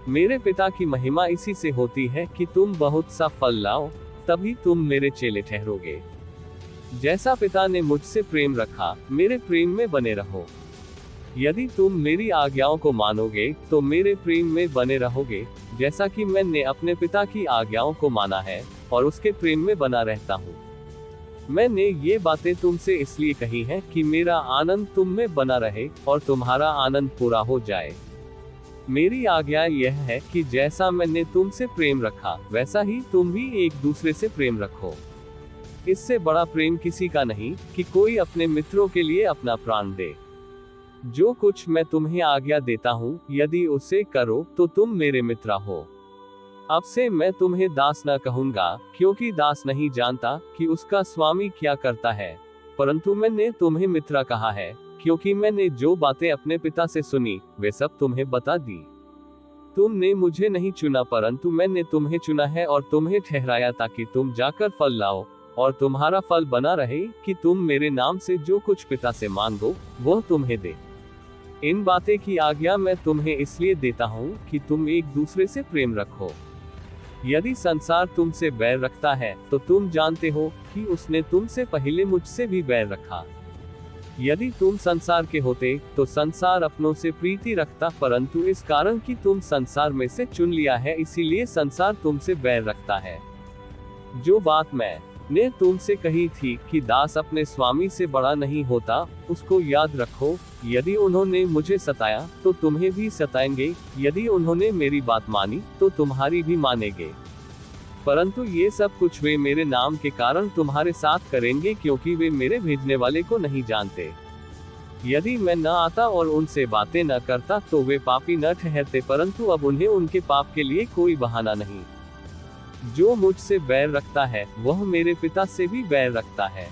मेरे पिता की महिमा इसी से होती है कि तुम बहुत सा फल लाओ, तभी तुम मेरे चेले ठहरोगे। जैसा पिता ने मुझसे प्रेम रखा, मेरे प्रेम में बने रहो। यदि तुम मेरी आज्ञाओं को मानोगे तो मेरे प्रेम में बने रहोगे, जैसा कि मैंने अपने पिता की आज्ञाओं को माना है और उसके प्रेम में बना रहता हूँ। मैंने ये बातें तुमसे इसलिए कही हैं कि मेरा आनंद तुम में बना रहे और तुम्हारा आनंद पूरा हो जाए। मेरी आज्ञा यह है कि जैसा मैंने तुमसे प्रेम रखा वैसा ही तुम भी एक दूसरे से प्रेम रखो। इससे बड़ा प्रेम किसी का नहीं कि कोई अपने मित्रों के लिए अपना प्राण दे। जो कुछ मैं तुम्हें आज्ञा देता हूँ, यदि उसे करो तो तुम मेरे मित्र हो। अब से मैं तुम्हें दास न कहूंगा, क्योंकि दास नहीं जानता कि उसका स्वामी क्या करता है, परंतु मैंने तुम्हें मित्र कहा है, क्योंकि मैंने जो बातें अपने पिता से सुनी वे सब तुम्हें बता दी। तुमने मुझे नहीं चुना, परंतु मैंने तुम्हें चुना है और तुम्हें ठहराया ताकि तुम जाकर फल लाओ और तुम्हारा फल बना रहे, कि तुम मेरे नाम से जो कुछ पिता से मांगो वह तुम्हें दे। इन बातें की आज्ञा मैं तुम्हें इसलिए देता हूँ कि तुम एक दूसरे से प्रेम रखो। यदि संसार तुमसे बैर रखता है तो तुम जानते हो कि उसने तुमसे पहले मुझसे भी बैर रखा। यदि तुम संसार के होते तो संसार अपनों से प्रीति रखता, परंतु इस कारण कि तुम संसार में से चुन लिया है इसीलिए संसार तुमसे बैर रखता है। जो बात मैंने तुमसे कही थी कि दास अपने स्वामी से बड़ा नहीं होता, उसको याद रखो। यदि उन्होंने मुझे सताया तो तुम्हें भी सताएंगे, यदि उन्होंने मेरी बात मानी तो तुम्हारी भी मानेंगे। परंतु ये सब कुछ वे मेरे नाम के कारण तुम्हारे साथ करेंगे, क्योंकि वे मेरे भेजने वाले को नहीं जानते। यदि मैं न आता और उनसे बातें न करता तो वे पापी न ठहरते, परंतु अब उन्हें उनके पाप के लिए कोई बहाना नहीं। जो मुझसे बैर रखता है वह मेरे पिता से भी बैर रखता है।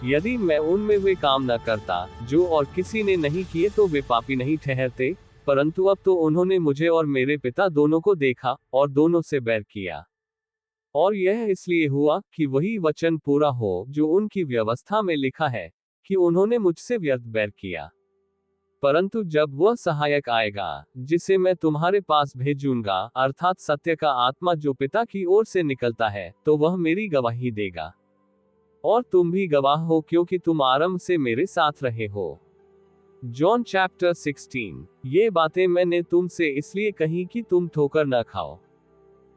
यदि मैं उनमें वे काम न करता जो और किसी ने नहीं किए तो वे पापी नहीं ठहरते, परंतु अब तो उन्होंने मुझे और मेरे पिता दोनों को देखा और दोनों से बैर किया। और यह इसलिए हुआ कि वही वचन पूरा हो जो उनकी व्यवस्था में लिखा है, कि उन्होंने मुझसे व्यर्थ बैर किया। परंतु जब वह सहायक आएगा जिसे मैं तुम्हारे पास भेजूंगा, अर्थात सत्य का आत्मा जो पिता की ओर से निकलता है, तो वह मेरी गवाही देगा। और तुम भी गवाह हो, क्योंकि तुम आरंभ से मेरे साथ रहे हो। John chapter 16। ये बातें मैंने तुमसे इसलिए कही कि तुम ठोकर न खाओ।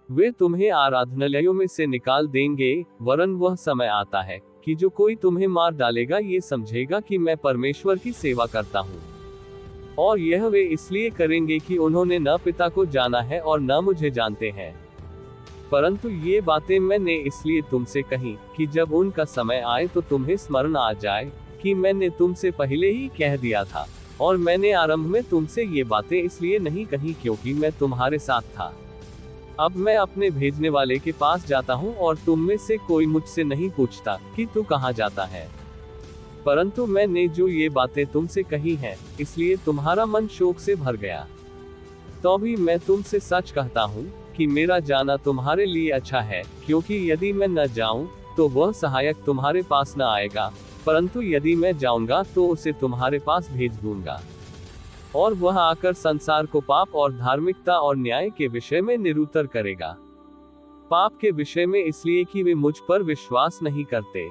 वे तुम्हें आराधनालयों में से निकाल देंगे, वरन वह समय आता है कि जो कोई तुम्हें मार डालेगा ये समझेगा कि मैं परमेश्वर की सेवा करता हूँ। और यह वे इसलिए करेंगे कि उन्होंने न पिता को जाना है और न मुझे जानते हैं। परंतु ये बातें मैंने इसलिए तुमसे कही कि जब उनका समय आए तो तुम्हें स्मरण आ जाए कि मैंने तुमसे पहले ही कह दिया था। और मैंने आरंभ में तुमसे ये बातें इसलिए नहीं कही क्योंकि मैं तुम्हारे साथ था। अब मैं अपने भेजने वाले के पास जाता हूँ और तुम में से कोई मुझसे नहीं पूछता कि तू कहाँ जाता है। परंतु मैंने जो ये बातें तुमसे कही हैं, इसलिए तुम्हारा मन शोक से भर गया। तो भी मैं तुमसे सच कहता हूँ कि मेरा जाना तुम्हारे लिए अच्छा है, क्योंकि यदि मैं न जाऊं तो वह सहायक तुम्हारे पास न आएगा, परंतु यदि मैं जाऊंगा तो उसे तुम्हारे पास भेज दूंगा। और वह आकर संसार को पाप और धार्मिकता और न्याय के विषय में निरुत्तर करेगा। पाप के विषय में इसलिए कि वे मुझ पर विश्वास नहीं करते,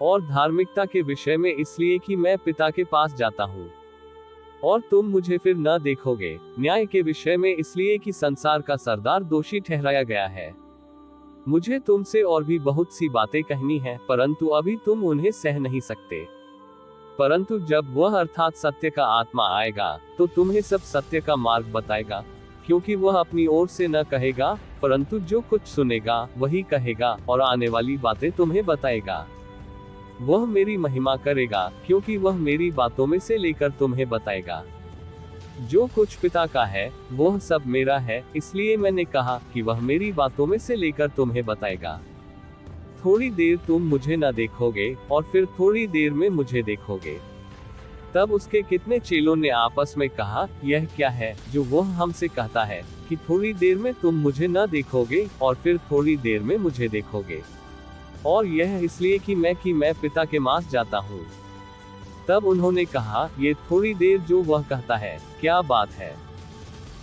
और धार्मिकता के विषय में इसलिए कि मैं पिता के पास जाता हूँ और तुम मुझे फिर न देखोगे। न्याय के विषय में इसलिए कि संसार का सरदार दोषी ठहराया गया है। मुझे तुमसे और भी बहुत सी बातें कहनी है, परंतु अभी तुम उन्हें सह नहीं सकते। परंतु जब वह अर्थात सत्य का आत्मा आएगा तो तुम्हें सब सत्य का मार्ग बताएगा, क्योंकि वह अपनी ओर से न कहेगा, परंतु जो कुछ सुनेगा वही कहेगा और आने वाली बातें तुम्हें बताएगा। वह मेरी महिमा करेगा, क्योंकि वह मेरी बातों में से लेकर तुम्हें बताएगा। जो कुछ पिता का है वह सब मेरा है, इसलिए मैंने कहा कि वह मेरी बातों में से लेकर तुम्हें बताएगा। थोड़ी देर तुम मुझे न देखोगे और फिर थोड़ी देर में मुझे देखोगे। तब उसके कितने चेलों ने आपस में कहा, यह क्या है जो वह हमसे कहता है कि थोड़ी देर में तुम मुझे न देखोगे और फिर थोड़ी देर में मुझे देखोगे, और यह इसलिए कि मैं पिता के पास जाता हूँ। तब उन्होंने कहा, ये थोड़ी देर जो वह कहता है क्या बात है?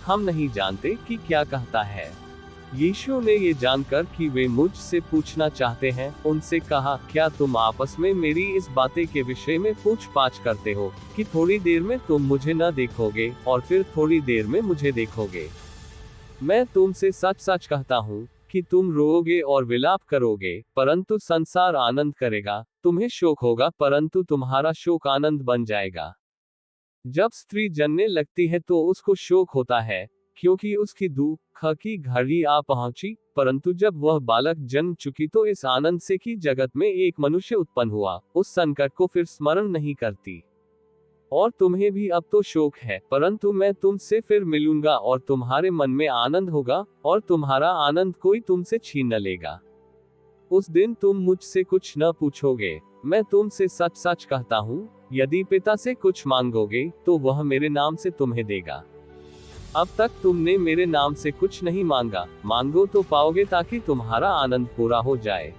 हम नहीं जानते कि क्या कहता है। यीशु ने ये जानकर कि वे मुझसे पूछना चाहते हैं, उनसे कहा, क्या तुम आपस में मेरी इस बातें के विषय में पूछ-पाछ करते हो कि थोड़ी देर में तुम मुझे न देखोगे और फिर थोड़ी देर में मुझे देखोगे? मैं तुमसे सच-सच कहता हूँ कि तुम रोओगे और विलाप करोगे, परंतु संसार आनंद करेगा। तुम्हें शोक होगा, परंतु तुम्हारा शोक आनंद बन जाएगा। जब स्त्री जनने लगती है तो उसको शोक होता है, क्योंकि उसकी दुख की घड़ी आ पहुंची, परंतु जब वह बालक जन्म चुकी तो इस आनंद से कि जगत में एक मनुष्य उत्पन्न हुआ, उस संकट को फिर स्मरण नहीं करती। और तुम्हें भी अब तो शोक है, परंतु मैं तुमसे फिर मिलूंगा और तुम्हारे मन में आनंद होगा और तुम्हारा आनंद कोई तुमसे छीन न लेगा। उस दिन तुम मुझसे कुछ न पूछोगे। मैं तुमसे सच-सच कहता हूँ, यदि पिता से कुछ मांगोगे तो वह मेरे नाम से तुम्हें देगा। अब तक तुमने मेरे नाम से कुछ नहीं मांगा, मांगो तो पाओगे ताकि तुम्हारा आनंद पूरा हो जाए।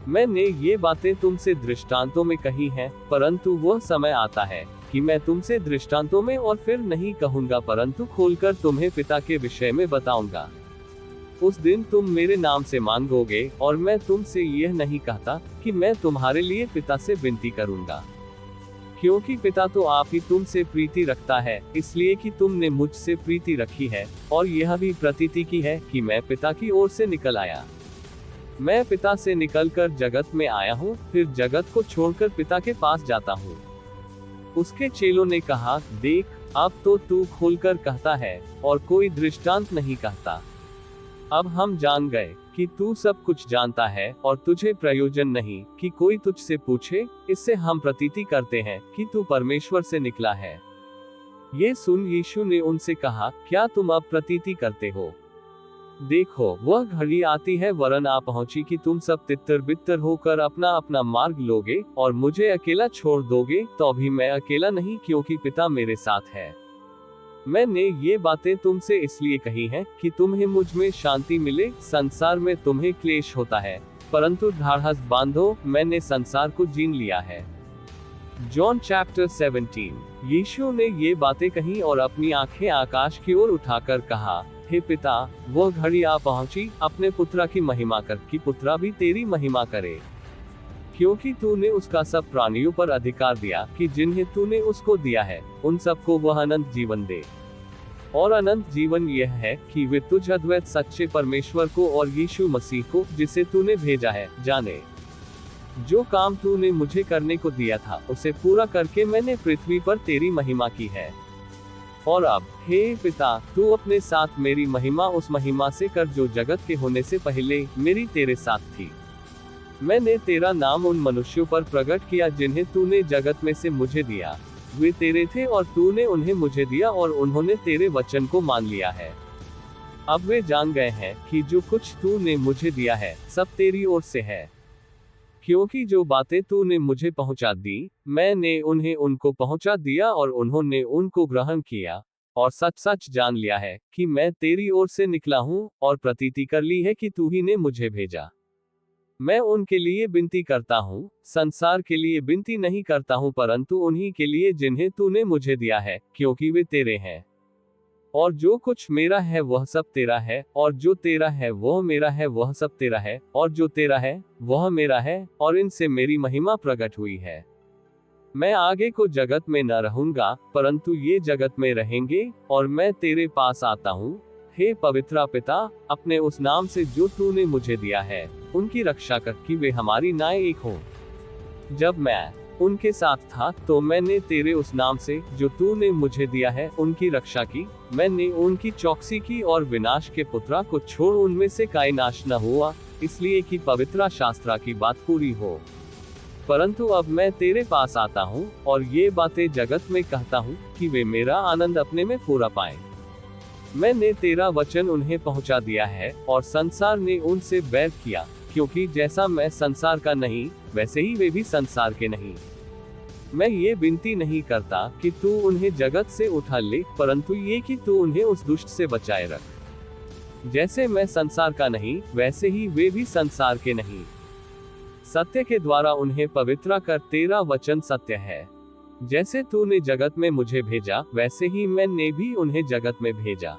मैंने ये बातें तुमसे दृष्टांतों में कही हैं, परंतु वह समय आता है कि मैं तुमसे दृष्टांतों में और फिर नहीं कहूंगा, परंतु खोलकर तुम्हें पिता के विषय में बताऊंगा। उस दिन तुम मेरे नाम से मांगोगे, और मैं तुमसे यह नहीं कहता कि मैं तुम्हारे लिए पिता से विनती करूंगा, क्योंकि पिता तो आप ही तुमसे प्रीति रखता है, इसलिए कि तुमने मुझसे प्रीति रखी है, और यह भी प्रतीति की है कि मैं पिता की ओर से निकल आया। मैं पिता से निकलकर जगत में आया हूँ, फिर जगत को छोड़कर पिता के पास जाता हूँ। उसके चेलों ने कहा, देख, अब तो तू खोलकर कहता है और कोई दृष्टांत नहीं कहता। अब हम जान गए कि तू सब कुछ जानता है और तुझे प्रयोजन नहीं कि कोई तुझसे पूछे। इससे हम प्रतीति करते हैं कि तू परमेश्वर से निकला है। ये सुन यीशु ने उनसे कहा, क्या तुम अब प्रतीति करते हो? देखो, वह घड़ी आती है, वरन आ पहुंची कि तुम सब तितर-बितर होकर अपना अपना मार्ग लोगे और मुझे अकेला छोड़ दोगे। तो भी मैं अकेला नहीं, क्योंकि पिता मेरे साथ है। मैंने ये बातें तुमसे इसलिए कही हैं कि तुम्हें मुझ में शांति मिले। संसार में तुम्हें क्लेश होता है, परंतु ढाढ़स बांधो, मैंने संसार को जीत लिया है। John chapter 17। यीशु ने ये बातें कही और अपनी आंखें आकाश की ओर उठाकर कहा, हे पिता, वह घड़ी आ पहुंची, अपने पुत्रा की महिमा कर कि पुत्रा भी तेरी महिमा करे, क्योंकि तूने उसका सब प्राणियों पर अधिकार दिया कि जिन्हें तूने उसको दिया है, उन सबको वह अनंत जीवन दे। और अनंत जीवन यह है कि वे तुझ अद्वैत सच्चे परमेश्वर को और यीशु मसीह को, जिसे तूने भेजा है, जाने। जो काम तूने मुझे करने को दिया था उसे पूरा करके मैंने पृथ्वी पर तेरी महिमा की है। और अब हे पिता, तू अपने साथ मेरी महिमा उस महिमा से कर जो जगत के होने से पहले मेरी तेरे साथ थी। मैंने तेरा नाम उन मनुष्यों पर प्रकट किया जिन्हें तूने जगत में से मुझे दिया। वे तेरे थे और तूने उन्हें मुझे दिया और उन्होंने तेरे वचन को मान लिया है। अब वे जान गए हैं कि जो कुछ तूने मुझे दिया है सब तेरी ओर से है। क्योंकि जो बातें तूने मुझे पहुंचा दी, मैंने उन्हें उनको पहुंचा दिया और उन्होंने उनको ग्रहण किया, और सच सच जान लिया है कि मैं तेरी ओर से निकला हूँ, और प्रतीति कर ली है कि तू ही ने मुझे भेजा। मैं उनके लिए विनती करता हूँ, संसार के लिए विनती नहीं करता हूँ, परंतु उन्हीं के लिए जिन्हें तूने मुझे दिया है, क्योंकि वे तेरे हैं। और जो कुछ मेरा है वह सब तेरा है, और जो तेरा है वह मेरा है, वह सब तेरा है, और जो तेरा है वह मेरा है, और इनसे मेरी महिमा प्रकट हुई है। मैं आगे को जगत में न रहूंगा, परंतु ये जगत में रहेंगे, और मैं तेरे पास आता हूँ। हे पवित्र पिता, अपने उस नाम से जो तूने मुझे दिया है उनकी रक्षा कर कि वे हमारी नाय एक हो। जब मैं उनके साथ था तो मैंने तेरे उस नाम से जो तूने मुझे दिया है उनकी रक्षा की। मैंने उनकी चौकसी की और विनाश के पुत्रा को छोड़ उनमें से कोई नाश न हुआ, इसलिए कि पवित्र शास्त्रा की बात पूरी हो। परंतु अब मैं तेरे पास आता हूँ और ये बातें जगत में कहता हूँ कि वे मेरा आनंद अपने में पूरा पाएं। मैंने तेरा वचन उन्हें पहुंचा दिया है और संसार ने उनसे बैर किया, क्योंकि जैसा मैं संसार का नहीं वैसे ही वे भी संसार के नहीं। मैं ये विनती नहीं करता कि तू उन्हें जगत से उठा ले, परंतु ये कि तू उन्हें उस दुष्ट से बचाए रख। जैसे मैं संसार का नहीं वैसे ही वे भी संसार के नहीं। सत्य के द्वारा उन्हें पवित्र कर, तेरा वचन सत्य है। जैसे तूने जगत में मुझे भेजा वैसे ही मैंने भी उन्हें जगत में भेजा,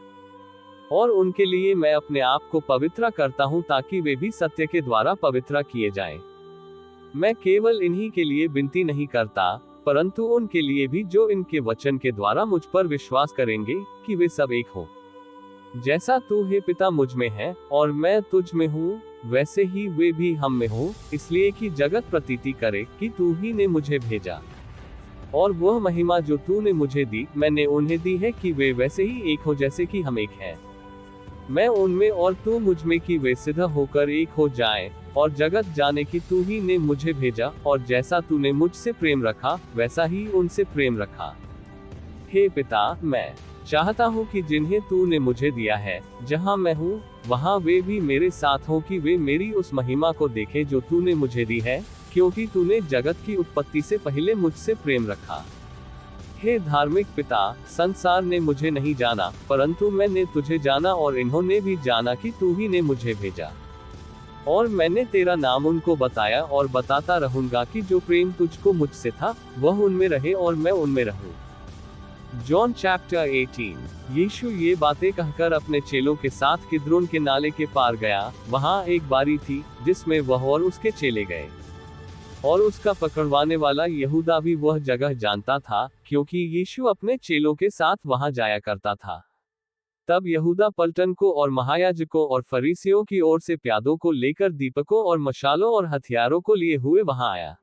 और उनके लिए मैं अपने आप को पवित्र करता हूँ ताकि वे भी सत्य के द्वारा पवित्र किए जाएं। मैं केवल इन्हीं के लिए विनती नहीं करता, परंतु उनके लिए भी जो इनके वचन के द्वारा मुझ पर विश्वास करेंगे, कि वे सब एक हो। जैसा तू हे पिता मुझ में है और मैं तुझ में हूँ, वैसे ही वे भी हम में हो, इसलिए कि जगत प्रतीति करे कि तू ही ने मुझे भेजा। और वह महिमा जो तूने मुझे दी मैंने उन्हें दी है कि वे वैसे ही एक हो जैसे कि हम एक हैं। मैं उनमें और तू मुझ में कि वे सिद्ध होकर एक हो जाएं, और जगत जाने कि तू ही ने मुझे भेजा, और जैसा तूने मुझसे प्रेम रखा वैसा ही उनसे प्रेम रखा। हे पिता, मैं चाहता हूँ कि जिन्हें तूने मुझे दिया है, जहाँ मैं हूँ वहाँ वे भी मेरे साथ हों, कि वे मेरी उस महिमा को देखें जो तूने मुझे दी है, क्योंकि तूने जगत की उत्पत्ति से पहले मुझसे प्रेम रखा। हे धार्मिक पिता, संसार ने मुझे नहीं जाना, परंतु मैंने तुझे जाना, और इन्होंने भी जाना कि तू ही ने मुझे भेजा। और मैंने तेरा नाम उनको बताया और बताता रहूंगा कि जो प्रेम तुझको मुझसे था वह उनमें रहे और मैं उनमें रहूं। John chapter 18। यीशु ये बातें कहकर अपने चेलों के साथ किद्रोन के नाले के पार गया। वहां एक बारी थी जिसमें वह और उसके चेले गए, और उसका पकड़वाने वाला यहूदा भी वह जगह जानता था, क्योंकि यीशु अपने चेलों के साथ वहां जाया करता था। तब यहूदा पलटन को और महायाजकों और फरीसियों की ओर से प्यादों को लेकर दीपकों और मशालों और हथियारों को लिए हुए वहां आया।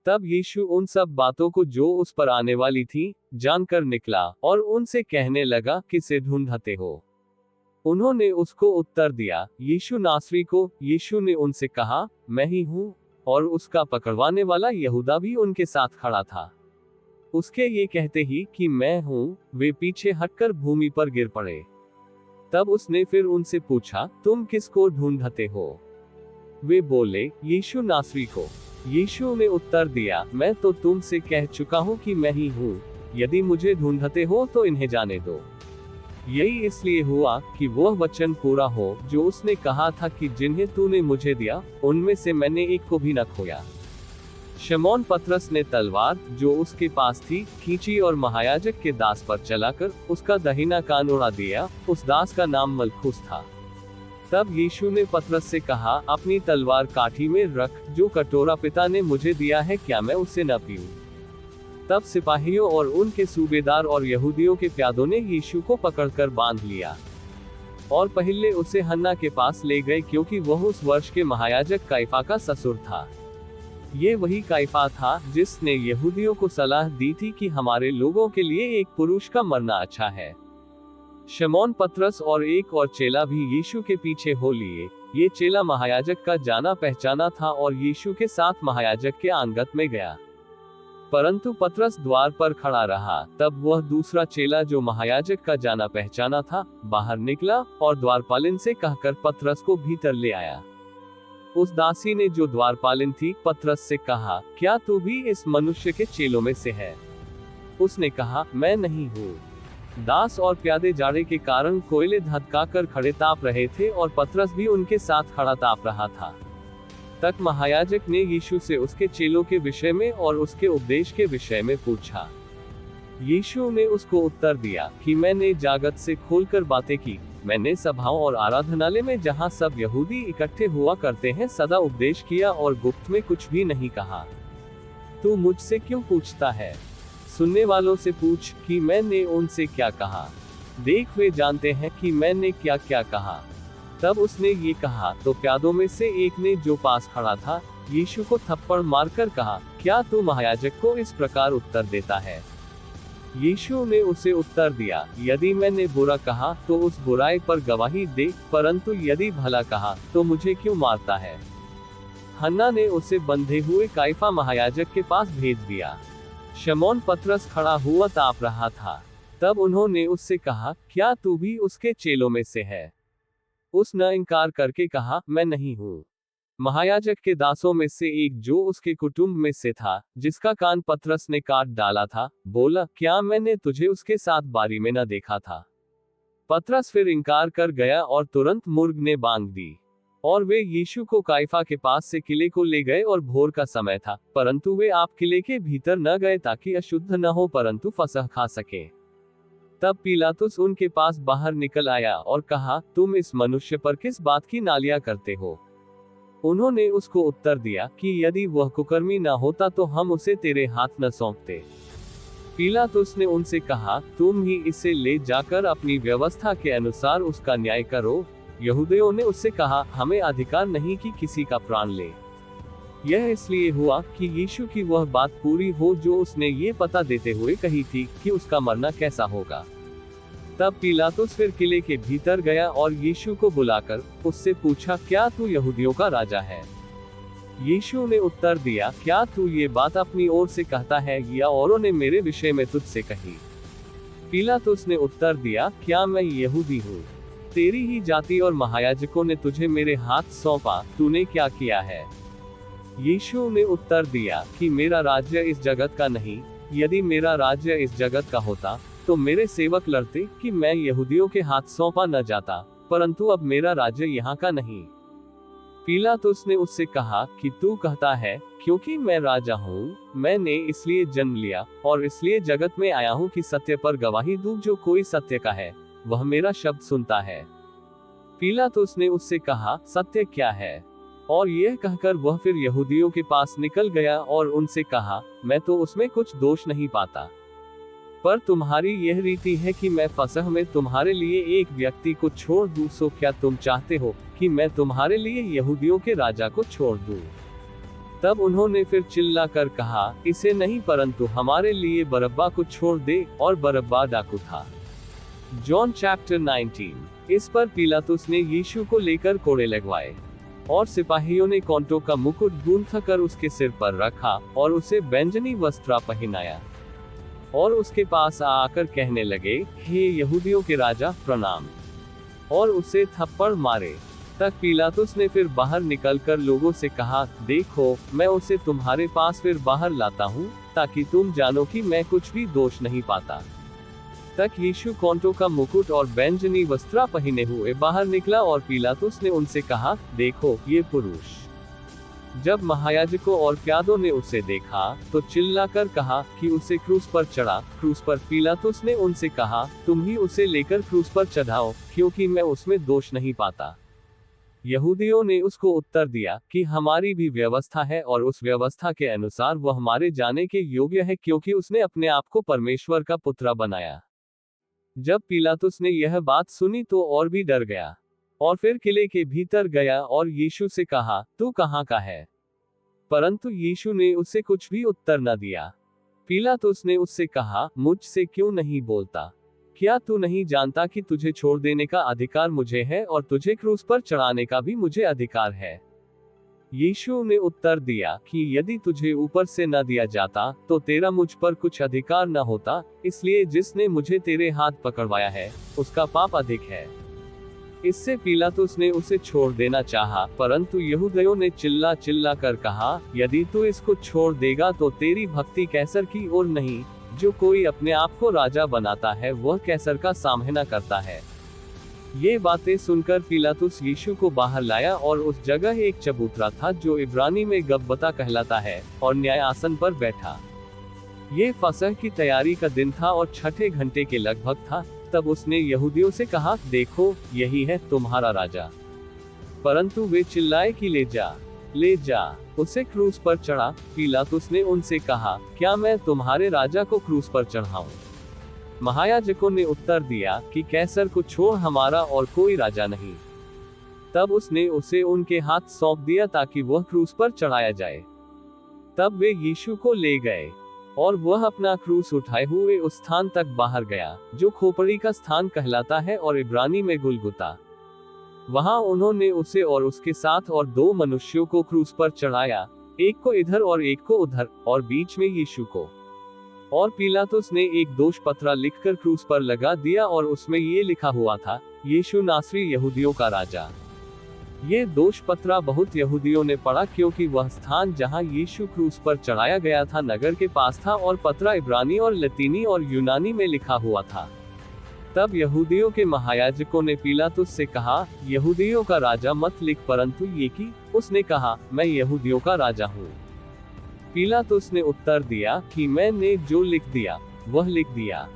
तब यीशु उन सब बातों को जो उस पर आने वाली थी जानकर निकला, और उनसे कहने लगा, किसे ढूंढते हो? उन्होंने उसको उत्तर दिया, यीशु नासरी को। यीशु ने उनसे कहा, मैं ही हूँ। और उसका पकड़वाने वाला यहूदा भी उनके साथ खड़ा था। उसके ये कहते ही कि मैं हूँ, वे पीछे हटकर भूमि पर गिर पड़े। तब उसने फिर उनसे पूछा, तुम किसको ढूंढते हो? वे बोले, यीशु नासरी को। यीशु ने उत्तर दिया, मैं तो तुमसे कह चुका हूँ कि मैं ही हूँ। यदि मुझे ढूंढते हो तो इन्हें जाने दो। यही इसलिए हुआ कि वह वचन पूरा हो जो उसने कहा था कि जिन्हें तूने मुझे दिया उनमें से मैंने एक को भी न खोया। शमौन पतरस ने तलवार जो उसके पास थी खींची और महायाजक के दास पर चलाकर उसका दाहिना कान उड़ा दिया। उस दास का नाम मलखुस था। तब यीशु ने पतरस से कहा, अपनी तलवार काठी में रख। जो कटोरा पिता ने मुझे दिया है, क्या मैं उससे न पीऊं? तब सिपाहियों और उनके सूबेदार और यहूदियों के प्यादों ने यीशु को पकड़कर बांध लिया, और पहले उसे हन्ना के पास ले गए, क्योंकि वह उस वर्ष के महायाजक काइफा का ससुर था। ये वही काइफा था जिसने यहूदियों को सलाह दी थी कि हमारे लोगों के लिए एक पुरुष का मरना अच्छा है। शमौन पतरस और एक और चेला भी यीशु के पीछे हो लिए। ये चेला महायाजक का जाना पहचाना था और यीशु के साथ महायाजक के आंगत में गया। परंतु पतरस द्वार पर खड़ा रहा। तब वह दूसरा चेला जो महायाजक का जाना पहचाना था, बाहर निकला और द्वारपालिन से कहकर पतरस को भीतर ले आया। उस दासी ने जो द्वारपालिन थी, पतरस से कहा, क्या तू भी इस मनुष्य के चेलों में से है? उसने कहा, मैं नहीं हूँ। दास और प्यादे जाड़े के कारण कोयले धधकाकर खड़े ताप रहे थे और पतरस भी उनके साथ खड़ा ताप रहा था। तक महायाजक ने यीशु से उसके चेलों के विषय में और उसके उपदेश के विषय में पूछा। यीशु ने उसको उत्तर दिया कि मैंने जागत से खोलकर बातें की। मैंने सभाओं और आराधनालय में जहाँ सब यहूदी इकट्ठे हुआ करते हैं सदा उपदेश किया और गुप्त में कुछ भी नहीं कहा। तू मुझसे क्यों पूछता है? सुनने वालों से पूछ कि मैंने उनसे क्या कहा। देख, वे जानते हैं कि मैंने क्या क्या कहा। तब उसने ये कहा तो प्यादों में से एक ने जो पास खड़ा था, यीशु को थप्पड़ मारकर कहा, क्या तू महायाजक को इस प्रकार उत्तर देता है? यीशु ने उसे उत्तर दिया, यदि मैंने बुरा कहा तो उस बुराई पर गवाही दे, परंतु यदि भला कहा तो मुझे क्यों मारता है? हन्ना ने उसे बंधे हुए काइफा महायाजक के पास भेज दिया। शमौन पतरस खड़ा हुआ ताप रहा था। तब उन्होंने उससे कहा, क्या तू भी उसके चेलों में से है? उसने इनकार करके कहा, मैं नहीं हूँ। महायाजक के दासों में से एक जो उसके कुटुंब में से था, जिसका कान पतरस ने काट डाला था, बोला, क्या मैंने तुझे उसके साथ बारी में न देखा था? पतरस फिर इनकार कर गया और तुरंत मुर्ग ने बांग दी। और वे यीशु को काइफा के पास से किले को ले गए और भोर का समय था, परंतु वे आप किले के भीतर न गए ताकि अशुद्ध न हो, परंतु फसह खा सके। तब पिलातुस उनके पास बाहर निकल आया और कहा, तुम इस मनुष्य पर किस बात की नालियां करते हो? उन्होंने उसको उत्तर दिया कि यदि वह कुकर्मी न होता तो हम उसे तेरे हाथ न सौंपते। पिलातुस ने उनसे कहा, तुम ही इसे ले जाकर अपनी व्यवस्था के अनुसार उसका न्याय करो। यहूदियों ने उससे कहा, हमें अधिकार नहीं कि किसी का प्राण ले। यह इसलिए हुआ कि यीशु की वह बात पूरी हो जो उसने ये पता देते हुए कही थी कि उसका मरना कैसा होगा। तब पिलातुस फिर किले के भीतर गया और यीशु को बुलाकर उससे पूछा, क्या तू यहूदियों का राजा है? यीशु ने उत्तर दिया, क्या तू ये बात अपनी ओर से कहता है या औरों ने मेरे विषय में तुझसे कही? पिलातुस ने उत्तर दिया, क्या मैं यहूदी हूँ? तेरी ही जाति और महायाजकों ने तुझे मेरे हाथ सौंपा, तूने क्या किया है? यीशु ने उत्तर दिया कि मेरा राज्य इस जगत का नहीं। यदि मेरा राज्य इस जगत का होता तो मेरे सेवक लड़ते कि मैं यहूदियों के हाथ सौंपा न जाता, परंतु अब मेरा राज्य यहाँ का नहीं। पिलातुस ने उससे कहा कि तू कहता है, क्योंकि मैं राजा हूँ। मैंने इसलिए जन्म लिया और इसलिए जगत में आया हूँ कि सत्य पर गवाही दूं। जो कोई सत्य का है वह मेरा शब्द सुनता है। पिलातुस ने उससे कहा, सत्य क्या है? और यह कहकर वह फिर यहूदियों के पास निकल गया और उनसे कहा, मैं तो उसमें कुछ दोष नहीं पाता। पर तुम्हारी यह रीति है कि मैं फसह में तुम्हारे लिए एक व्यक्ति को छोड़ दूं, सो क्या तुम चाहते हो कि मैं तुम्हारे लिए यहूदियों के राजा को छोड़ दूं? तब उन्होंने फिर चिल्लाकर कहा, इसे नहीं, परंतु हमारे लिए बरब्बा को छोड़ दे। और बरब्बा डाकू था। John chapter 19। इस पर पिलातुस ने यीशु को लेकर कोड़े लगवाए और सिपाहियों ने कौंटों का मुकुट गूंथ कर उसके सिर पर रखा और उसे बैंजनी वस्त्र पहनाया और उसके पास आकर कहने लगे, हे यहूदियों के राजा, प्रणाम, और उसे थप्पड़ मारे। तक पिलातुस ने फिर बाहर निकलकर लोगों से कहा, देखो, मैं उसे तुम्हारे पास फिर बाहर लाता हूँ ताकि तुम जानो कि मैं कुछ भी दोष नहीं पाता। तक यीशु कौंटों का मुकुट और बैंजनी वस्त्र पहने हुए बाहर निकला और पिलातुस ने उनसे कहा, देखो, ये पुरुष। जब महायाजकों और प्यादों ने उसे देखा तो चिल्लाकर कहा कि उसे क्रूस पर चढ़ा। क्रूस पर पिलातुस ने उनसे कहा, तुम ही उसे लेकर क्रूस पर चढ़ाओ, क्योंकि मैं उसमें दोष नहीं पाता। यहूदियों ने उसको उत्तर दिया कि हमारी भी व्यवस्था है और उस व्यवस्था के अनुसार वह हमारे जाने के योग्य है, क्योंकि उसने अपने आप को परमेश्वर का पुत्र बनाया। जब पिलातुस ने यह बात सुनी तो और भी डर गया और फिर किले के भीतर गया और यीशु से कहा, तू कहाँ का है? परंतु यीशु ने उसे कुछ भी उत्तर न दिया। पिलातुस ने उससे कहा, मुझसे क्यों नहीं बोलता? क्या तू नहीं जानता कि तुझे छोड़ देने का अधिकार मुझे है और तुझे क्रूस पर चढ़ाने का भी मुझे अधिकार है? यीशु ने उत्तर दिया कि यदि तुझे ऊपर से न दिया जाता तो तेरा मुझ पर कुछ अधिकार न होता, इसलिए जिसने मुझे तेरे हाथ पकड़वाया है उसका पाप अधिक है। इससे पिलातुस ने उसे छोड़ देना चाहा, परंतु यहूदियों ने चिल्ला चिल्ला कर कहा, यदि तू इसको छोड़ देगा तो तेरी भक्ति कैसर की ओर नहीं, जो कोई अपने आप को राजा बनाता है वह कैसर का सामना करता है। ये बातें सुनकर पिलातुस यीशु को बाहर लाया और उस जगह एक चबूतरा था जो इब्रानी में गब्बता कहलाता है, और न्याय आसन पर बैठा। ये फसह की तैयारी का दिन था और छठे घंटे के लगभग था। तब उसने यहूदियों से कहा, देखो यही है तुम्हारा राजा। परंतु वे चिल्लाए कि ले जा, ले जा, उसे क्रूस पर चढ़ा। पिलातुस ने उनसे कहा, क्या मैं तुम्हारे राजा को क्रूस पर चढ़ाऊं? महायाजकों ने उत्तर दिया कि कैसर को छोड़ हमारा और कोई राजा नहीं। तब उसने उसे उनके हाथ सौंप दिया ताकि वह क्रूस पर चढ़ाया जाए। तब वे यीशु को ले गए और वह अपना क्रूस उठाए हुए उस स्थान तक बाहर गया जो खोपड़ी का स्थान कहलाता है और इब्रानी में गुलगुता। वहां उन्होंने उसे और उसके साथ और 2 मनुष्यों को क्रूस पर चढ़ाया, एक को इधर और एक को उधर, और बीच में यीशु को। और पिलातुस ने एक दोष पत्र लिखकर क्रूस पर लगा दिया और उसमें ये लिखा हुआ था, यीशु नासरी यहूदियों का राजा। ये दोष पत्र बहुत यहूदियों ने पढ़ा क्योंकि वह स्थान जहां यीशु क्रूस पर चढ़ाया गया था नगर के पास था और पत्र इब्रानी और लतीनी और यूनानी में लिखा हुआ था। तब यहूदियों के महायाजकों ने पिलातुस से कहा, यहूदियों का राजा मत लिख, परंतु ये कि? उसने कहा, मैं यहूदियों का राजा हूँ। पिलातुस ने उत्तर दिया कि मैंने जो लिख दिया वह लिख दिया।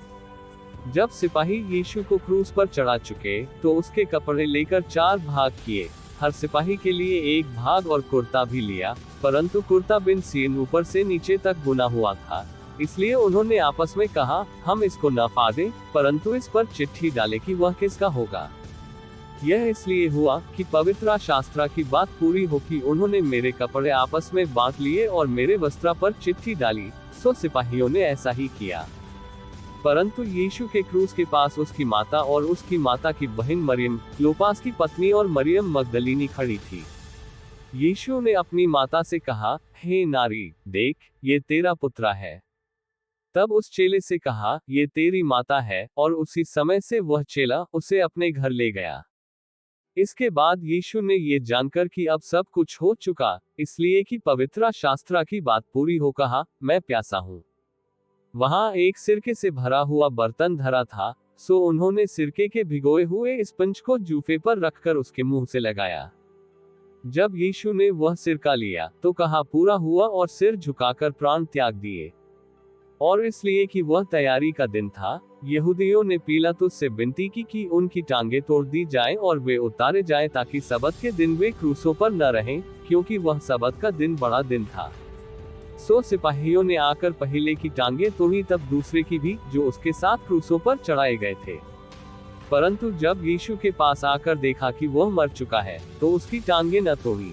जब सिपाही यीशु को क्रूस पर चढ़ा चुके तो उसके कपड़े लेकर 4 भाग किए, हर सिपाही के लिए एक भाग और कुर्ता भी लिया, परंतु कुर्ता बिन सीन ऊपर से नीचे तक बुना हुआ था। इसलिए उन्होंने आपस में कहा, हम इसको न फाड़ें, परंतु इस पर चिट्ठी डालें कि वह किसका होगा। यह इसलिए हुआ कि पवित्र शास्त्र की बात पूरी हो कि उन्होंने मेरे कपड़े आपस में बांट लिए और मेरे वस्त्र पर चिट्ठी डाली। सो सिपाहियों ने ऐसा ही किया। परंतु यीशु के क्रूस के पास उसकी माता और उसकी माता की बहन मरियम, क्लोपास की पत्नी और मरियम मगदलीनी खड़ी थी। यीशु ने अपनी माता से कहा, हे नारी, देख, ये तेरा पुत्र है। तब उस चेले से कहा, ये तेरी माता है, और उसी समय से वह चेला उसे अपने घर ले गया। इसके बाद यीशु ने ये जानकर कि अब सब कुछ हो चुका, इसलिए कि पवित्र शास्त्र की बात पूरी हो, कहा, मैं प्यासा हूँ। वहां एक सिरके से भरा हुआ बर्तन धरा था, सो उन्होंने सिरके के भिगोए हुए स्पंज को जूफे पर रखकर उसके मुंह से लगाया। जब यीशु ने वह सिरका लिया तो कहा, पूरा हुआ, और सिर झुकाकर प्राण त्याग दिए। और इसलिए कि वह तैयारी का दिन था, यहूदियों ने पिलातुस से विनती की कि उनकी टांगें तोड़ दी जाएं और वे उतारे जाएं ताकि सबत के दिन वे क्रूसों पर न रहें, क्योंकि वह सबत का दिन बड़ा दिन था। सो सिपाहियों ने आकर पहले की टांगें तोड़ी, तब दूसरे की भी, जो उसके साथ क्रूसों पर चढ़ाए गए थे। परंतु जब यीशु के पास आकर देखा कि वह मर चुका है, तो उसकी टांगें न तोड़ी।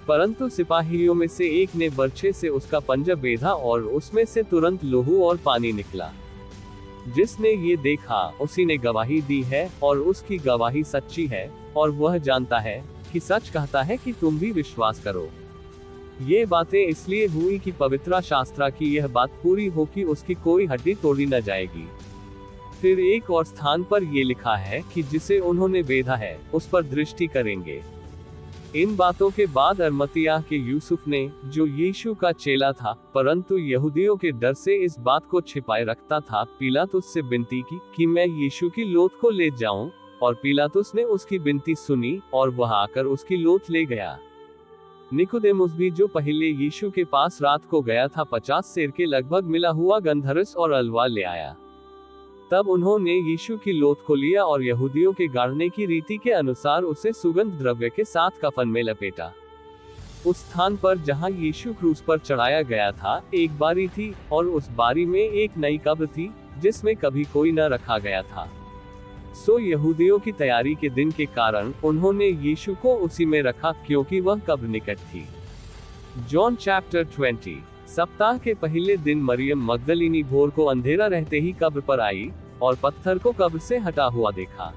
परंतु सिपाहियों में से एक ने बर्छे से उसका पंजा बेधा और उसमें से तुरंत लहू और पानी निकला। जिसने ये देखा उसी ने गवाही दी है, और उसकी गवाही सच्ची है, और वह जानता है कि सच कहता है कि तुम भी विश्वास करो। ये बातें इसलिए हुई कि पवित्र शास्त्र की यह बात पूरी हो कि उसकी कोई हड्डी तोड़ी न जाएगी। फिर एक और स्थान पर ये लिखा है कि जिसे उन्होंने बेधा है उस पर दृष्टि करेंगे। इन बातों के बाद अरमतियाह के यूसुफ ने, जो यीशु का चेला था परंतु यहूदियों के डर से इस बात को छिपाए रखता था, पिलातुस से विनती की कि मैं यीशु की लोथ को ले जाऊं, और पिलातुस ने उसकी विनती सुनी और वह आकर उसकी लोथ ले गया। निकोदेमुस भी, जो पहले यीशु के पास रात को गया था, 50 सेर के लगभग मिला हुआ गंधरस और अलवा ले आया। तब उन्होंने यीशु की लोथ को लिया और यहूदियों के गाड़ने की रीति के अनुसार उसे सुगंध द्रव्य के साथ कफन में लपेटा। उस स्थान पर जहां यीशु क्रूस पर चढ़ाया गया था, एक बारी थी, और उस बारी में एक नई कब्र थी जिसमें कभी कोई न रखा गया था। सो यहूदियों की तैयारी के दिन के कारण उन्होंने यीशु को उसी में रखा, क्योंकि वह कब्र निकट थी। John chapter 20। सप्ताह के पहले दिन मरियम मगदलिनी भोर को अंधेरा रहते ही कब्र पर आई और पत्थर को कब्र से हटा हुआ देखा।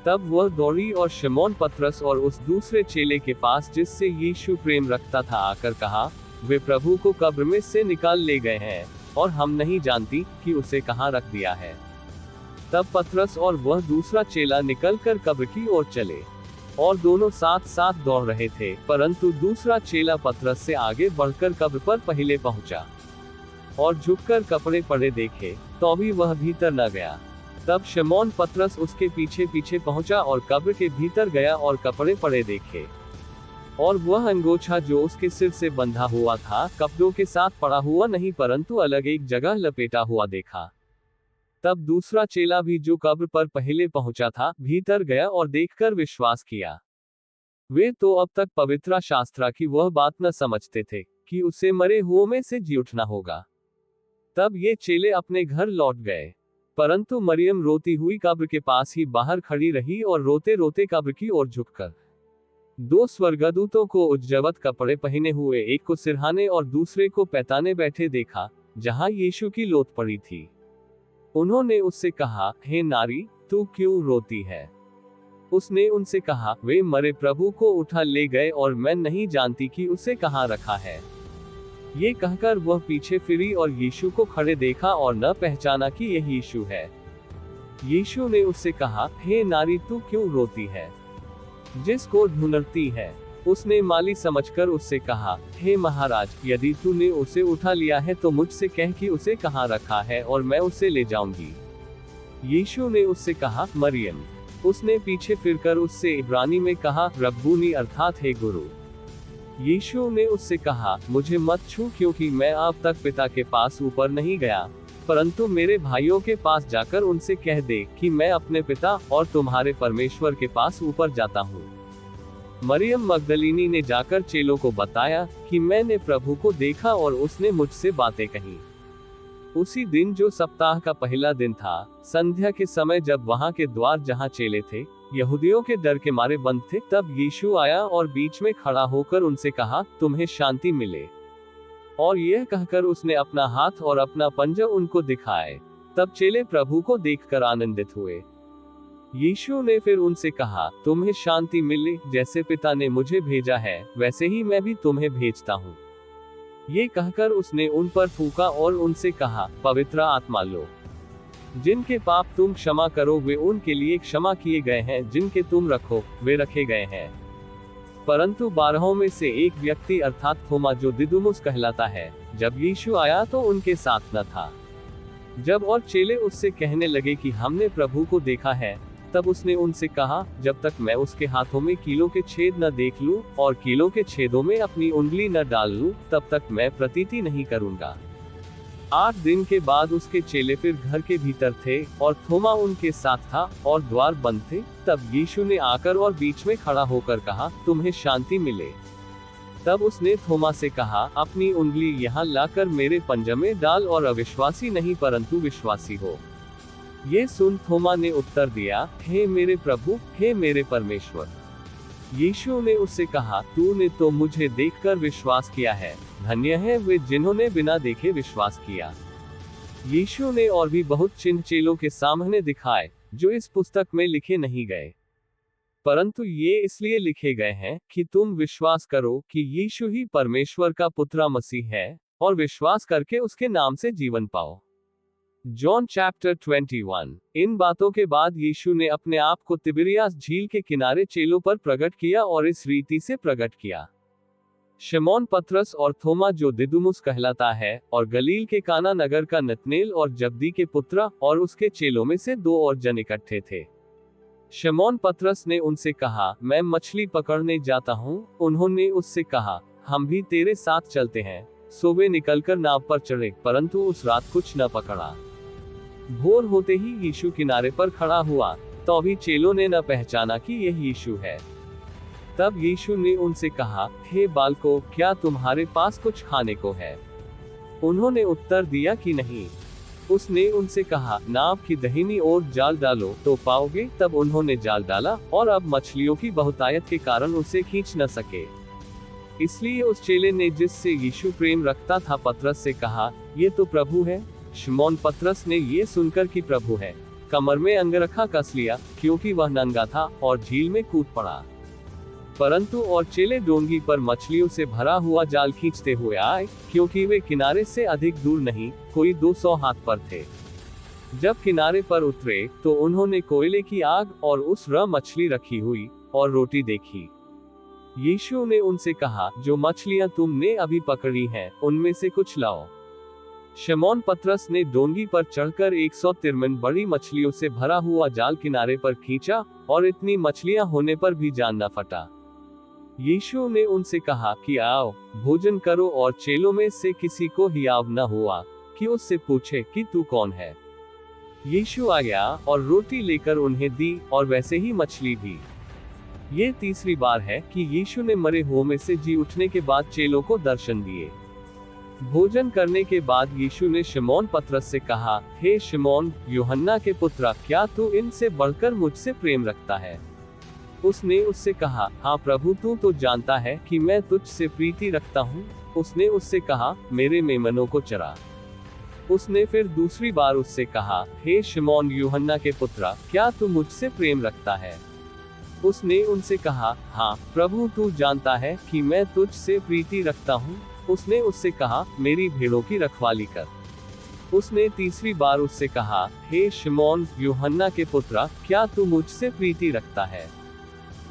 तब वह दौड़ी और शमौन पतरस और उस दूसरे चेले के पास जिससे यीशु प्रेम रखता था आकर कहा, वे प्रभु को कब्र में से निकाल ले गए हैं और हम नहीं जानती कि उसे कहाँ रख दिया है। तब पतरस और वह दूसरा चेला निकलकर कब्र की ओर चले और दोनों साथ साथ दौड़ रहे थे, परंतु दूसरा चेला पतरस से आगे बढ़कर कब्र पर पहले पहुंचा और झुककर कपड़े पड़े देखे, तो भी वह भीतर न गया। तब शमौन पतरस उसके पीछे पीछे पहुंचा और कब्र के भीतर गया और कपड़े पड़े देखे, और वह अंगोछा जो उसके सिर से बंधा हुआ था कपड़ों के साथ पड़ा हुआ नहीं परंतु अलग एक जगह लपेटा हुआ देखा। तब दूसरा चेला भी जो कब्र पर पहले पहुंचा था भीतर गया और देखकर विश्वास किया। वे तो अब तक पवित्र शास्त्र की वह बात न समझते थे कि उसे मरे हुओं में से जी उठना होगा। तब ये चेले अपने घर लौट गए, परंतु मरियम रोती हुई कब्र के पास ही बाहर खड़ी रही और रोते रोते कब्र की ओर झुककर दो स्वर्गदूतों को उज्जवल कपड़े पहने हुए, एक को सिरहाने और दूसरे को पैताने बैठे देखा, जहां यीशु की लोथ पड़ी थी। उन्होंने उससे कहा, हे नारी, तू क्यों रोती है? उसने उनसे कहा, वे मरे प्रभु को उठा ले गए और मैं नहीं जानती कि उसे कहाँ रखा है। ये कहकर वह पीछे फिरी और यीशु को खड़े देखा और न पहचाना कि यह यीशु है। यीशु ने उससे कहा, हे नारी, तू क्यों रोती है? जिसको ढूंढती है? उसने माली समझकर उससे कहा, हे महाराज, यदि तूने उसे उठा लिया है तो मुझसे कह कि उसे कहाँ रखा है और मैं उसे ले जाऊंगी। यीशु ने उससे कहा, मरियम। उसने पीछे फिरकर उससे इब्रानी में कहा, रब्बूनी, अर्थात हे गुरु। यीशु ने उससे कहा, मुझे मत छू, क्योंकि मैं अब तक पिता के पास ऊपर नहीं गया, परंतु मेरे भाइयों के पास जाकर उनसे कह दे कि मैं अपने पिता और तुम्हारे परमेश्वर के पास ऊपर जाता हूँ। मरियम मगदलिनी ने जाकर चेलों को बताया कि मैंने प्रभु को देखा और उसने मुझसे बातें कही। उसी दिन जो सप्ताह का पहला दिन था, संध्या के समय, जब वहां के द्वार जहां चेले थे यहूदियों के डर के मारे बंद थे, तब यीशु आया और बीच में खड़ा होकर उनसे कहा, तुम्हें शांति मिले। और यह कहकर उसने अपना हाथ और अपना पंजा उनको दिखाए। तब चेले प्रभु को देखकर आनंदित हुए। यीशु ने फिर उनसे कहा, तुम्हें शांति मिले। जैसे पिता ने मुझे भेजा है वैसे ही मैं भी तुम्हें भेजता हूँ। ये कहकर उसने उन पर फूंका और उनसे कहा, पवित्र आत्मा लो। जिनके पाप तुम क्षमा करो वे उनके लिए क्षमा किए गए हैं, जिनके तुम रखो वे रखे गए हैं। परंतु 12 में से एक व्यक्ति अर्थात थोमा, जो दिदुमुस कहलाता है, जब यीशु आया तो उनके साथ न था। जब और चेले उससे कहने लगे कि हमने प्रभु को देखा है, तब उसने उनसे कहा, जब तक मैं उसके हाथों में कीलों के छेद न देख लूं और कीलों के छेदों में अपनी उंगली न डाल लूं, तब तक मैं प्रतीति नहीं करूंगा। 8 दिन के बाद उसके चेले फिर घर के भीतर थे और थोमा उनके साथ था और द्वार बंद थे। तब यीशु ने आकर और बीच में खड़ा होकर कहा, तुम्हें शांति मिले। तब उसने थोमा से कहा, अपनी उंगली यहाँ लाकर मेरे पंजे में डाल और अविश्वासी नहीं परंतु विश्वासी हो। ये सुन थोमा ने उत्तर दिया, हे मेरे प्रभु, हे मेरे परमेश्वर। यीशु ने उससे कहा, तूने तो मुझे देखकर विश्वास किया है, धन्य है वे जिन्होंने बिना देखे विश्वास किया। यीशु ने और भी बहुत चिन्ह चेलों के सामने दिखाए, जो इस पुस्तक में लिखे नहीं गए, परंतु ये इसलिए लिखे गए हैं कि तुम विश्वास करो कि यीशु ही परमेश्वर का पुत्र मसीह है, और विश्वास करके उसके नाम से जीवन पाओ। John chapter 21। इन बातों के बाद यीशु ने अपने आप को तिबिरियास झील के किनारे चेलों पर प्रकट किया और इस रीति से प्रकट किया। शमौन पतरस और थोमा, जो दिदुमुस कहलाता है, और गलील के काना नगर का नतनेल और जब्दी के पुत्र, और उसके चेलों में से 2 और जन इकट्ठे थे। शमौन पतरस ने उनसे कहा, मैं मछली पकड़ने जाता हूँ। उन्होंने उससे कहा, हम भी तेरे साथ चलते हैं। सो वे निकलकर नाव पर चढ़े, परंतु उस रात कुछ न पकड़ा। भोर होते ही यीशु किनारे पर खड़ा हुआ, तो भी चेलों ने न पहचाना कि यह यीशु है। तब यीशु ने उनसे कहा, हे बालकों, क्या तुम्हारे पास कुछ खाने को है? उन्होंने उत्तर दिया कि नहीं। उसने उनसे कहा, नाव की दाहिनी ओर जाल डालो तो पाओगे। तब उन्होंने जाल डाला और अब मछलियों की बहुतायत के कारण उसे खींच न सके। इसलिए उस चेले ने जिससे यीशु प्रेम रखता था पतरस से कहा, ये तो प्रभु है। शिमोन पतरस ने ये सुनकर कि प्रभु है, कमर में अंगरखा कस लिया, क्योंकि वह नंगा था, और झील में कूद पड़ा। परंतु और चेले डोंगी पर मछलियों से भरा हुआ जाल खींचते हुए आए, क्योंकि वे किनारे से अधिक दूर नहीं, कोई 200 हाथ पर थे। जब किनारे पर उतरे तो उन्होंने कोयले की आग और उस मछली रखी हुई और रोटी देखी। यीशु ने उनसे कहा, जो मछलियां तुमने अभी पकड़ी हैं, उनमें से कुछ लाओ। शिमोन पतरस ने डोंगी पर चढ़कर 153 बड़ी मछलियों से भरा हुआ जाल किनारे पर खींचा, और इतनी मछलियां होने पर भी जान न फटा। यीशु ने उनसे कहा कि आओ, भोजन करो, और चेलों में से किसी को हियाव न हुआ कि उससे पूछे कि तू कौन है। यीशु आया और रोटी लेकर उन्हें दी, और वैसे ही मछली भी। ये तीसरी बार है कि यीशु ने मरे हुओं में से जी उठने के बाद चेलों को दर्शन दिए। भोजन करने के बाद यीशु ने शिमोन पतरस से कहा, हे शिमोन, यूहन्ना के पुत्रा, क्या तू इनसे बढ़कर मुझसे प्रेम रखता है? उसने उससे कहा, हाँ प्रभु, तू तो जानता है कि मैं तुझसे प्रीति रखता हूँ। उसने उससे कहा, मेरे मेमनों को चरा। उसने फिर दूसरी बार उससे कहा, हे शिमोन यूहन्ना के पुत्रा, क्या तू मुझसे प्रेम रखता है? उसने उनसे कहा, हाँ प्रभु, तू जानता है कि मैं तुझसे प्रीति रखता हूँ। उसने उससे कहा, मेरी भेड़ों की रखवाली कर। उसने तीसरी बार उससे कहा, हे शिमोन यूहन्ना के पुत्रा, क्या तू मुझसे प्रीति रखता है?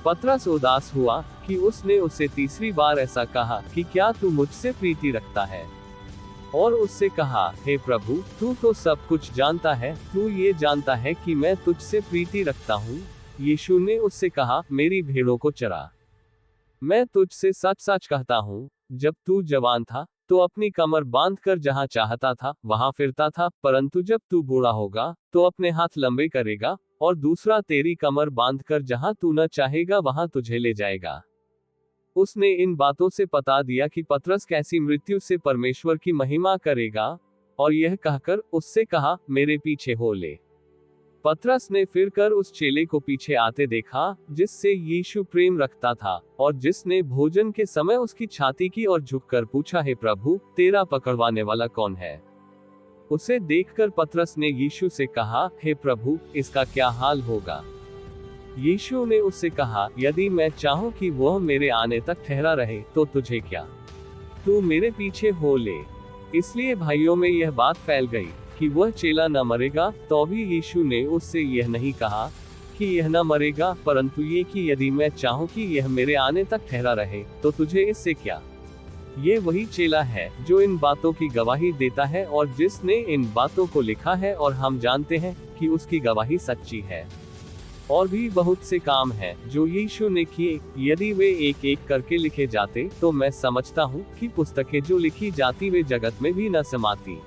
पतरस उदास हुआ कि उसने उससे तीसरी बार ऐसा कहा कि क्या तू मुझसे प्रीति रखता है? और उससे कहा, हे प्रभु, तू तो सब कुछ जानता है, तू ये जानता है कि मैं तुझसे प्रीति रखता हूँ। यीशु ने उससे कहा, मेरी भेड़ों को चरा। मैं तुझसे सच सच कहता हूँ, जब तू जवान था तो अपनी कमर बांधकर जहाँ चाहता था वहाँ फिरता था, परंतु जब तू बूढ़ा होगा तो अपने हाथ लंबे करेगा, और दूसरा तेरी कमर बांधकर जहाँ तू न चाहेगा वहाँ तुझे ले जाएगा। उसने इन बातों से बता दिया कि पतरस कैसी मृत्यु से परमेश्वर की महिमा करेगा, और यह कहकर उससे कहा, मेरे पीछे हो ले। पतरस ने फिर कर उस चेले को पीछे आते देखा जिससे यीशु प्रेम रखता था, और जिसने भोजन के समय उसकी छाती की और झुककर पूछा, हे प्रभु, तेरा पकड़वाने वाला कौन है? उसे देखकर पतरस ने यीशु से कहा, हे प्रभु, इसका क्या हाल होगा? यीशु ने उससे कहा, यदि मैं चाहूं कि वह मेरे आने तक ठहरा रहे तो तुझे क्या? तू मेरे पीछे हो ले। इसलिए भाइयों में यह बात फैल गई कि वह चेला न मरेगा। तो भी यीशु ने उससे यह नहीं कहा कि यह न मरेगा, परंतु ये कि यदि मैं चाहूं कि यह मेरे आने तक ठहरा रहे तो तुझे इससे क्या? ये वही चेला है जो इन बातों की गवाही देता है और जिसने इन बातों को लिखा है, और हम जानते हैं कि उसकी गवाही सच्ची है। और भी बहुत से काम हैं जो यीशु ने किए, यदि वे एक एक करके लिखे जाते तो मैं समझता हूँ कि पुस्तकें जो लिखी जाती वे जगत में भी न समाती।